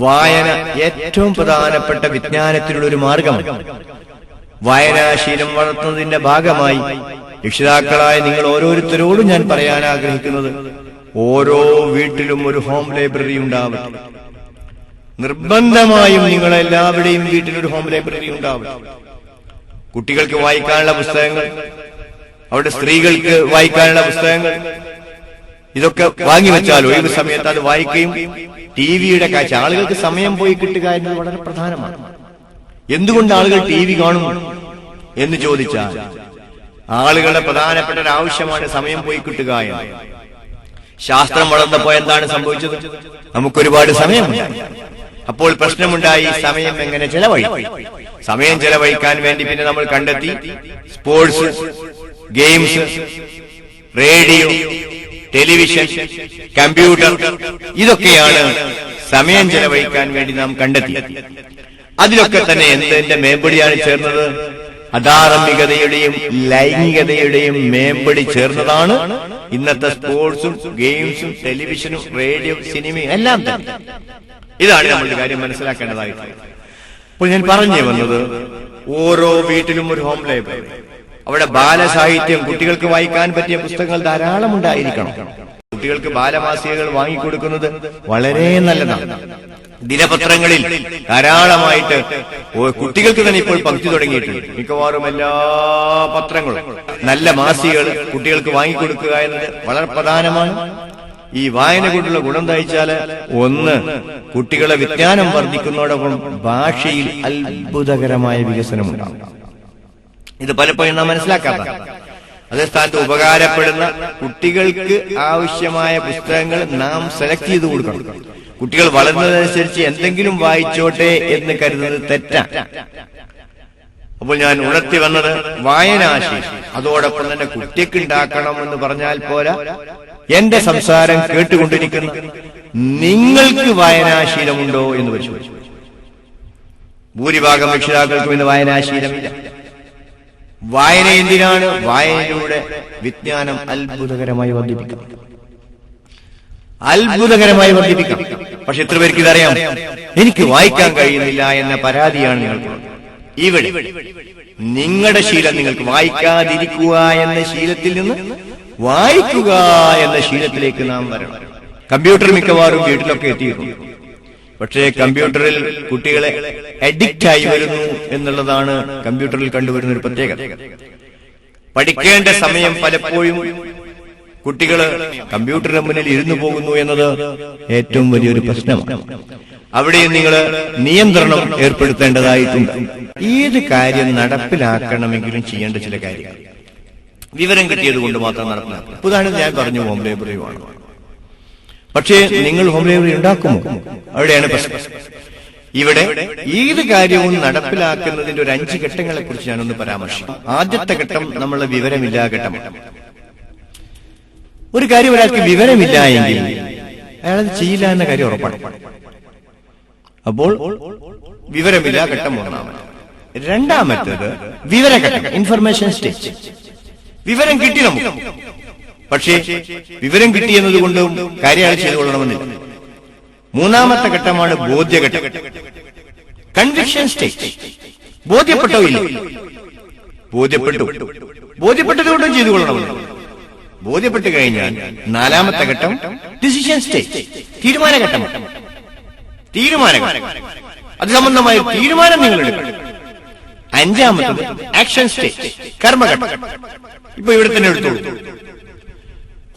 വായന ഏറ്റവും പ്രധാനപ്പെട്ട വിജ്ഞാനത്തിലുള്ള ഒരു മാർഗമാണ്. വായനാശീലം വളർത്തുന്നതിന്റെ ഭാഗമായി രക്ഷിതാക്കളായ നിങ്ങൾ ഓരോരുത്തരോടും ഞാൻ പറയാൻ ആഗ്രഹിക്കുന്നത്, ഓരോ വീട്ടിലും ഒരു ഹോം ലൈബ്രറി ഉണ്ടാവട്ടെ. നിർബന്ധമായും നിങ്ങളെല്ലാവരുടെയും വീട്ടിലൊരു ഹോം ലൈബ്രറി ഉണ്ടാവട്ടെ. കുട്ടികൾക്ക് വായിക്കാനുള്ള പുസ്തകങ്ങൾ, അവിടെ സ്ത്രീകൾക്ക് വായിക്കാനുള്ള പുസ്തകങ്ങൾ, ഇതൊക്കെ വാങ്ങിവെച്ചാൽ ഒഴിവ് സമയത്ത് അത് വായിക്കുകയും ടിവിയുടെ കാഴ്ച, ആളുകൾക്ക് സമയം പോയി കിട്ടുക എന്നത് വളരെ പ്രധാനമാണ്. എന്തുകൊണ്ട് ആളുകൾ ടി വി കാണും എന്ന് ചോദിച്ചാൽ ആളുകളുടെ പ്രധാനപ്പെട്ട ഒരു ആവശ്യമാണ് സമയം പോയി കിട്ടുക എന്ന്. ശാസ്ത്രം വളർന്നപ്പോ എന്താണ് സംഭവിച്ചത്? നമുക്കൊരുപാട് സമയമുണ്ട്. അപ്പോൾ പ്രശ്നമുണ്ടായി, സമയം എങ്ങനെ ചെലവഴിക്കും? സമയം ചെലവഴിക്കാൻ വേണ്ടി പിന്നെ നമ്മൾ കണ്ടെത്തി sports, games, radio, television, computer, ഇതൊക്കെയാണ് സമയം ചെലവഴിക്കാൻ വേണ്ടി നാം കണ്ടെത്തിയത്. അതിലൊക്കെ തന്നെ എന്തിന്റെ മേമ്പടിയാണ് ചേർന്നത്? അധാർമികതയുടെയും ലൈംഗികതയുടെയും മേമ്പടി ചേർന്നതാണ് ഇന്നത്തെ സ്പോർട്സും ഗെയിംസും ടെലിവിഷനും റേഡിയോ സിനിമയും എല്ലാം തന്നെ. ഇതാണ് നമ്മളുടെ കാര്യം മനസ്സിലാക്കേണ്ടതായിട്ടുള്ളത്. അപ്പോൾ ഞാൻ പറഞ്ഞു വന്നത്, ഓരോ വീട്ടിലും ഒരു ഹോം ലൈബ്രറി, അവിടെ ബാലസാഹിത്യം, കുട്ടികൾക്ക് വായിക്കാൻ പറ്റിയ പുസ്തകങ്ങൾ ധാരാളം ഉണ്ടായിരിക്കണം. കുട്ടികൾക്ക് ബാലമാസികകൾ വാങ്ങിക്കൊടുക്കുന്നത് വളരെ നല്ലതാണ്. ദിനപത്രങ്ങളിൽ ധാരാളമായിട്ട് കുട്ടികൾക്ക് തന്നെ ഇപ്പോൾ പങ്ക്തി തുടങ്ങിയിട്ടുണ്ട്. മിക്കവാറും എല്ലാ പത്രങ്ങളും നല്ല മാസികകൾ കുട്ടികൾക്ക് വാങ്ങിക്കൊടുക്കുക എന്നത് വളരെ പ്രധാനമാണ്. ഈ വായന കൊണ്ടുള്ള ഗുണം തയ്ച്ചാല്, ഒന്ന്, കുട്ടികളെ വിജ്ഞാനം വർദ്ധിക്കുന്നതോടൊപ്പം ഭാഷയിൽ അത്ഭുതകരമായ വികസനമുണ്ടാകും. ഇത് പലപ്പോഴും നാം മനസ്സിലാക്കാത്ത, അതേ സ്ഥാനത്ത് ഉപകാരപ്പെടുന്ന കുട്ടികൾക്ക് ആവശ്യമായ പുസ്തകങ്ങൾ നാം സെലക്ട് ചെയ്ത് കൊടുക്കണം. കുട്ടികൾ വളർന്നതനുസരിച്ച് എന്തെങ്കിലും വായിച്ചോട്ടെ എന്ന് കരുതുന്നത് തെറ്റാണ്. അപ്പോൾ ഞാൻ ഉണർത്തി വന്നത് വായനാശീലം അതോടൊപ്പം തന്നെ കുട്ടിക്ക് ഉണ്ടാക്കണം എന്ന് പറഞ്ഞാൽ പോരാ, എന്റെ സംസാരം കേട്ടുകൊണ്ടിരിക്കുന്ന നിങ്ങൾക്ക് വായനാശീലമുണ്ടോ എന്ന് പരിശോധിച്ചു. ഭൂരിഭാഗം രക്ഷിതാക്കൾക്കും ഇന്ന് വായനാശീലമില്ല. വായന എന്തിനാണ്? വായനയിലൂടെ വിജ്ഞാനം അത്ഭുതകരമായി വർദ്ധിപ്പിക്കാം, അത്ഭുതകരമായി വർദ്ധിപ്പിക്കാം. പക്ഷെ എത്ര പേർക്ക് ഇതറിയാം? എനിക്ക് വായിക്കാൻ കഴിയുന്നില്ല എന്ന പരാതിയാണ് നിങ്ങൾക്ക്. ഇവിടെ നിങ്ങളുടെ ശീലം, നിങ്ങൾക്ക് വായിക്കാതിരിക്കുക എന്ന ശീലത്തിൽ നിന്ന് വായിക്കുക എന്ന ശീലത്തിലേക്ക് നാം വരണം. കമ്പ്യൂട്ടർ മിക്കവാറും വീട്ടിലൊക്കെ എത്തിയിരുന്നു. പക്ഷേ കമ്പ്യൂട്ടറിൽ കുട്ടികളെ അഡിക്റ്റ് ആയി വരുന്നു എന്നുള്ളതാണ് കമ്പ്യൂട്ടറിൽ കണ്ടുവരുന്ന ഒരു പ്രത്യേകത. പഠിക്കേണ്ട സമയം പലപ്പോഴും കുട്ടികള് കമ്പ്യൂട്ടറിന് മുന്നിൽ ഇരുന്നു പോകുന്നു എന്നത് ഏറ്റവും വലിയൊരു പ്രശ്നമാണ്. അവിടെയും നിങ്ങൾ നിയന്ത്രണം ഏർപ്പെടുത്തേണ്ടതായിട്ടുണ്ട്. ഏത് കാര്യം നടപ്പിലാക്കണമെങ്കിലും ചെയ്യേണ്ട ചില കാര്യങ്ങൾ വിവരം കിട്ടിയത് കൊണ്ട് മാത്രം നടപ്പിലാക്കണം. ഉദാഹരണം ഞാൻ പറഞ്ഞു, ഹോം ലൈബ്രറിയുമാണ്. പക്ഷേ നിങ്ങൾ ഹോം ലൈബ്രറി ഉണ്ടാക്കുമോ? അവിടെയാണ് പ്രശ്നം. ഇവിടെ ഏത് കാര്യവും നടപ്പിലാക്കുന്നതിന്റെ ഒരു 5 ഘട്ടങ്ങളെ കുറിച്ച് ഞാനൊന്ന് പരാമർശിക്കും. ആദ്യത്തെ ഘട്ടം നമ്മളെ വിവരമില്ലാ ഘട്ടമാണ്. ഒരു കാര്യം ഒരാൾക്ക് വിവരമില്ല എങ്കിൽ അയാളത് ചെയ്യില്ല എന്ന കാര്യം ഉറപ്പാണ്. അപ്പോൾ വിവരമില്ല ഘട്ടം ഒന്നാമത്. രണ്ടാമത്തേത് വിവരഘട്ടം, ഇൻഫർമേഷൻ സ്റ്റേജ്. വിവരം കിട്ടി നമുക്ക്, പക്ഷേ വിവരം കിട്ടി എന്നതുകൊണ്ടും കാര്യങ്ങൾ ചെയ്തുകൊള്ളണമെന്നില്ല. മൂന്നാമത്തെ ഘട്ടമാണ് ബോധ്യഘട്ടം, കൺവിക്ഷൻ സ്റ്റേജ്. ബോധ്യപ്പെട്ടോ ഇല്ല? ബോധ്യപ്പെട്ടതുകൊണ്ടും ചെയ്തുകൊള്ളണമെന്നില്ല. ബോധ്യപ്പെട്ടു കഴിഞ്ഞാൽ നാലാമത്തെ ഘട്ടം ഡിസിഷൻ സ്റ്റേജ്, തീരുമാനഘട്ടമാണ്. അത് സംബന്ധമായ തീരുമാനം നിങ്ങൾ എടുക്കണം. അഞ്ചാമത്തത് ആക്ഷൻ സ്റ്റേജ്, കർമ്മഘട്ടം. ഇപ്പൊ ഇവിടെ തന്നെ എടുത്തോളൂ.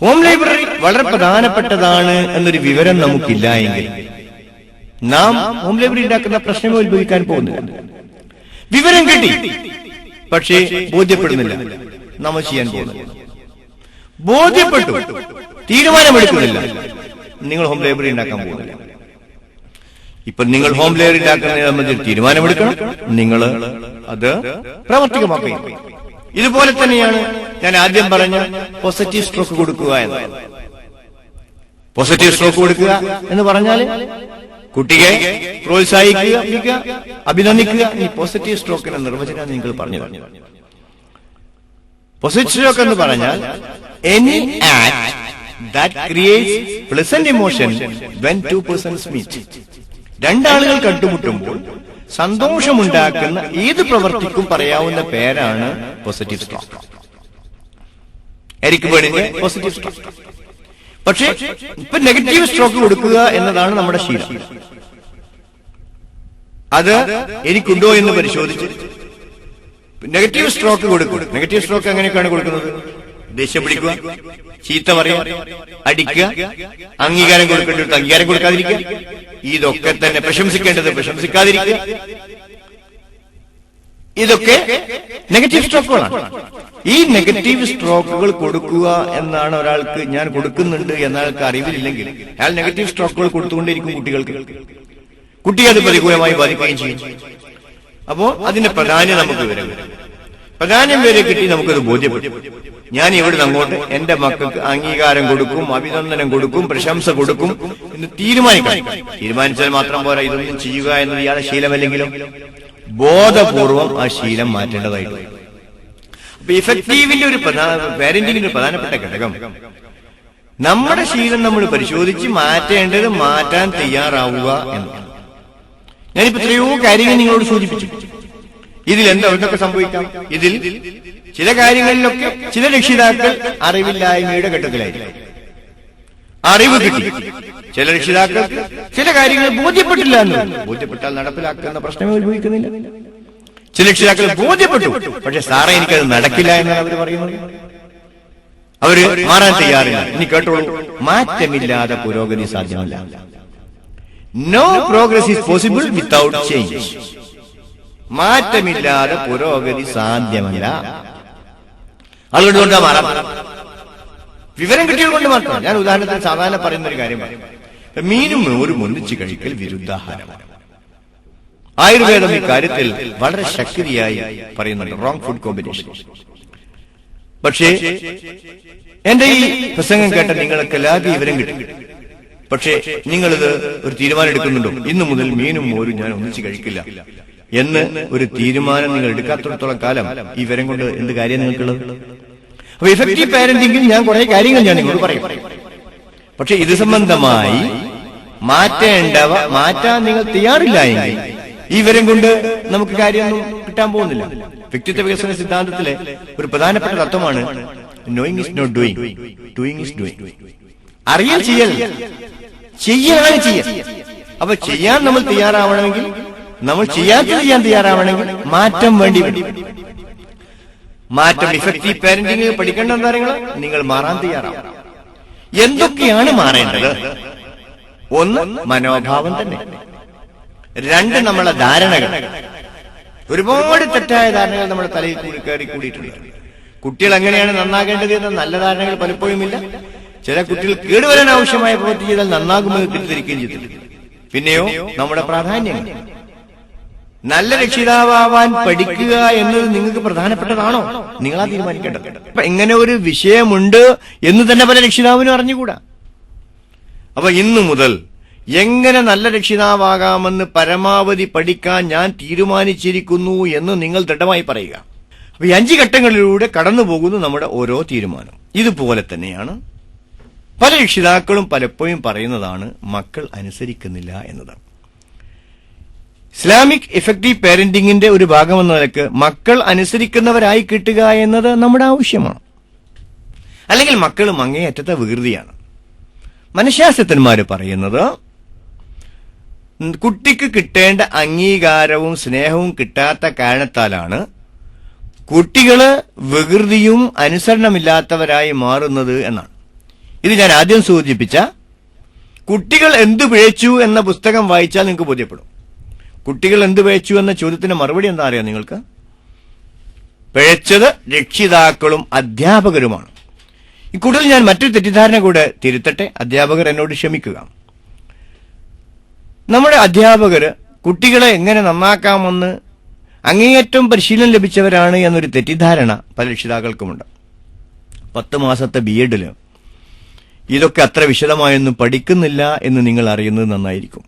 ഹോം ലൈബ്രറി വളരെ പ്രധാനപ്പെട്ടതാണ് എന്നൊരു വിവരം നമുക്കില്ല എങ്കിൽ നാം ഹോം ലൈബ്രറി ഉണ്ടാക്കുന്ന പ്രശ്നമേ ഉത്ഭവിക്കാൻ പോകുന്നില്ല. വിവരം കിട്ടി, പക്ഷേ ബോധ്യപ്പെടുന്നില്ല, നമ്മൾ ചെയ്യാൻ പോകുന്നില്ല. ബോധ്യപ്പെട്ടു, തീരുമാനമെടുക്കുന്നില്ല, നിങ്ങൾ ഹോം ലൈബ്രറി ഉണ്ടാക്കാൻ പോകുന്നില്ല. ഇപ്പൊ നിങ്ങൾ ഹോം ലൈബ്രറി ഉണ്ടാക്കുന്നതിനെ സംബന്ധിച്ച് തീരുമാനമെടുക്കണം, നിങ്ങൾ അത് പ്രാവർത്തികമാക്കുകയും. ഇതുപോലെ തന്നെയാണ് ഞാൻ ആദ്യം പറഞ്ഞ പോസിറ്റീവ് സ്ട്രോക്ക് കൊടുക്കുക എന്ന്. പോസിറ്റീവ് സ്ട്രോക്ക് കൊടുക്കുക എന്ന് പറഞ്ഞാൽ കുട്ടിയെ പ്രോത്സാഹിക്കുക, അഭിനന്ദിക്കുക. ഈ പോസിറ്റീവ് സ്ട്രോക്കിന്റെ നിർവചനം നിങ്ങൾ പറഞ്ഞു. പോസിറ്റീവ് സ്ട്രോക്ക് എന്ന് പറഞ്ഞാൽ any act that creates pleasant emotion when two persons meet. രണ്ടാളുകൾ കണ്ടുമുട്ടുമ്പോൾ സന്തോഷമുണ്ടാക്കുന്ന ഏത് പ്രവർത്തിക്കും പറയാവുന്ന പേരാണ് പോസിറ്റീവ് സ്ട്രോക്ക്. എരിക് ബേണിന്റെ പോസിറ്റീവ് സ്ട്രോക്ക്. പക്ഷേ ഇപ്പൊ നെഗറ്റീവ് സ്ട്രോക്ക് കൊടുക്കുക എന്നതാണ് നമ്മുടെ ശീലം. അത് എനിക്കുണ്ടോ എന്ന് പരിശോധിച്ച് നെഗറ്റീവ് സ്ട്രോക്ക് കൊടുക്കുക. നെഗറ്റീവ് സ്ട്രോക്ക് എങ്ങനെയൊക്കെയാണ് കൊടുക്കുന്നത്? ദേഷ്യം പിടിക്കുക, ചീത്ത പറയുക, അടിക്കുക, അംഗീകാരം കൊടുക്കേണ്ടത് അംഗീകാരം കൊടുക്കാതിരിക്കുക, ഇതൊക്കെ തന്നെ പ്രശംസിക്കേണ്ടത് പ്രശംസിക്കാതിരിക്കുക. ഇതൊക്കെ നെഗറ്റീവ് സ്ട്രോക്കുകളാണ്. ഈ നെഗറ്റീവ് സ്ട്രോക്കുകൾ കൊടുക്കുക എന്നാണ് ഒരാൾക്ക്, ഞാൻ കൊടുക്കുന്നുണ്ട് എന്നയാൾക്ക് അറിവില്ലെങ്കിൽ അയാൾ നെഗറ്റീവ് സ്ട്രോക്കുകൾ കൊടുത്തുകൊണ്ടേയിരിക്കും കുട്ടികൾക്ക്. കുട്ടിയെ അത് പ്രതികൂലമായി ബാധിക്കുകയും ചെയ്യും. അപ്പോ അതിന്റെ പ്രാധാന്യം നമുക്ക് വരും. പ്രാധാന്യം വരെ കിട്ടി, നമുക്കത് ബോധ്യപ്പെടും. ഞാൻ ഇവിടുന്ന് അങ്ങോട്ട് എന്റെ മക്കൾക്ക് അംഗീകാരം കൊടുക്കും, അഭിനന്ദനം കൊടുക്കും, പ്രശംസ കൊടുക്കും എന്ന് തീരുമാനിക്കണം. തീരുമാനിച്ചാൽ മാത്രം പോരാ, ഇതൊന്നും ചെയ്യുക എന്നത് ഇയാളെ ശീലമല്ലെങ്കിലും ബോധപൂർവം ആ ശീലം മാറ്റേണ്ടതായിട്ട്. അപ്പൊ ഇഫക്റ്റീവിന്റെ ഒരു പാരന്റിങ്ങിന്റെ ഒരു പ്രധാനപ്പെട്ട ഘടകം നമ്മുടെ ശീലം നമ്മൾ പരിശോധിച്ച് മാറ്റേണ്ടത് മാറ്റാൻ തയ്യാറാവുക എന്നതാണ്. ഞാനിപ്പോ എത്രയോ കാര്യങ്ങൾ നിങ്ങളോട് സൂചിപ്പിച്ചു. ഇതിൽ എന്തൊക്കെ സംഭവിക്കാം? ഇതിൽ ചില കാര്യങ്ങളിലൊക്കെ ചില രക്ഷിതാക്കൾ അറിവില്ലായ്മയുടെ ഘട്ടത്തിലായിരിക്കും. അറിവ് കിട്ടി, ചില രക്ഷിതാക്കൾക്ക് ചില കാര്യങ്ങൾ ബോധ്യപ്പെട്ടില്ല എന്ന്. ബോധ്യപ്പെട്ടാൽ നടപ്പിലാക്കുന്ന പ്രശ്നമേ ഉത്ഭവിക്കുന്നില്ല. ചില രക്ഷിതാക്കൾ ബോധ്യപ്പെട്ടു, പക്ഷെ സാറേ എനിക്കത് നടക്കില്ല എന്നാണ് അവർ പറയുന്നത്. അവര് മാറാൻ തയ്യാറില്ല. ഇനി കേട്ടോളൂ, മാറ്റമില്ലാതെ പുരോഗതി സാധ്യമല്ല. No progress is possible without change. മാറ്റമില്ലാതെ പുരോഗതി സാധ്യമല്ല. ആളുകൾ കൊണ്ടാ മാറാം, വിവരം കിട്ടിയത് കൊണ്ട് മാത്രം. ഞാൻ ഉദാഹരണത്തിന് സാധാരണ പറയുന്ന ഒരു കാര്യം പറയും. മീനും മോരും ഒന്നിച്ച് കഴിക്കൽ വിരുദ്ധാഹാരമാണ്. ആയുർവേദം ഇക്കാര്യത്തിൽ വളരെ ശക്തിയായി പറയുന്നുണ്ട്, റോങ് ഫുഡ് കോമ്പിനേഷൻ. പക്ഷേ എന്റെ ഈ പ്രസംഗം കേട്ട നിങ്ങൾക്ക് എല്ലാവർക്കും വിവരം കിട്ടും. പക്ഷേ നിങ്ങളിത് ഒരു തീരുമാനം എടുക്കുന്നുണ്ടോ? ഇന്നു മുതൽ മീനും മോരും ഞാൻ ഒന്നിച്ച് കഴിക്കില്ല എന്ന് ഒരു തീരുമാനം നിങ്ങൾ എടുക്കാത്തിടത്തോളം കാലം ഈ വിവരം കൊണ്ട് എന്ത് കാര്യം നിങ്ങൾക്കുള്ളത്? അപ്പൊ ഇഫക്റ്റീവ് പാരന്റിംഗിൽ ഞാൻ കുറെ കാര്യങ്ങൾ ഞാൻ നിങ്ങളോട് പറയും. പക്ഷെ ഇത് സംബന്ധമായി മാറ്റേണ്ടവ മാറ്റാൻ നിങ്ങൾ തയ്യാറില്ല എങ്കിൽ ഈ വിവരം കൊണ്ട് നമുക്ക് കാര്യമൊന്നും കിട്ടാൻ പോകുന്നില്ല. വ്യക്തിത്വ വികസന സിദ്ധാന്തത്തിലെ ഒരു പ്രധാനപ്പെട്ട തത്വമാണ് knowing is not doing, doing is doing. അറിയാൻ ചെയ്യലാണ് ചെയ്യൽ. അപ്പൊ ചെയ്യാൻ നമ്മൾ തയ്യാറാവണമെങ്കിൽ, നമ്മൾ ചെയ്യാത്തത് ചെയ്യാൻ തയ്യാറാവണമെങ്കിൽ മാറ്റം വേണ്ടി വരും. മാറ്റം ഇഫക്റ്റീവ് പാരന്റിംഗ് പഠിക്കേണ്ട കാര്യങ്ങൾ നിങ്ങൾ മാറാൻ തയ്യാറാവും. എന്തൊക്കെയാണ് മാറേണ്ടത്? ഒന്ന്, മനോഭാവം തന്നെ. രണ്ട്, നമ്മളെ ധാരണകൾ. ഒരുപാട് തെറ്റായ ധാരണകൾ നമ്മുടെ തലയിൽ കൂടിയിട്ടുണ്ട്. കുട്ടികൾ എങ്ങനെയാണ് നന്നാകേണ്ടത് എന്ന നല്ല ധാരണകൾ പലപ്പോഴും ഇല്ല. ചില കുട്ടികൾ കേടുവരാൻ ആവശ്യമായ പ്രവൃത്തി ചെയ്താൽ നന്നാകുമെന്ന് തെറ്റിദ്ധരിക്കുകയും ചെയ്തിട്ടുണ്ട്. പിന്നെയോ നമ്മുടെ പ്രാധാന്യങ്ങൾ. നല്ല രക്ഷിതാവാൻ പഠിക്കുക എന്നത് നിങ്ങൾക്ക് പ്രധാനപ്പെട്ടതാണോ? നിങ്ങളാ തീരുമാനിക്കേണ്ടത്. അപ്പൊ ഇങ്ങനെ ഒരു വിഷയമുണ്ട് എന്ന് തന്നെ പല രക്ഷിതാവിനും അറിഞ്ഞുകൂടാ. അപ്പൊ ഇന്നു മുതൽ എങ്ങനെ നല്ല രക്ഷിതാവാകാമെന്ന് പരമാവധി പഠിക്കാൻ ഞാൻ തീരുമാനിച്ചിരിക്കുന്നു എന്ന് നിങ്ങൾ ദൃഢമായി പറയുക. അപ്പൊ ഈ 5 ഘട്ടങ്ങളിലൂടെ കടന്നു പോകുന്നു നമ്മുടെ ഓരോ തീരുമാനം. ഇതുപോലെ തന്നെയാണ് പല രക്ഷിതാക്കളും പലപ്പോഴും പറയുന്നതാണ് മക്കൾ അനുസരിക്കുന്നില്ല എന്നതാണ്. ഇസ്ലാമിക് എഫക്റ്റീവ് പാരന്റിംഗിന്റെ ഒരു ഭാഗമെന്ന നിലക്ക് മക്കൾ അനുസരിക്കുന്നവരായി കിട്ടുക എന്നത് നമ്മുടെ ആവശ്യമാണ്. അല്ലെങ്കിൽ മക്കൾ അങ്ങേയറ്റത്തെ വികൃതിയാണ്. മനഃശാസ്ത്രജ്ഞന്മാര് പറയുന്നത് കുട്ടിക്ക് കിട്ടേണ്ട അംഗീകാരവും സ്നേഹവും കിട്ടാത്ത കാരണത്താലാണ് കുട്ടികള് വികൃതിയും അനുസരണമില്ലാത്തവരായി മാറുന്നത് എന്നാണ്. ഇത് ഞാൻ ആദ്യം സൂചിപ്പിച്ച കുട്ടികൾ എന്തു പിഴച്ചു എന്ന പുസ്തകം വായിച്ചാൽ നിങ്ങൾക്ക് ബോധ്യപ്പെടും. കുട്ടികൾ എന്തു പിഴച്ചു എന്ന ചോദ്യത്തിന് മറുപടി എന്താ അറിയാം നിങ്ങൾക്ക്? പിഴച്ചത് രക്ഷിതാക്കളും അധ്യാപകരുമാണ്. ഇക്കൂട്ടത്തിൽ ഞാൻ മറ്റൊരു തെറ്റിദ്ധാരണ കൂടെ തിരുത്തട്ടെ. അധ്യാപകർ എന്നോട് ക്ഷമിക്കുക. നമ്മുടെ അധ്യാപകര് കുട്ടികളെ എങ്ങനെ നന്നാക്കാമെന്ന് അങ്ങേയറ്റം പരിശീലനം ലഭിച്ചവരാണ് എന്നൊരു തെറ്റിദ്ധാരണ പല രക്ഷിതാക്കൾക്കുമുണ്ട്. 10 മാസത്തെ BEd ഇതൊക്കെ അത്ര വിശദമായൊന്നും പഠിക്കുന്നില്ല എന്ന് നിങ്ങൾ അറിയുന്നത് നന്നായിരിക്കും.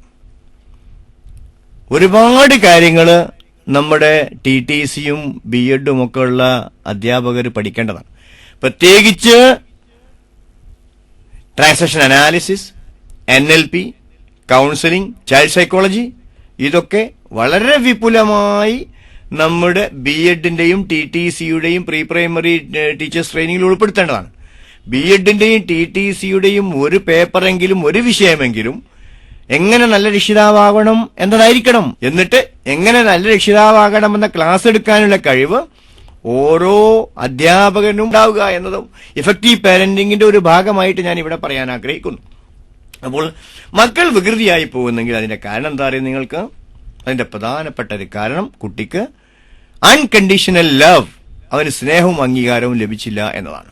ഒരുപാട് കാര്യങ്ങൾ നമ്മുടെ TTCയും BEdും ഒക്കെ ഉള്ള അധ്യാപകർ പഠിക്കേണ്ടതാണ്. പ്രത്യേകിച്ച് transaction analysis, NLP, counselling, child psychology, ഇതൊക്കെ വളരെ വിപുലമായി നമ്മുടെ BEdന്റെയും TTCയുടെയും പ്രീ പ്രൈമറി ടീച്ചേഴ്സ് ട്രെയിനിങ്ങിൽ ഉൾപ്പെടുത്തേണ്ടതാണ്. BEdന്റെയും TTCയുടെയും ഒരു പേപ്പറെങ്കിലും, ഒരു വിഷയമെങ്കിലും എങ്ങനെ നല്ല രക്ഷിതാവാകണം എന്നതായിരിക്കണം. എന്നിട്ട് എങ്ങനെ നല്ല രക്ഷിതാവാകണമെന്ന ക്ലാസ് എടുക്കാനുള്ള കഴിവ് ഓരോ അധ്യാപകനും ഉണ്ടാവുക എന്നതും ഇഫക്റ്റീവ് പാരന്റിങ്ങിന്റെ ഒരു ഭാഗമായിട്ട് ഞാൻ ഇവിടെ പറയാൻ ആഗ്രഹിക്കുന്നു. അപ്പോൾ മക്കൾ വികൃതിയായി പോകുന്നെങ്കിൽ അതിന്റെ കാരണം എന്താ അറിയാം നിങ്ങൾക്ക്? അതിന്റെ പ്രധാനപ്പെട്ട ഒരു കാരണം കുട്ടിക്ക് അൺകണ്ടീഷണൽ ലവ്, അവന് സ്നേഹവും അംഗീകാരവും ലഭിച്ചില്ല എന്നതാണ്.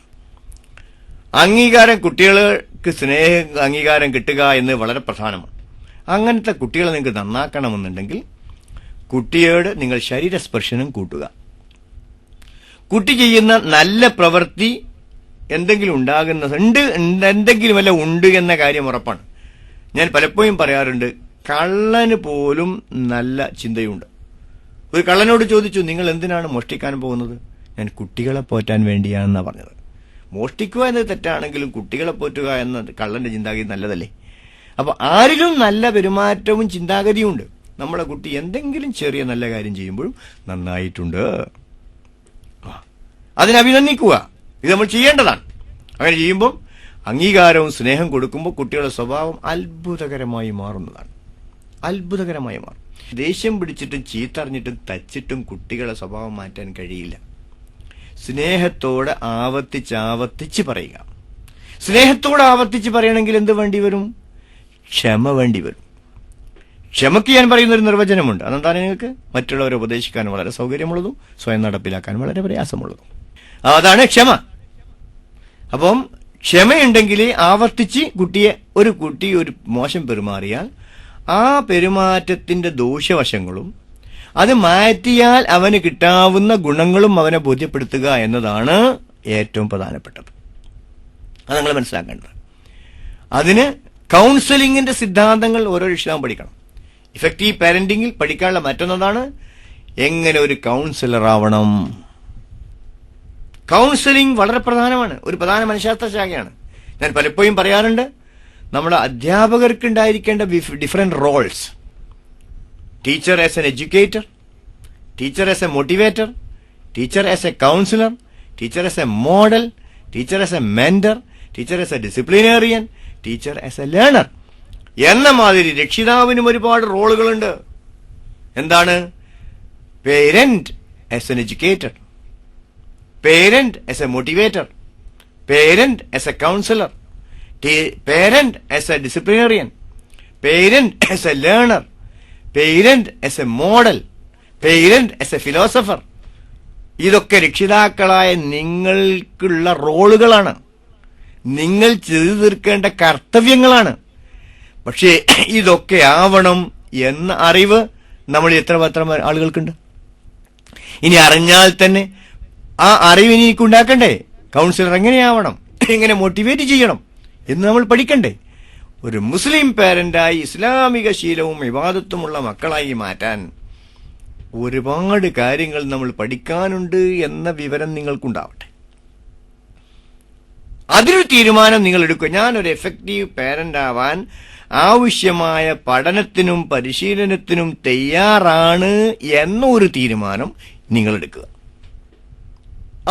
അംഗീകാരം, കുട്ടികൾക്ക് അംഗീകാരം കിട്ടുക എന്ന് വളരെ പ്രധാനമാണ്. അങ്ങനത്തെ കുട്ടികളെ നിങ്ങൾക്ക് നന്നാക്കണമെന്നുണ്ടെങ്കിൽ കുട്ടിയോട് നിങ്ങൾ ശരീരസ്പർശനം കൂട്ടുക. കുട്ടി ചെയ്യുന്ന നല്ല പ്രവൃത്തി എന്തെങ്കിലും എന്തെങ്കിലും വല്ല ഉണ്ട് എന്ന കാര്യം ഉറപ്പാണ്. ഞാൻ പലപ്പോഴും പറയാറുണ്ട്, കള്ളന് പോലും നല്ല ചിന്തയുണ്ട്. ഒരു കള്ളനോട് ചോദിച്ചു, നിങ്ങൾ എന്തിനാണ് മോഷ്ടിക്കാൻ പോകുന്നത്? ഞാൻ കുട്ടികളെ പോറ്റാൻ വേണ്ടിയാണെന്നാ പറഞ്ഞത്. മോഷ്ടിക്കുക എന്നത് തെറ്റാണെങ്കിലും കുട്ടികളെ പോറ്റുക എന്ന കള്ളന്റെ ചിന്താഗതി നല്ലതല്ലേ? അപ്പൊ ആരിലും നല്ല പെരുമാറ്റവും ചിന്താഗതിയും ഉണ്ട്. നമ്മുടെ കുട്ടി എന്തെങ്കിലും ചെറിയ നല്ല കാര്യം ചെയ്യുമ്പോഴും നന്നായിട്ടുണ്ട്, അതിനെ അഭിനന്ദിക്കുക. ഇത് നമ്മൾ ചെയ്യേണ്ടതാണ്. അങ്ങനെ ചെയ്യുമ്പോൾ അംഗീകാരവും സ്നേഹം കൊടുക്കുമ്പോൾ കുട്ടികളുടെ സ്വഭാവം അത്ഭുതകരമായി മാറുന്നതാണ്. അത്ഭുതകരമായി മാറും. ദേഷ്യം പിടിച്ചിട്ടും ചീത്തറിഞ്ഞിട്ടും തച്ചിട്ടും കുട്ടികളുടെ സ്വഭാവം മാറ്റാൻ കഴിയില്ല. സ്നേഹത്തോടെ ആവർത്തിച്ച് പറയുക. സ്നേഹത്തോടെ ആവർത്തിച്ച് പറയണമെങ്കിൽ എന്ത് വേണ്ടി വരും? ക്ഷമ വേണ്ടി വരും. ക്ഷമയ്ക്ക് ഞാൻ പറയുന്നൊരു നിർവചനമുണ്ട്. അതെന്താണ് നിങ്ങൾക്ക്? മറ്റുള്ളവരെ ഉപദേശിക്കാൻ വളരെ സൗകര്യമുള്ളതും സ്വയം നടപ്പിലാക്കാൻ വളരെ പ്രയാസമുള്ളതും അതാണ് ക്ഷമ. അപ്പം ക്ഷമയുണ്ടെങ്കിൽ ആവർത്തിച്ച് ഒരു കുട്ടി ഒരു മോശം പെരുമാറിയാൽ ആ പെരുമാറ്റത്തിന്റെ ദോഷവശങ്ങളും അത് മാറ്റിയാൽ അവന് കിട്ടാവുന്ന ഗുണങ്ങളും അവനെ ബോധ്യപ്പെടുത്തുക എന്നതാണ് ഏറ്റവും പ്രധാനപ്പെട്ടത്. അത് നിങ്ങൾ മനസ്സിലാക്കേണ്ടത്. അതിന് കൗൺസിലിംഗിന്റെ സിദ്ധാന്തങ്ങൾ ഓരോ രക്ഷിതാവും പഠിക്കണം. ഇഫക്റ്റീവ് പാരന്റിംഗിൽ പഠിക്കാനുള്ള മറ്റൊന്നതാണ് എങ്ങനെ ഒരു കൗൺസിലർ ആവണം. കൗൺസിലിംഗ് വളരെ പ്രധാനമാണ്. ഒരു പ്രധാന മനഃശാസ്ത്ര ശാഖയാണ്. ഞാൻ പലപ്പോഴും പറയാറുണ്ട്, നമ്മുടെ അധ്യാപകർക്ക് ഉണ്ടായിരിക്കേണ്ട different roles. Teacher as an educator, teacher as a motivator, teacher as a counsellor, teacher as a model, teacher as a mentor, teacher as a disciplinarian, teacher as a learner എന്ന മാതിരി രക്ഷിതാവിനും ഒരുപാട് റോളുകളുണ്ട്. എന്താണ്? Parent as an educator, parent as a motivator, parent as a counsellor, parent as a disciplinarian, parent as a learner, parent as a model, parent as a philosopher. ഇതൊക്കെ രക്ഷിതാക്കളായ നിങ്ങൾക്കുള്ള റോളുകളാണ്, നിങ്ങൾ ചെയ്തു തീർക്കേണ്ട കർത്തവ്യങ്ങളാണ്. പക്ഷേ ഇതൊക്കെ ആവണം എന്ന അറിവ് നമ്മൾ എത്ര ആളുകൾക്കുണ്ട്? ഇനി അറിഞ്ഞാൽ തന്നെ ആ അറിവ് എനിക്ക് ഉണ്ടാക്കണ്ടേ? കൗൺസിലർ എങ്ങനെയാവണം, എങ്ങനെ മോട്ടിവേറ്റ് ചെയ്യണം എന്ന് നമ്മൾ പഠിക്കണ്ടേ? ഒരു മുസ്ലിം പാരന്റായി ഇസ്ലാമിക ശീലവും ഇബാദത്തുമുള്ള മക്കളായി മാറ്റാൻ ഒരുപാട് കാര്യങ്ങൾ നമ്മൾ പഠിക്കാനുണ്ട് എന്ന വിവരം നിങ്ങൾക്കുണ്ടാവട്ടെ. അതിനൊരു തീരുമാനം നിങ്ങൾ എടുക്കുക. ഞാനൊരു എഫക്റ്റീവ് പാരന്റ് ആവാൻ ആവശ്യമായ പഠനത്തിനും പരിശീലനത്തിനും തയ്യാറാണ് എന്നൊരു തീരുമാനം നിങ്ങൾ എടുക്കുക.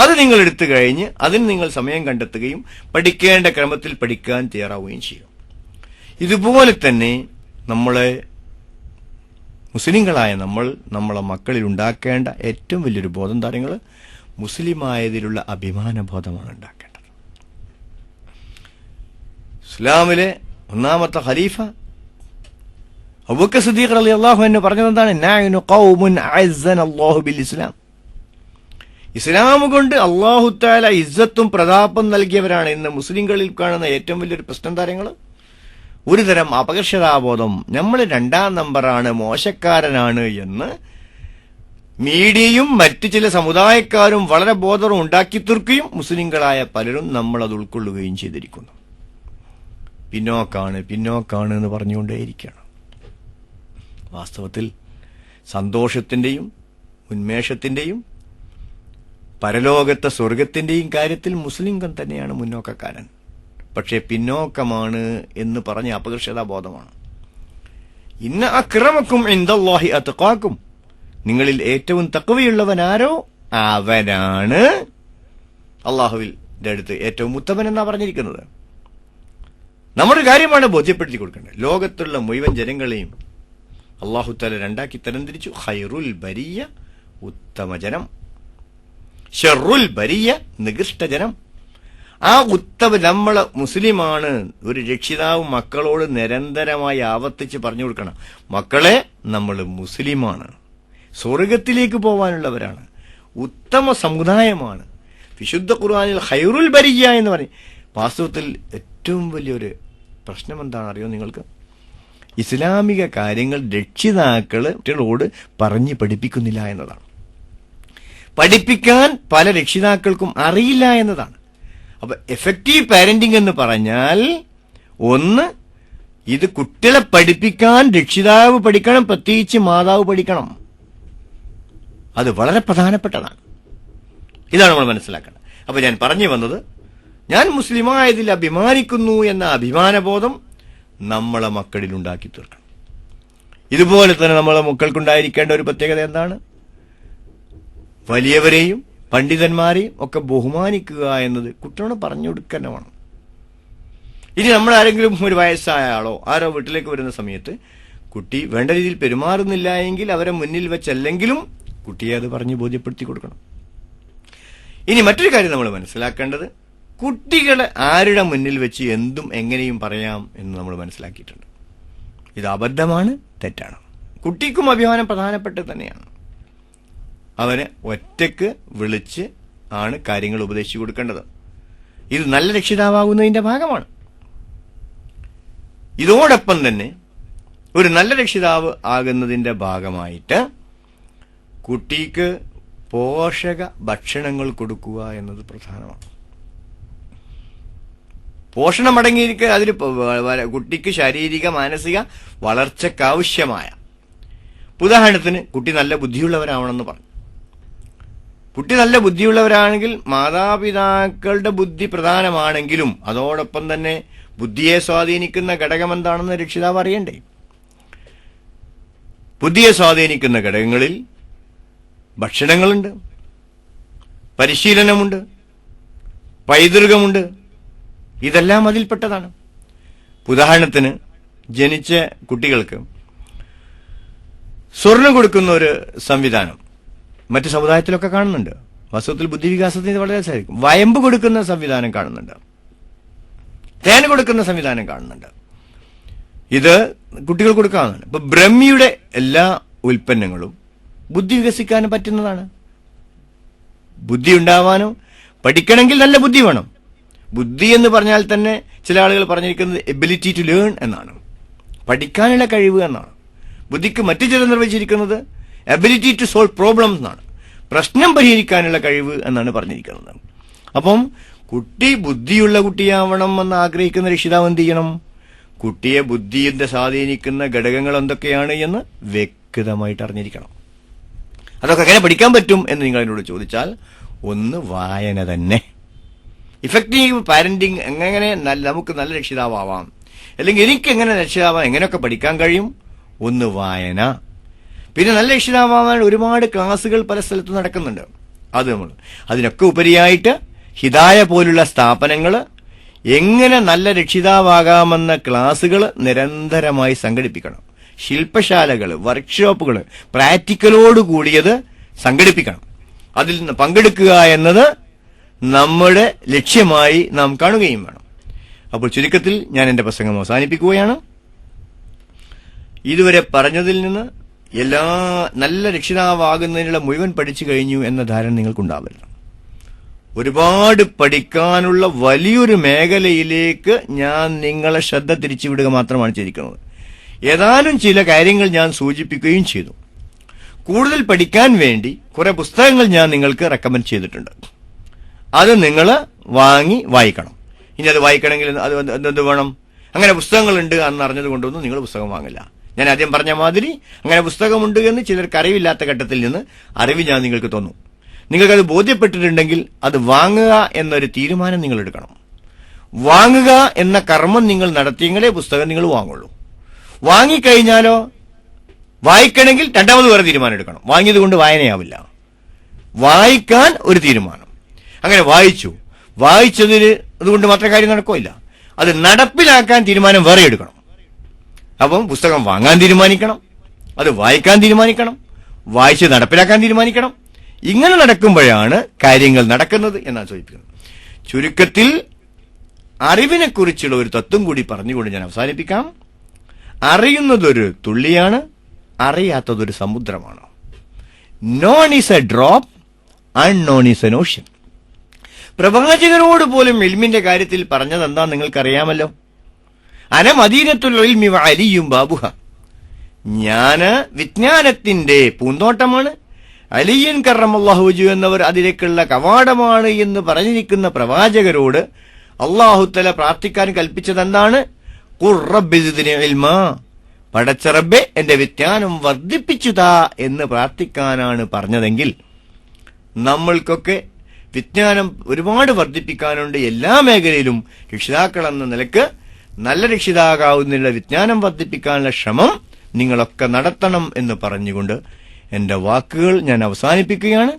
അത് നിങ്ങൾ എടുത്തു കഴിഞ്ഞ് അതിന് നിങ്ങൾ സമയം കണ്ടെത്തുകയും പഠിക്കേണ്ട ക്രമത്തിൽ പഠിക്കാൻ തയ്യാറാവുകയും ചെയ്യും. ഇതുപോലെ തന്നെ നമ്മളെ മുസ്ലിങ്ങളായ നമ്മളെ മക്കളിൽ ഉണ്ടാക്കേണ്ട ഏറ്റവും വലിയൊരു ബോധം കാര്യങ്ങൾ മുസ്ലിമായതിലുള്ള അഭിമാനബോധമാണ് ഉണ്ടാക്കേണ്ടത്. ഇസ്ലാമിലെ ഒന്നാമത്തെ ഖലീഫ അബൂബക്കർ സിദ്ദീഖ് റളിയല്ലാഹു അൻഹു പറഞ്ഞത് എന്താണ്? നഹ്നു ഖൗമുൻ അഅസ്സന അല്ലാഹു ബിൽ ഇസ്ലാം. ഇസ്ലാം കൊണ്ട് അല്ലാഹു തആല ഇസ്സത്തും പ്രതാപം നൽകിയവരാണ്. ഇന്ന് മുസ്ലിങ്ങളിൽ കാണുന്ന ഏറ്റവും വലിയൊരു പ്രശ്നം താരങ്ങൾ ഒരു തരം അപകർഷതാബോധം, നമ്മൾ 2ാം നമ്പറാണ്, മോശക്കാരനാണ് എന്ന് മീഡിയയും മറ്റു ചില സമുദായക്കാരും വളരെ ബോധം ഉണ്ടാക്കി തീർക്കുകയും മുസ്ലിങ്ങളായ പലരും നമ്മളത് ഉൾക്കൊള്ളുകയും ചെയ്തിരിക്കുന്നു. പിന്നോക്കാണ് എന്ന് പറഞ്ഞുകൊണ്ടേയിരിക്കുകയാണ്. വാസ്തവത്തിൽ സന്തോഷത്തിന്റെയും ഉന്മേഷത്തിന്റെയും പരലോകത്തെ സ്വർഗത്തിന്റെയും കാര്യത്തിൽ മുസ്ലിം തന്നെയാണ് മുന്നോക്കക്കാരൻ. പക്ഷേ പിന്നോക്കമാണ് എന്ന് പറഞ്ഞ അപകർഷതാബോധമാണ്. ഇന്ന അക്രമക്കും ഇൻദല്ലാഹി അത്ഖാക്കും, നിങ്ങളിൽ ഏറ്റവും തഖ്വയുള്ളവനാരോ അവനാണ് അള്ളാഹുവിന്റെ അടുത്ത് ഏറ്റവും ഉത്തമൻ എന്നാ പറഞ്ഞിരിക്കുന്നത്. നമ്മുടെ കാര്യമാണ് ബോധ്യപ്പെടുത്തി കൊടുക്കേണ്ടത്. ലോകത്തുള്ള മുഴുവൻ ജനങ്ങളെയും അള്ളാഹു തആല 2ആക്കി തരംതിരിച്ചു. ഖൈറുൽ ബരിയ ഉത്തമജനം, ഷർറുൽ ബരിയ നികൃഷ്ടജനം. ആ ഉത്തമ നമ്മളെ മുസ്ലിമാണ്. ഒരു രക്ഷിതാവ് മക്കളോട് നിരന്തരമായി ആവർത്തിച്ച് പറഞ്ഞു കൊടുക്കണം, മക്കളെ നമ്മൾ മുസ്ലിമാണ്, സ്വർഗത്തിലേക്ക് പോവാനുള്ളവരാണ്, ഉത്തമ സമുദായമാണ്. വിശുദ്ധ ഖുർആനിൽ ഖൈറുൽ ബരിയ എന്ന് പറയും. വാസ്തവത്തിൽ ഏറ്റവും വലിയൊരു പ്രശ്നം എന്താണെന്ന് അറിയോ നിങ്ങൾക്ക്? ഇസ്ലാമിക കാര്യങ്ങൾ രക്ഷിതാക്കള് കുട്ടികളോട് പറഞ്ഞ് പഠിപ്പിക്കുന്നില്ല എന്നതാണ്. പഠിപ്പിക്കാൻ പല രക്ഷിതാക്കൾക്കും അറിയില്ല എന്നതാണ്. അപ്പൊ എഫക്റ്റീവ് പാരന്റിംഗ് എന്ന് പറഞ്ഞാൽ ഒന്ന്, ഇത് കുട്ടികളെ പഠിപ്പിക്കാൻ രക്ഷിതാവ് പഠിക്കണം, പ്രത്യേകിച്ച് മാതാവ് പഠിക്കണം. അത് വളരെ പ്രധാനപ്പെട്ടതാണ്. ഇതാണ് നമ്മൾ മനസ്സിലാക്കേണ്ടത്. അപ്പൊ ഞാൻ പറഞ്ഞു വന്നത്, ഞാൻ മുസ്ലിമായതിൽ അഭിമാനിക്കുന്നു എന്ന അഭിമാനബോധം നമ്മളെ മക്കളിൽ ഉണ്ടാക്കി തീർക്കണം. ഇതുപോലെ തന്നെ നമ്മളെ മക്കൾക്കുണ്ടായിരിക്കേണ്ട ഒരു പ്രത്യേകത എന്താണ്? വലിയവരെയും പണ്ഡിതന്മാരെയും ഒക്കെ ബഹുമാനിക്കുക എന്നത് കുട്ടികളോട് പറഞ്ഞു കൊടുക്കാൻ വേണം. ഇനി നമ്മൾ ആരെങ്കിലും ഒരു വയസ്സായ ആളോ ആരോ വീട്ടിലേക്ക് വരുന്ന സമയത്ത് കുട്ടി വേണ്ട രീതിയിൽ പെരുമാറുന്നില്ല എങ്കിൽ അവരെ മുന്നിൽ വെച്ചല്ലെങ്കിലും കുട്ടിയെ അത് പറഞ്ഞ് ബോധ്യപ്പെടുത്തി കൊടുക്കണം. ഇനി മറ്റൊരു കാര്യം നമ്മൾ മനസ്സിലാക്കേണ്ടത്, കുട്ടികളെ ആരുടെ മുന്നിൽ വെച്ച് എന്തും എങ്ങനെയും പറയാം എന്ന് നമ്മൾ മനസ്സിലാക്കിയിട്ടുണ്ട്. ഇത് അബദ്ധമാണ്, തെറ്റാണ്. കുട്ടിക്കും അഭിമാനം പ്രധാനപ്പെട്ടത് തന്നെയാണ്. അവനെ ഒറ്റക്ക് വിളിച്ച് ആണ് കാര്യങ്ങൾ ഉപദേശിച്ചു കൊടുക്കേണ്ടത്. ഇത് നല്ല രക്ഷിതാവാകുന്നതിന്റെ ഭാഗമാണ്. ഇതോടൊപ്പം തന്നെ ഒരു നല്ല രക്ഷിതാവ് ആകുന്നതിന്റെ ഭാഗമായിട്ട് കുട്ടിക്ക് പോഷക ഭക്ഷണങ്ങൾ കൊടുക്കുക എന്നത് പ്രധാനമാണ്. പോഷണം അടങ്ങിയിരിക്കുക അതിൽ കുട്ടിക്ക് ശാരീരിക മാനസിക വളർച്ചയ്ക്കാവശ്യമായ, ഉദാഹരണത്തിന് കുട്ടി നല്ല ബുദ്ധിയുള്ളവരാവണമെന്ന് പറഞ്ഞു. കുട്ടി നല്ല ബുദ്ധിയുള്ളവരാണെങ്കിൽ മാതാപിതാക്കളുടെ ബുദ്ധി പ്രധാനമാണെങ്കിലും അതോടൊപ്പം തന്നെ ബുദ്ധിയെ സ്വാധീനിക്കുന്ന ഘടകം എന്താണെന്ന് രക്ഷിതാവ് അറിയണ്ടേ? ബുദ്ധിയെ സ്വാധീനിക്കുന്ന ഘടകങ്ങളിൽ ഭക്ഷണങ്ങളുണ്ട്, പരിശീലനമുണ്ട്, പൈതൃകമുണ്ട്. ഇതെല്ലാം അതിൽപ്പെട്ടതാണ്. ഉദാഹരണത്തിന് ജനിച്ച കുട്ടികൾക്ക് സ്വർണം കൊടുക്കുന്ന ഒരു സംവിധാനം മറ്റു സമുദായത്തിലൊക്കെ കാണുന്നുണ്ട്. വാസ്തവത്തിൽ ബുദ്ധിവികാസത്തിന് വളരെ സാധിക്കും. വയമ്പ് കൊടുക്കുന്ന സംവിധാനം കാണുന്നുണ്ട്, തേൻ കൊടുക്കുന്ന സംവിധാനം കാണുന്നുണ്ട്. ഇത് കുട്ടികൾ കൊടുക്കാവുന്നതാണ്. ഇപ്പൊ ബ്രഹ്മിയുടെ എല്ലാ ഉൽപ്പന്നങ്ങളും ബുദ്ധി വികസിക്കാനും പറ്റുന്നതാണ്. ബുദ്ധി ഉണ്ടാവാനും പഠിക്കണമെങ്കിൽ നല്ല ബുദ്ധി വേണം. ബുദ്ധി എന്ന് പറഞ്ഞാൽ തന്നെ ചില ആളുകൾ പറഞ്ഞിരിക്കുന്നത് എബിലിറ്റി ടു ലേൺ എന്നാണ്, പഠിക്കാനുള്ള കഴിവ് എന്നാണ്. ബുദ്ധിക്ക് മറ്റു ചിലർ നിർവചിച്ചിരിക്കുന്നത് എബിലിറ്റി ടു സോൾവ് പ്രോബ്ലംസ് എന്നാണ്, പ്രശ്നം പരിഹരിക്കാനുള്ള കഴിവ് എന്നാണ് പറഞ്ഞിരിക്കുന്നത്. അപ്പം കുട്ടി ബുദ്ധിയുള്ള കുട്ടിയാവണം എന്ന് ആഗ്രഹിക്കുന്ന രക്ഷിതാവ് എന്ത് ചെയ്യണം? കുട്ടിയെ ബുദ്ധിയുടെ സ്വാധീനിക്കുന്ന ഘടകങ്ങൾ എന്തൊക്കെയാണ് എന്ന് വ്യക്തമായിട്ട് അറിഞ്ഞിരിക്കണം. അതൊക്കെ എങ്ങനെ പഠിക്കാൻ പറ്റും എന്ന് നിങ്ങൾ എന്നോട് ചോദിച്ചാൽ, ഒന്ന് വായന തന്നെ. ഇഫക്റ്റീവ് പാരന്റിങ് എങ്ങനെ നമുക്ക് നല്ല രക്ഷിതാവാം, അല്ലെങ്കിൽ എനിക്ക് എങ്ങനെ രക്ഷിതാവാം, എങ്ങനെയൊക്കെ പഠിക്കാൻ കഴിയും? ഒന്ന് വായന. പിന്നെ നല്ല രക്ഷിതാവാൻ ഒരുപാട് ക്ലാസുകൾ പല സ്ഥലത്തും നടക്കുന്നുണ്ട്. അത് നമ്മൾ അതിനൊക്കെ ഉപരിയായിട്ട് ഹിദായ പോലുള്ള സ്ഥാപനങ്ങൾ എങ്ങനെ നല്ല രക്ഷിതാവാകാമെന്ന ക്ലാസുകൾ നിരന്തരമായി സംഘടിപ്പിക്കണം. ശില്പശാലകൾ, വർക്ക്ഷോപ്പുകൾ, പ്രാക്ടിക്കലോട് കൂടിയത് സംഘടിപ്പിക്കണം. അതിൽ നിന്ന് പങ്കെടുക്കുക എന്നത് നമ്മുടെ ലക്ഷ്യമായി നാം കാണുകയും വേണം. അപ്പോൾ ചുരുക്കത്തിൽ ഞാൻ എന്റെ പ്രസംഗം അവസാനിപ്പിക്കുകയാണ്. ഇതുവരെ പറഞ്ഞതിൽ നിന്ന് എല്ലാ നല്ല രക്ഷിതാവാകുന്നതിനുള്ള മുഴുവൻ പഠിച്ചു കഴിഞ്ഞു എന്ന ധാരണ നിങ്ങൾക്കുണ്ടാവരുത്. ഒരുപാട് പഠിക്കാനുള്ള വലിയൊരു മേഖലയിലേക്ക് ഞാൻ നിങ്ങളെ ശ്രദ്ധ തിരിച്ചുവിടുക മാത്രമാണ് ചെയ്തിരിക്കുന്നത്. ഏതാനും ചില കാര്യങ്ങൾ ഞാൻ സൂചിപ്പിക്കുകയും ചെയ്തു. കൂടുതൽ പഠിക്കാൻ വേണ്ടി കുറെ പുസ്തകങ്ങൾ ഞാൻ നിങ്ങൾക്ക് റെക്കമെൻഡ് ചെയ്തിട്ടുണ്ട്. അത് നിങ്ങൾ വാങ്ങി വായിക്കണം. ഇനി അത് വായിക്കണമെങ്കിൽ അത് എന്ത് വേണം? അങ്ങനെ പുസ്തകങ്ങളുണ്ട് എന്ന് അറിഞ്ഞത് കൊണ്ടൊന്നും നിങ്ങൾ പുസ്തകം വാങ്ങില്ല. ഞാൻ ആദ്യം പറഞ്ഞ മാതിരി അങ്ങനെ പുസ്തകമുണ്ട് എന്ന് ചിലർക്ക് അറിവില്ലാത്ത ഘട്ടത്തിൽ നിന്ന് അറിവ് ഞാൻ നിങ്ങൾക്ക് തന്നു. നിങ്ങൾക്കത് ബോധ്യപ്പെട്ടിട്ടുണ്ടെങ്കിൽ അത് വാങ്ങുക എന്നൊരു തീരുമാനം നിങ്ങൾ എടുക്കണം. വാങ്ങുക എന്ന കർമ്മം നിങ്ങൾ നടത്തിയെങ്കിലേ പുസ്തകം നിങ്ങൾ വാങ്ങുള്ളൂ. വാങ്ങിക്കഴിഞ്ഞാലോ വായിക്കണമെങ്കിൽ രണ്ടാമത് വേറെ തീരുമാനം എടുക്കണം. വാങ്ങിയത് കൊണ്ട് വായനയാവില്ല. വായിക്കാൻ ഒരു തീരുമാനം. അങ്ങനെ വായിച്ചതിന് അതുകൊണ്ട് മാത്രം കാര്യം നടക്കില്ല. അത് നടപ്പിലാക്കാൻ തീരുമാനം വേറെ എടുക്കണം. അപ്പം പുസ്തകം വാങ്ങാൻ തീരുമാനിക്കണം, അത് വായിക്കാൻ തീരുമാനിക്കണം, വായിച്ച് നടപ്പിലാക്കാൻ തീരുമാനിക്കണം. ഇങ്ങനെ നടക്കുമ്പോഴാണ് കാര്യങ്ങൾ നടക്കുന്നത് എന്നാണ് സൂചിപ്പിക്കുന്നത്. ചുരുക്കത്തിൽ അറിവിനെക്കുറിച്ചുള്ള ഒരു തത്വം കൂടി പറഞ്ഞുകൊണ്ട് ഞാൻ അവസാനിപ്പിക്കാം. അറിയുന്നതൊരു തുള്ളിയാണ്, അറിയാത്തതൊരു സമുദ്രമാണ്. Known is a drop, unknown is an ocean. പ്രവാചകരോട് പോലും ഇൽമിന്റെ കാര്യത്തിൽ പറഞ്ഞത് എന്താ നിങ്ങൾക്കറിയാമല്ലോ. അന മദീനത്തുൽ ഇൽമി വ അലിയും ബാബുഹ. ഞാന് വിജ്ഞാനത്തിന്റെ പൂന്തോട്ടമാണ്, അലിയൻ കറമല്ലാഹു വജ്ഹു എന്നവർ അതിലേക്കുള്ള കവാടമാണ് എന്ന് പറഞ്ഞിരിക്കുന്ന പ്രവാചകരോട് അല്ലാഹുത്തആല പ്രാർത്ഥിക്കാൻ കൽപ്പിച്ചത് എന്താണ്? ഖുർ റബ്ബി സിദ്നി ഇൽമാ, പടച്ച റബ്ബേ എന്റെ വിജ്ഞാനം വർദ്ധിപ്പിച്ചുതാ എന്ന് പ്രാർത്ഥിക്കാനാണ് പറഞ്ഞതെങ്കിൽ നമ്മൾക്കൊക്കെ വിജ്ഞാനം ഒരുപാട് വർദ്ധിപ്പിക്കാനുണ്ട്. എല്ലാ മേഖലയിലും രക്ഷിതാക്കൾ എന്ന നിലക്ക് നല്ല രക്ഷിതാകാവുന്നതിനുള്ള വിജ്ഞാനം വർദ്ധിപ്പിക്കാനുള്ള ശ്രമം നിങ്ങളൊക്കെ നടത്തണം എന്ന് പറഞ്ഞുകൊണ്ട് എന്റെ വാക്കുകൾ ഞാൻ അവസാനിപ്പിക്കുകയാണ്.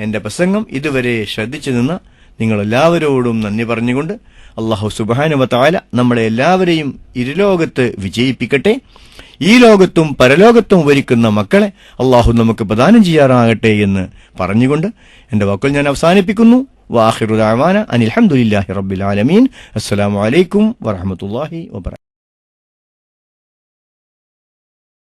എന്റെ പ്രസംഗം ഇതുവരെ ശ്രദ്ധിച്ചു നിന്ന നിങ്ങളെല്ലാവരോടും നന്ദി പറഞ്ഞുകൊണ്ട് അല്ലാഹു സുബ്ഹാനഹു വ തആല നമ്മളെ എല്ലാവരെയും ഇരുലോകത്ത് വിജയിപ്പിക്കട്ടെ. ഈ ലോകത്തും പരലോകത്തും വരിക്കുന്ന മക്കളെ അല്ലാഹു നമുക്ക് പ്രദാനം ചെയ്യാറാകട്ടെ എന്ന് പറഞ്ഞുകൊണ്ട് എന്റെ വാക്കുകൾ ഞാൻ അവസാനിപ്പിക്കുന്നു. വാഖിറു ദഅവാന അനിൽ ഹംദുലില്ലാഹി റബ്ബിൽ ആലമീൻ. അസ്സലാമു അലൈക്കും വറഹ്മത്തുള്ളാഹി വബറകാതുഹു.